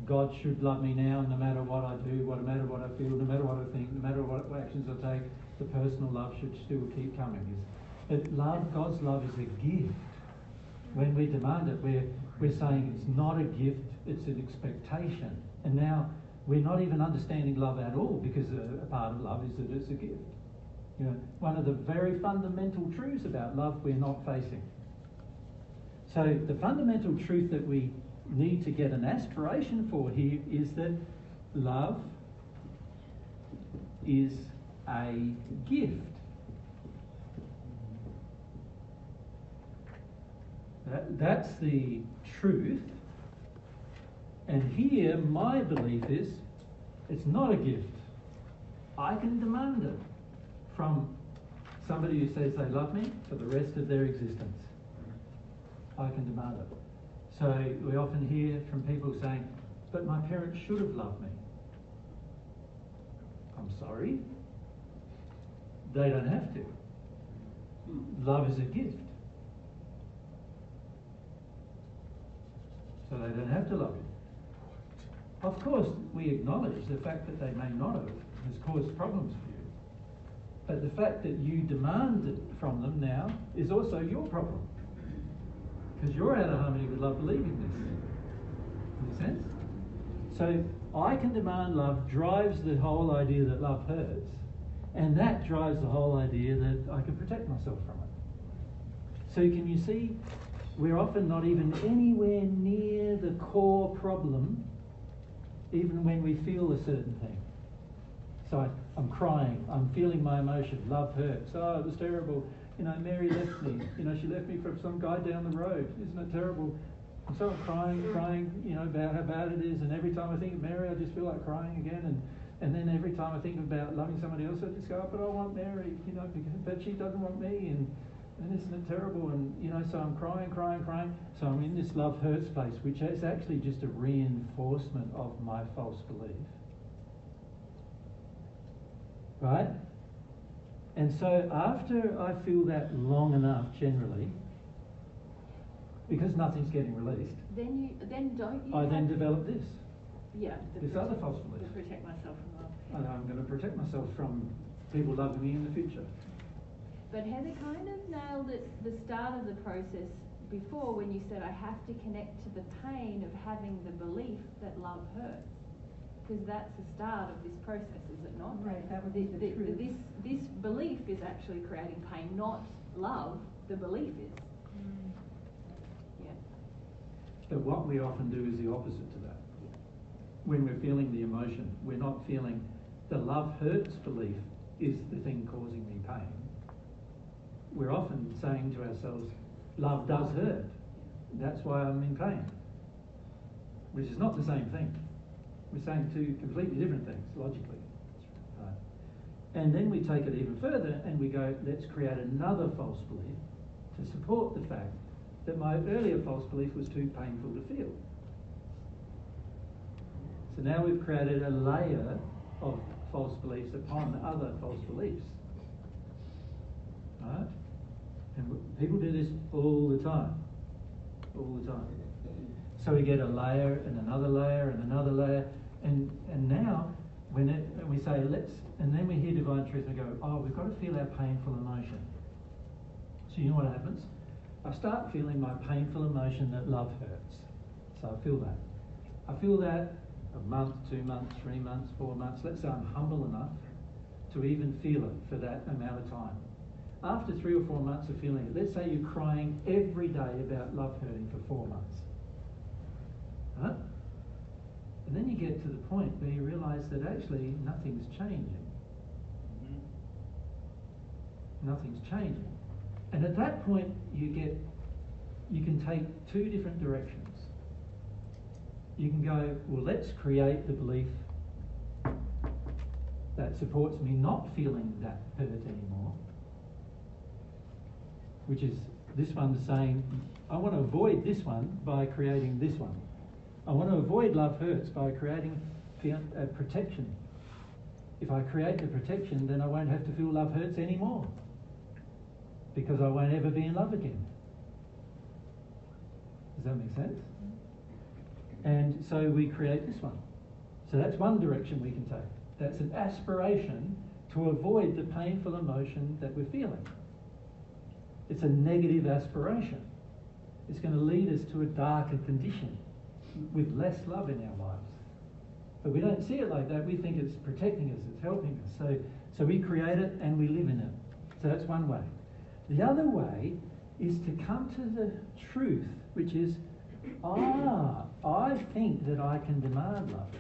God should love me now, no matter what I do, no matter what I feel, no matter what I think, no matter what actions I take, the personal love should still keep coming. God's love is a gift. When we demand it, we're saying it's not a gift, it's an expectation. And now we're not even understanding love at all, because a part of love is that it's a gift. You know, one of the very fundamental truths about love we're not facing. So the fundamental truth that we need to get an aspiration for here is that love is a gift. That's the truth. And here my belief is it's not a gift. I can demand it from somebody who says they love me for the rest of their existence. I can demand it. So we often hear from people saying, but my parents should have loved me. I'm sorry. They don't have to. Love is a gift. So they don't have to love you. Of course, we acknowledge the fact that they may not have has caused problems for you. But the fact that you demand it from them now is also your problem. Because you're out of harmony with love believing this. Make sense? So I can demand love drives the whole idea that love hurts. And that drives the whole idea that I can protect myself from it. So can you see, we're often not even anywhere near the core problem, even when we feel a certain thing. So I'm crying, I'm feeling my emotion, love hurts, oh, it was terrible. You know, Mary left me. You know, she left me for some guy down the road. Isn't it terrible? And so I'm crying, you know, about how bad it is. And every time I think of Mary, I just feel like crying again. And then every time I think about loving somebody else, I just go, oh, but I want Mary, you know, but she doesn't want me. And isn't it terrible? And, you know, so I'm crying. So I'm in this love hurts place, which is actually just a reinforcement of my false belief. Right? And so after I feel that long enough, generally, because nothing's getting released, I then develop this. Yeah. This other false belief. To protect myself from love. And I'm going to protect myself from people loving me in the future. But Heather kind of nailed it the start of the process before when you said I have to connect to the pain of having the belief that love hurts. Because that's the start of this process, is it not? Right, that would be the truth. This belief is actually creating pain, not love. The belief is. Yeah. But what we often do is the opposite to that. When we're feeling the emotion, we're not feeling the love hurts belief is the thing causing me pain. We're often saying to ourselves, love does hurt. That's why I'm in pain. Which is not the same thing. We're saying two completely different things, logically. Right. And then we take it even further and we go, let's create another false belief to support the fact that my earlier false belief was too painful to feel. So now we've created a layer of false beliefs upon other false beliefs. Right? And people do this all the time. All the time. So we get a layer and another layer and another layer. And now, when we say, and then we hear divine truth and go, oh, we've got to feel our painful emotion. So you know what happens? I start feeling my painful emotion that love hurts. So I feel that. I feel that a month, 2 months, 3 months, 4 months. Let's say I'm humble enough to even feel it for that amount of time. After 3 or 4 months of feeling it, let's say you're crying every day about love hurting for 4 months. Huh? And then you get to the point where you realise that actually nothing's changing. Nothing's changing. And at that point you can take two different directions. You can go, well, let's create the belief that supports me not feeling that hurt anymore, which is this one saying, I want to avoid this one by creating this one. I want to avoid love hurts by creating protection. If I create the protection, then I won't have to feel love hurts anymore, because I won't ever be in love again. Does that make sense? And so we create this one. So that's one direction we can take. That's an aspiration to avoid the painful emotion that we're feeling. It's a negative aspiration. It's going to lead us to a darker condition with less love in our lives. But we don't see it like that. We think it's protecting us, it's helping us. So we create it and we live in it. So that's one way. The other way is to come to the truth, which is, I think that I can demand love.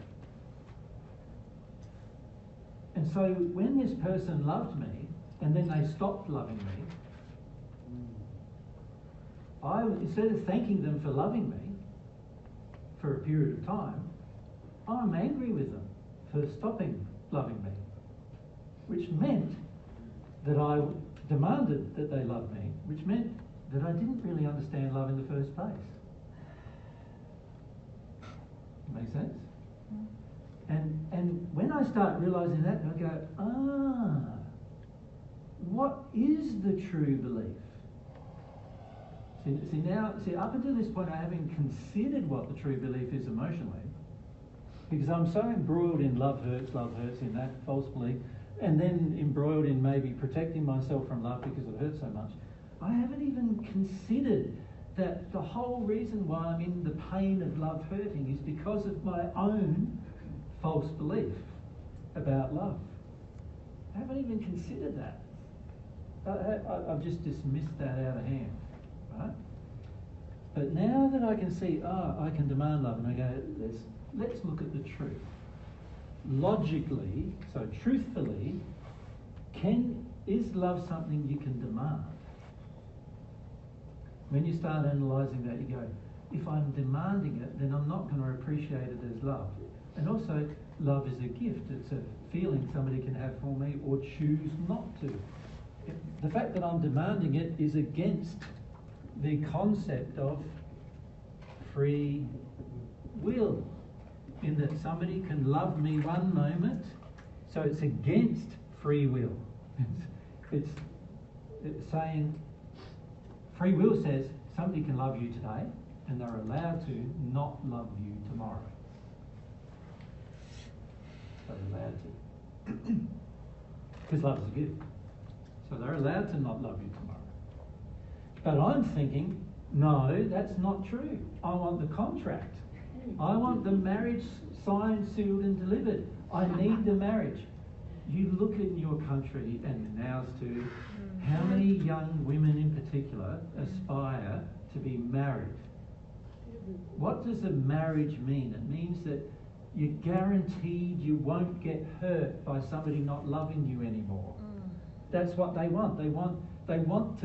And so when this person loved me and then they stopped loving me, instead of thanking them for loving me for a period of time, I'm angry with them for stopping loving me, which meant that I demanded that they love me, which meant that I didn't really understand love in the first place. Make sense? And when I start realising that, I go, what is the true belief? See, up until this point I haven't considered what the true belief is emotionally, because I'm so embroiled in love hurts, in that false belief, and then embroiled in maybe protecting myself from love because it hurts so much. I haven't even considered that the whole reason why I'm in the pain of love hurting is because of my own false belief about love. I haven't even considered that. I've just dismissed that out of hand, right? But now that I can see, I can demand love, and I go, let's look at the truth. Logically, so truthfully, is love something you can demand? When you start analysing that, you go, if I'm demanding it, then I'm not going to appreciate it as love. And also, love is a gift. It's a feeling somebody can have for me or choose not to. The fact that I'm demanding it is against the concept of free will, in that somebody can love me one moment, so it's against free will. It's saying, free will says somebody can love you today and they're allowed to not love you tomorrow. They're allowed to. Because love is a gift. So they're allowed to not love you tomorrow. But I'm thinking, no, that's not true. I want the contract. I want the marriage signed, sealed and delivered. I need the marriage. You look in your country, and ours too, how many young women in particular aspire to be married? What does a marriage mean? It means that you're guaranteed you won't get hurt by somebody not loving you anymore. That's what they want. They want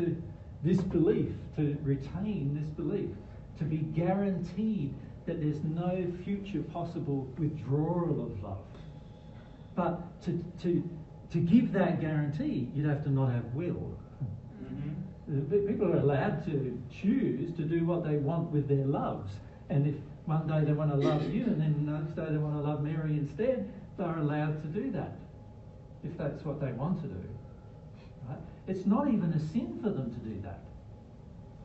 this belief, to retain this belief, to be guaranteed that there's no future possible withdrawal of love. But to give that guarantee, you'd have to not have will. People are allowed to choose to do what they want with their loves. And if one day they want to love you and then the next day they want to love Mary instead, they're allowed to do that, if that's what they want to do. Right? It's not even a sin for them to do that.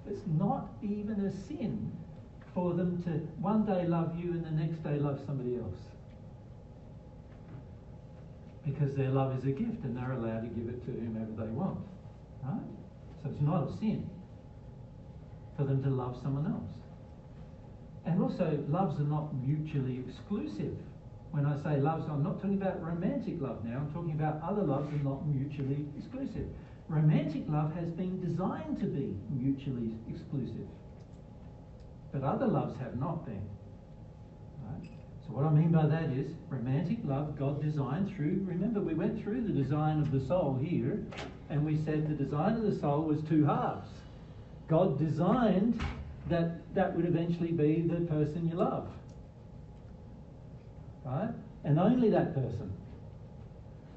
It's not even a sin for them to one day love you and the next day love somebody else. Because their love is a gift and they're allowed to give it to whomever they want. Right? So it's not a sin for them to love someone else. And also, loves are not mutually exclusive. When I say loves, I'm not talking about romantic love now. I'm talking about other loves are not mutually exclusive. Romantic love has been designed to be mutually exclusive. But other loves have not been. Right? So So what I mean by that is romantic love God designed through, remember we went through the design of the soul here, and we said the design of the soul was two halves. God designed that would eventually be the person you love. Right? And only that person.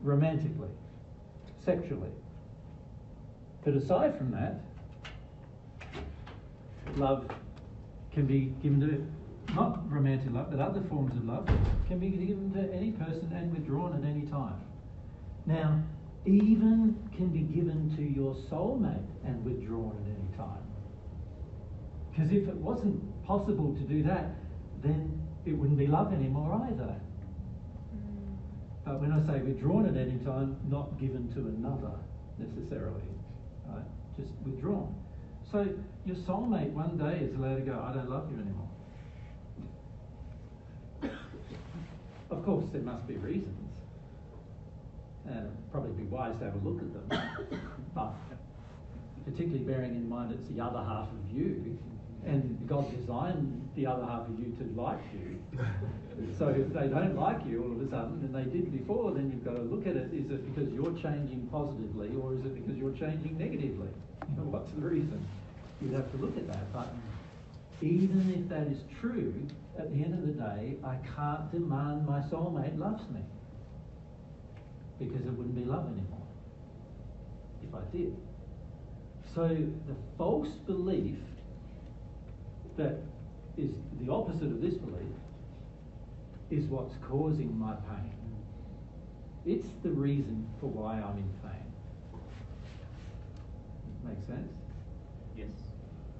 Romantically. Sexually. But aside from that, love can be given to, not romantic love, but other forms of love, can be given to any person and withdrawn at any time. Now, even can be given to your soulmate and withdrawn at any time. Because if it wasn't possible to do that, then it wouldn't be love anymore either. But when I say withdrawn at any time, not given to another necessarily, right? Just withdrawn. So your soulmate one day is allowed to go, I don't love you anymore. Of course, there must be reasons. Probably be wise to have a look at them. But particularly bearing in mind it's the other half of you, and God designed the other half of you to like you. So if they don't like you all of a sudden, and they did before, then you've got to look at it. Is it because you're changing positively, or is it because you're changing negatively? You know, what's the reason? You'd have to look at that. But even if that is true, at the end of the day, I can't demand my soulmate loves me, because it wouldn't be love anymore if I did. So the false belief that is the opposite of this belief is what's causing my pain. It's the reason for why I'm in pain. Make sense? Yes.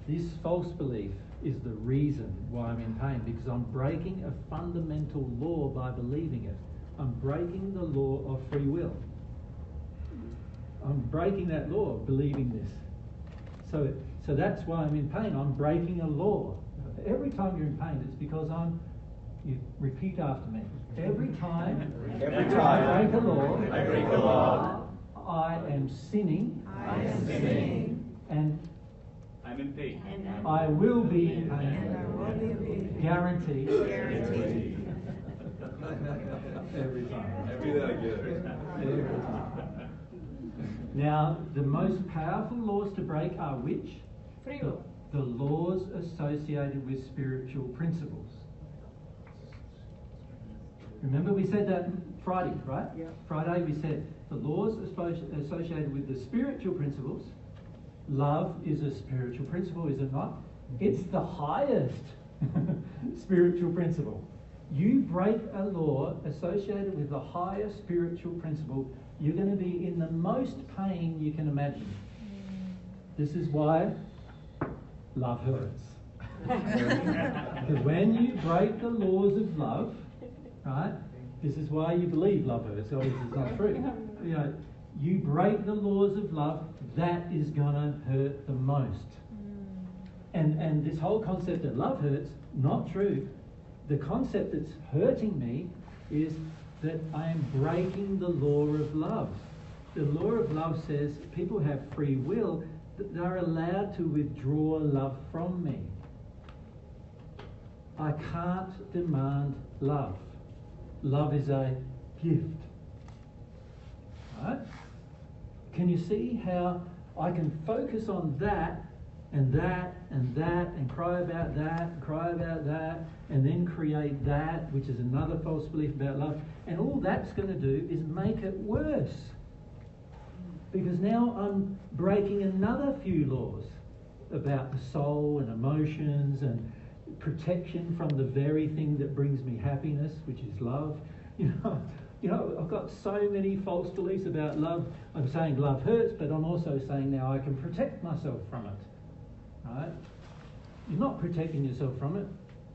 This false belief is the reason why I'm in pain, because I'm breaking a fundamental law by believing it. I'm breaking the law of free will. I'm breaking that law of believing this. So that's why I'm in pain. I'm breaking a law. Every time you're in pain, it's because you repeat after me. Every time I break a law, I am sinning. And I'm in pain. I will be in pain. Guaranteed. Every time. Every that together. Every time. Now, the most powerful laws to break are which? The laws associated with spiritual principles. Remember we said that Friday, right? Yeah. Friday we said the laws associated with the spiritual principles. Love is a spiritual principle, is it not? It's the highest spiritual principle. You break a law associated with the highest spiritual principle, you're going to be in the most pain you can imagine. This is why love hurts. Because when you break the laws of love, right, this is why you believe love hurts, or this is not true. You know, you break the laws of love, that is going to hurt the most. And this whole concept that love hurts, not true. The concept that's hurting me is that I am breaking the law of love. The law of love says people have free will, that they're allowed to withdraw love from me. I can't demand love. Love is a gift. Right? Can you see how I can focus on that and that and that and cry about that and cry about that and then create that, which is another false belief about love, and all that's going to do is make it worse, because now I'm breaking another few laws about the soul and emotions and protection from the very thing that brings me happiness, which is love. You know, I've got so many false beliefs about love. I'm saying love hurts, but I'm also saying now I can protect myself from it. Right? You're not protecting yourself from it.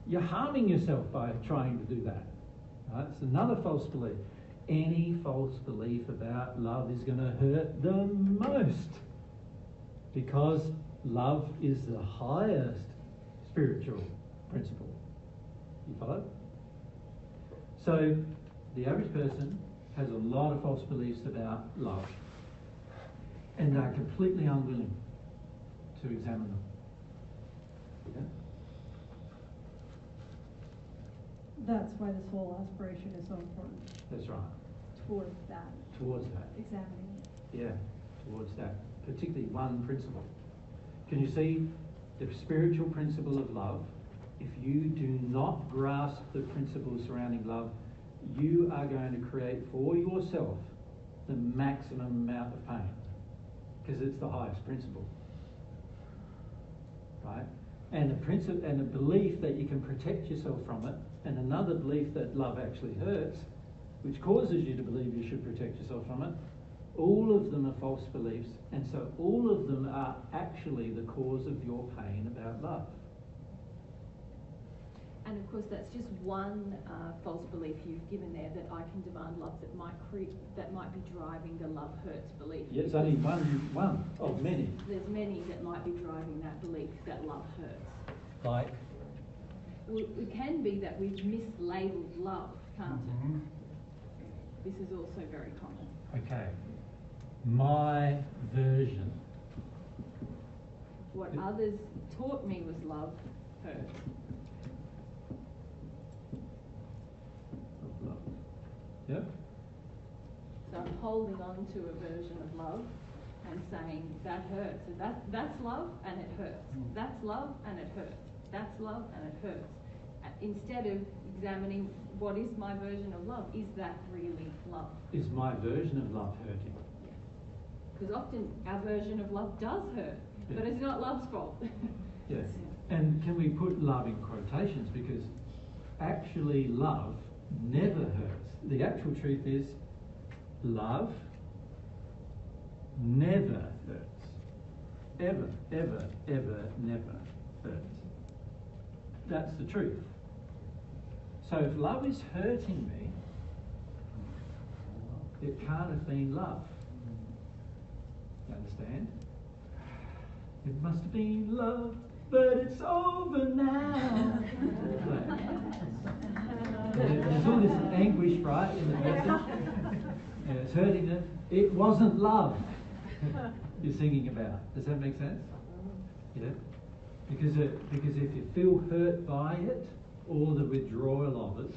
You're harming yourself by trying to do that. Right? It's another false belief. Any false belief about love is going to hurt the most, because love is the highest spiritual principle. You follow? So the average person has a lot of false beliefs about love, and they're completely unwilling to examine them. Yeah? that's why this whole aspiration is so important. That's right. Towards that. Towards that. Examining. Yeah, towards that. Particularly one principle. Can you see the spiritual principle of love? If you do not grasp the principles surrounding love, you are going to create for yourself the maximum amount of pain, because it's the highest principle, right? And a belief that you can protect yourself from it, and another belief that love actually hurts, which causes you to believe you should protect yourself from it. All of them are false beliefs, and so all of them are actually the cause of your pain about love. And of course, that's just one false belief you've given there, that I can demand love that might be driving the love hurts belief. Yeah, it's only one of many. There's many that might be driving that belief that love hurts. Like? Well, it can be that we've mislabeled love, can't it? This is also very common. Okay. My version. What others taught me was love hurts. Of love. Yep. So I'm holding on to a version of love and saying that hurts. So that's love and it hurts. That's love and it hurts. That's love and it hurts. Instead of examining what is my version of love, is that really love? Is my version of love hurting? Yes. Because often our version of love does hurt, but it's not love's fault. Yes. And can we put love in quotations? Because actually love never hurts. The actual truth is love never hurts. Ever, ever, ever, never hurts. That's the truth. So if love is hurting me, it can't have been love. You understand? It must have been love, but it's over now. There's all this anguish, right, in the message. Yeah, it's hurting them. It wasn't love you're singing about. Does that make sense? Yeah. Because if you feel hurt by it, or the withdrawal of it,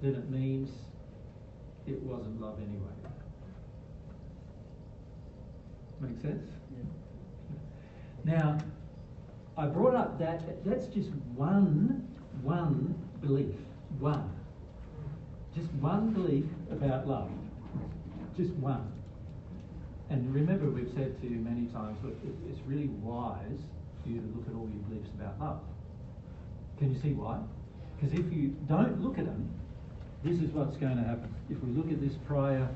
then it means it wasn't love anyway. Make sense? Yeah. Now, I brought up that's just one belief. One. Just one belief about love. Just one. And remember, we've said to you many times, look, it's really wise for you to look at all your beliefs about love. Can you see why? Because if you don't look at them, this is what's going to happen. If we look at this prior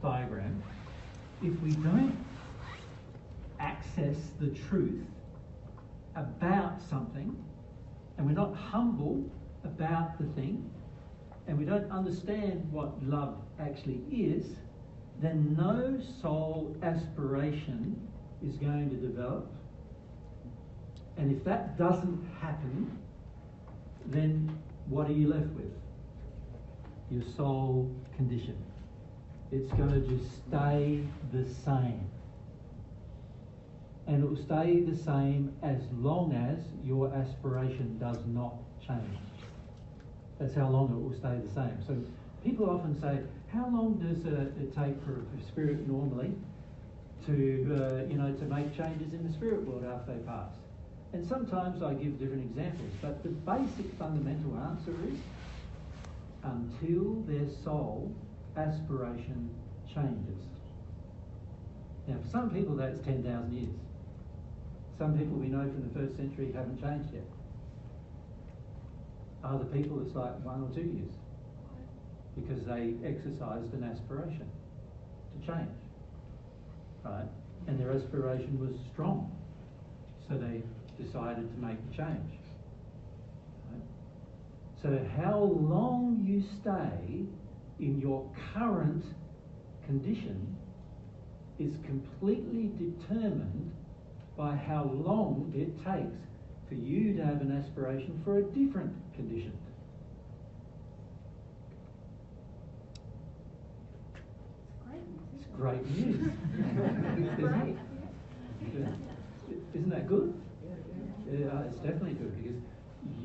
diagram, if we don't access the truth about something, and we're not humble about the thing, and we don't understand what love actually is, then no soul aspiration is going to develop. And if that doesn't happen, then what are you left with? Your soul condition. It's going to just stay the same. And it will stay the same as long as your aspiration does not change. That's how long it will stay the same. So people often say, how long does it take for spirit normally to make changes in the spirit world after they pass? And sometimes I give different examples, but the basic fundamental answer is until their soul aspiration changes. Now, for some people that's 10,000 years. Some people we know from the 1st century haven't changed yet. Other people it's like 1 or 2 years because they exercised an aspiration to change, right? And their aspiration was strong, so they decided to make the change. Right? So how long you stay in your current condition is completely determined by how long it takes for you to have an aspiration for a different condition. It's great news. Isn't it? Isn't that good? Yeah, it's definitely good because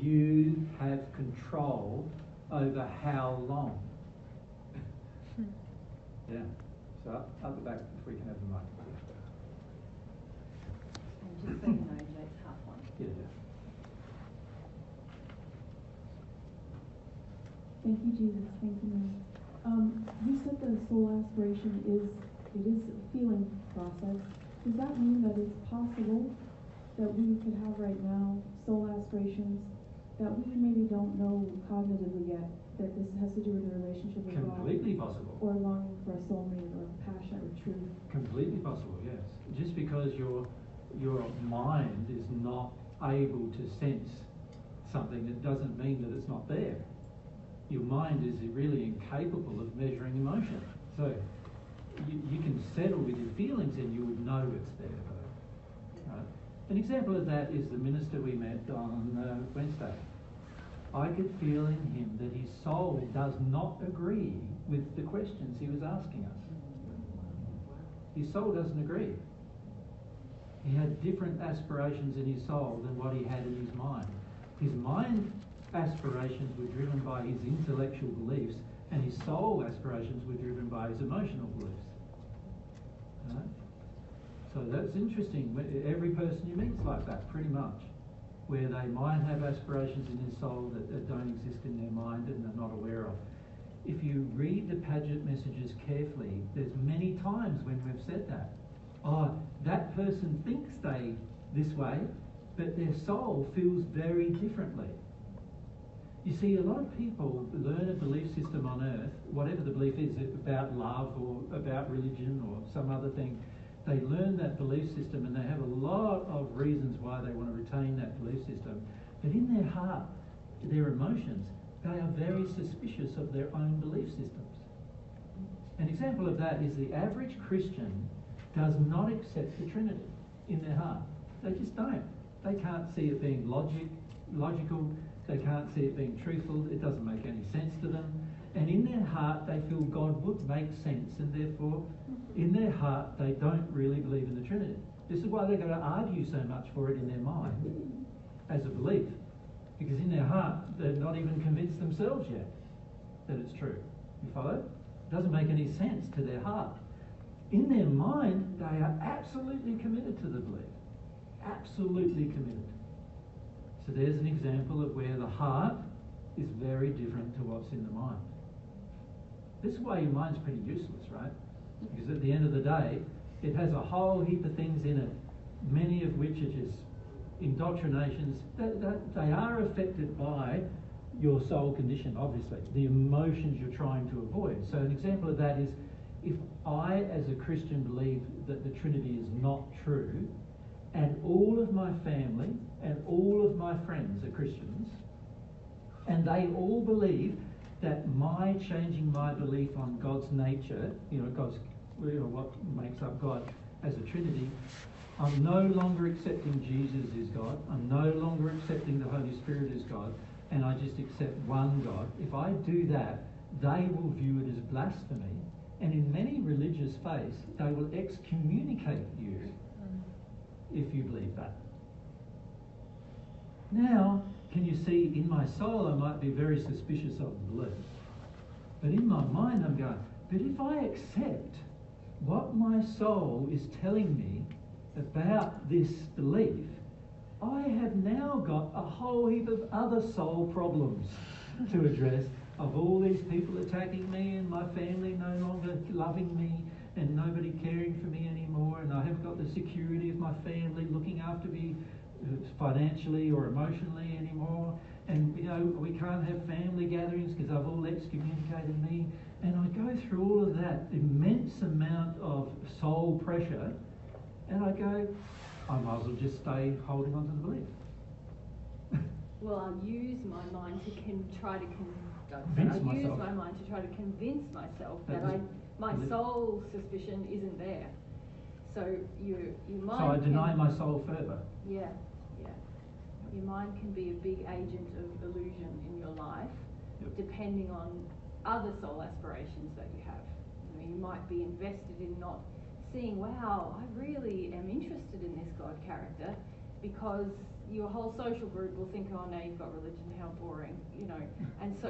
you have control over how long. Yeah. So up the back, if we can have the mic. And just so you know, Jake's half one. Yeah. Thank you, Jesus. Thank you, Mary. You said the soul aspiration is a feeling process. Does that mean that it's possible that we could have right now soul aspirations that we maybe don't know cognitively yet, that this has to do with a relationship with God? Completely possible. Or longing for a soulmate or passion or truth? Completely possible, yes. Just because your mind is not able to sense something, it doesn't mean that it's not there. Your mind is really incapable of measuring emotion. So you can settle with your feelings and you would know it's there, though. Right? An example of that is the minister we met on Wednesday. I could feel in him that his soul does not agree with the questions he was asking us. His soul doesn't agree. He had different aspirations in his soul than what he had in his mind. His mind aspirations were driven by his intellectual beliefs, and his soul aspirations were driven by his emotional beliefs. Right? So that's interesting. Every person you meet is like that, pretty much, where they might have aspirations in their soul that don't exist in their mind and they're not aware of. If you read the Paget messages carefully, there's many times when we've said that. Oh, that person thinks they this way, but their soul feels very differently. You see, a lot of people learn a belief system on earth, whatever the belief is, about love or about religion or some other thing. They learn that belief system and they have a lot of reasons why they want to retain that belief system. But in their heart, their emotions, they are very suspicious of their own belief systems. An example of that is the average Christian does not accept the Trinity in their heart. They just don't. They can't see it being logical. They can't see it being truthful. It doesn't make any sense to them. And in their heart, they feel God would make sense, and therefore, in their heart, they don't really believe in the Trinity. This is why they're going to argue so much for it in their mind as a belief. Because in their heart, they're not even convinced themselves yet that it's true. You follow? It doesn't make any sense to their heart. In their mind, they are absolutely committed to the belief. Absolutely committed. So there's an example of where the heart is very different to what's in the mind. This is why your mind's pretty useless, right? Because at the end of the day, it has a whole heap of things in it, many of which are just indoctrinations. They are affected by your soul condition, obviously, the emotions you're trying to avoid. So an example of that is, if I, as a Christian, believe that the Trinity is not true, and all of my family and all of my friends are Christians, and they all believe that my changing my belief on God's nature, what makes up God as a Trinity, I'm no longer accepting Jesus is God, I'm no longer accepting the Holy Spirit is God, and I just accept one God. If I do that, they will view it as blasphemy, and in many religious faiths, they will excommunicate you if you believe that. Now, can you see, in my soul I might be very suspicious of the belief, but in my mind I'm going, but if I accept what my soul is telling me about this belief, I have now got a whole heap of other soul problems to address, of all these people attacking me and my family no longer loving me and nobody caring for me anymore, and I haven't got the security of my family looking after me financially or emotionally anymore, and we can't have family gatherings because they've all excommunicated me, and I go through all of that immense amount of soul pressure, and I go, I might as well just stay holding on to the belief. Well, I'll use my mind to try to convince myself that my soul suspicion isn't there. So your mind. So I deny my soul further. Yeah. Your mind can be a big agent of illusion in your life, depending on other soul aspirations that you have. You might be invested in not seeing, wow, I really am interested in this God character, because your whole social group will think, oh, now you've got religion, how boring, you know. And so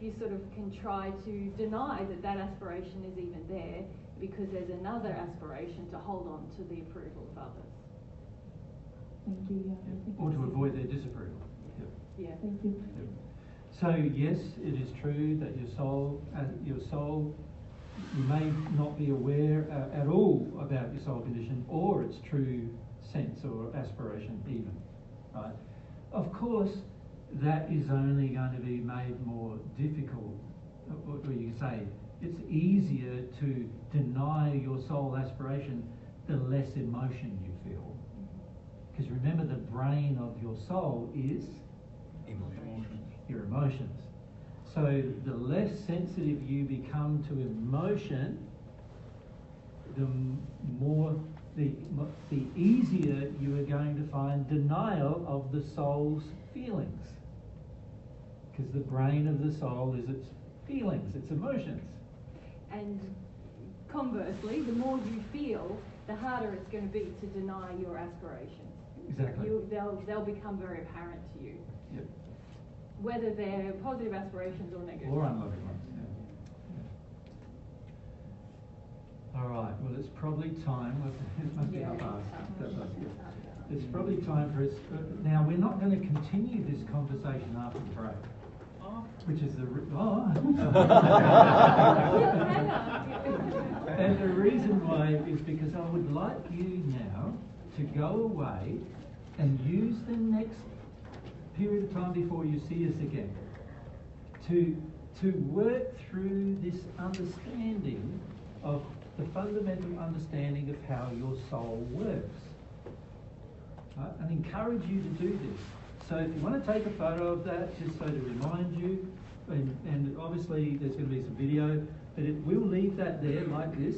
you sort of can try to deny that that aspiration is even there, because there's another aspiration to hold on to the approval of others. Thank you, yeah. I think Or I to see avoid that. their disapproval. Yep. Yeah. Thank you. Yep. So yes, it is true that your soul, you may not be aware at all about your soul condition or its true sense or aspiration even, right? Of course, that is only going to be made more difficult, or you can say it's easier to deny your soul aspiration the less emotion you feel. Because remember, the brain of your soul is your emotions. So the less sensitive you become to emotion, the easier you are going to find denial of the soul's feelings. Because the brain of the soul is its feelings, its emotions. And conversely, the more you feel, the harder it's going to be to deny your aspirations. Exactly. They'll become very apparent to you. Yep. Whether they're positive aspirations or negative. Or unloving ones. Yeah. All right. Well, it's probably time. It must be half past. It's probably time for us. Now, we're not going to continue this conversation after the break. Which is the and the reason why is because I would like you now to go away and use the next period of time before you see us again to work through this understanding of the fundamental understanding of how your soul works, right? And encourage you to do this. So if you want to take a photo of that, just so to remind you, and obviously there's going to be some video, but we'll leave that there like this.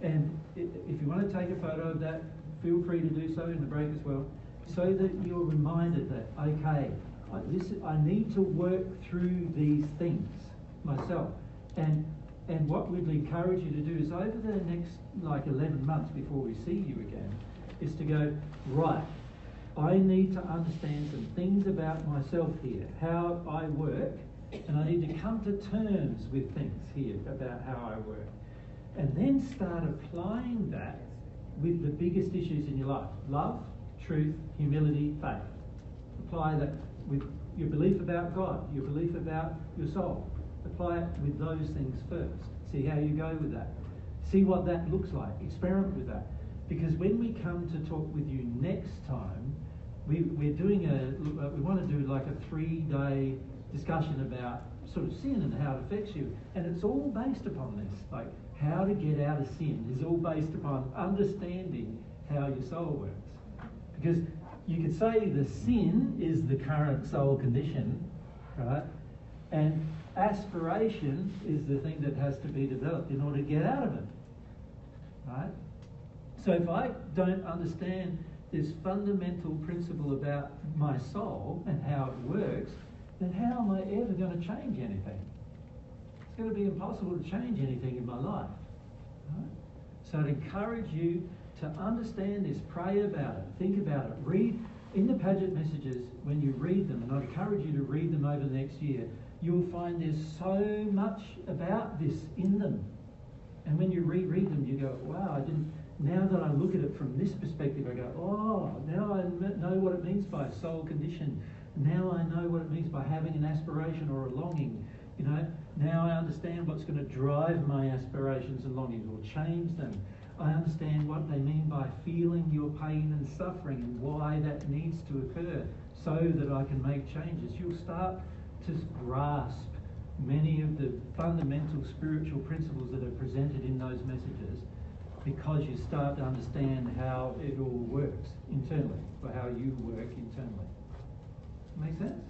And if you want to take a photo of that, feel free to do so in the break as well, so that you're reminded that, okay, I need to work through these things myself. And what we'd encourage you to do is over the next 11 months before we see you again, is to go, right, I need to understand some things about myself here, how I work, and I need to come to terms with things here about how I work. And then start applying that with the biggest issues in your life: love, truth, humility, faith. Apply that with your belief about God, your belief about your soul. Apply it with those things first. See how you go with that. See what that looks like. Experiment with that. Because when we come to talk with you next time, we're doing we want to do like a 3-day discussion about sort of sin and how it affects you. And it's all based upon this. Like, how to get out of sin is all based upon understanding how your soul works. Because you could say the sin is the current soul condition, right? And aspiration is the thing that has to be developed in order to get out of it, right? So if I don't understand this fundamental principle about my soul and how it works, then how am I ever going to change anything? It's going to be impossible to change anything in my life, right? So I'd encourage you to understand this, pray about it, think about it, read in the Paget messages when you read them, and I'd encourage you to read them over the next year. You'll find there's so much about this in them. And when you reread them, you go, wow, now that I look at it from this perspective, I go, oh, now I know what it means by soul condition. Now I know what it means by having an aspiration or a longing. You know, now I understand what's going to drive my aspirations and longings or change them. I understand what they mean by feeling your pain and suffering and why that needs to occur so that I can make changes. You'll start to grasp many of the fundamental spiritual principles that are presented in those messages, because you start to understand how it all works internally, or how you work internally. Make sense?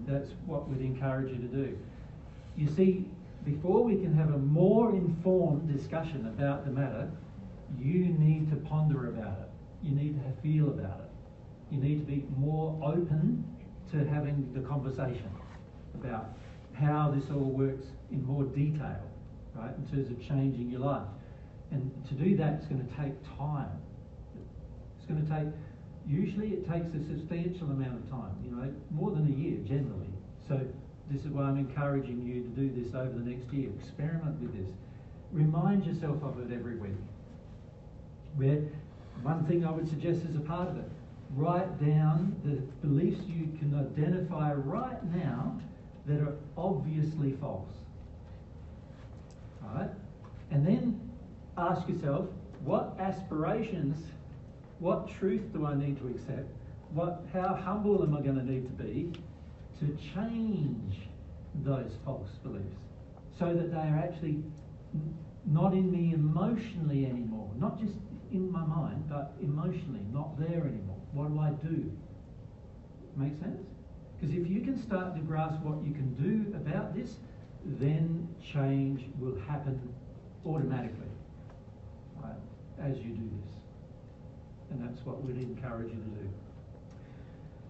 That's what we'd encourage you to do. You see, before we can have a more informed discussion about the matter, you need to ponder about it. You need to feel about it. You need to be more open to having the conversation about how this all works in more detail, right, in terms of changing your life. And to do that, it's going to take time. It's going to take Usually it takes a substantial amount of time, you know, more than a year generally. So this is why I'm encouraging you to do this over the next year. Experiment with this. Remind yourself of it every week. Where one thing I would suggest as a part of it, write down the beliefs you can identify right now that are obviously false. All right? And then ask yourself, what aspirations, what truth do I need to accept? How humble am I going to need to be to change those false beliefs so that they are actually not in me emotionally anymore, not just in my mind, but emotionally not there anymore. What do I do? Make sense? Because if you can start to grasp what you can do about this, then change will happen automatically, right, as you do this. And that's what we'd encourage you to do.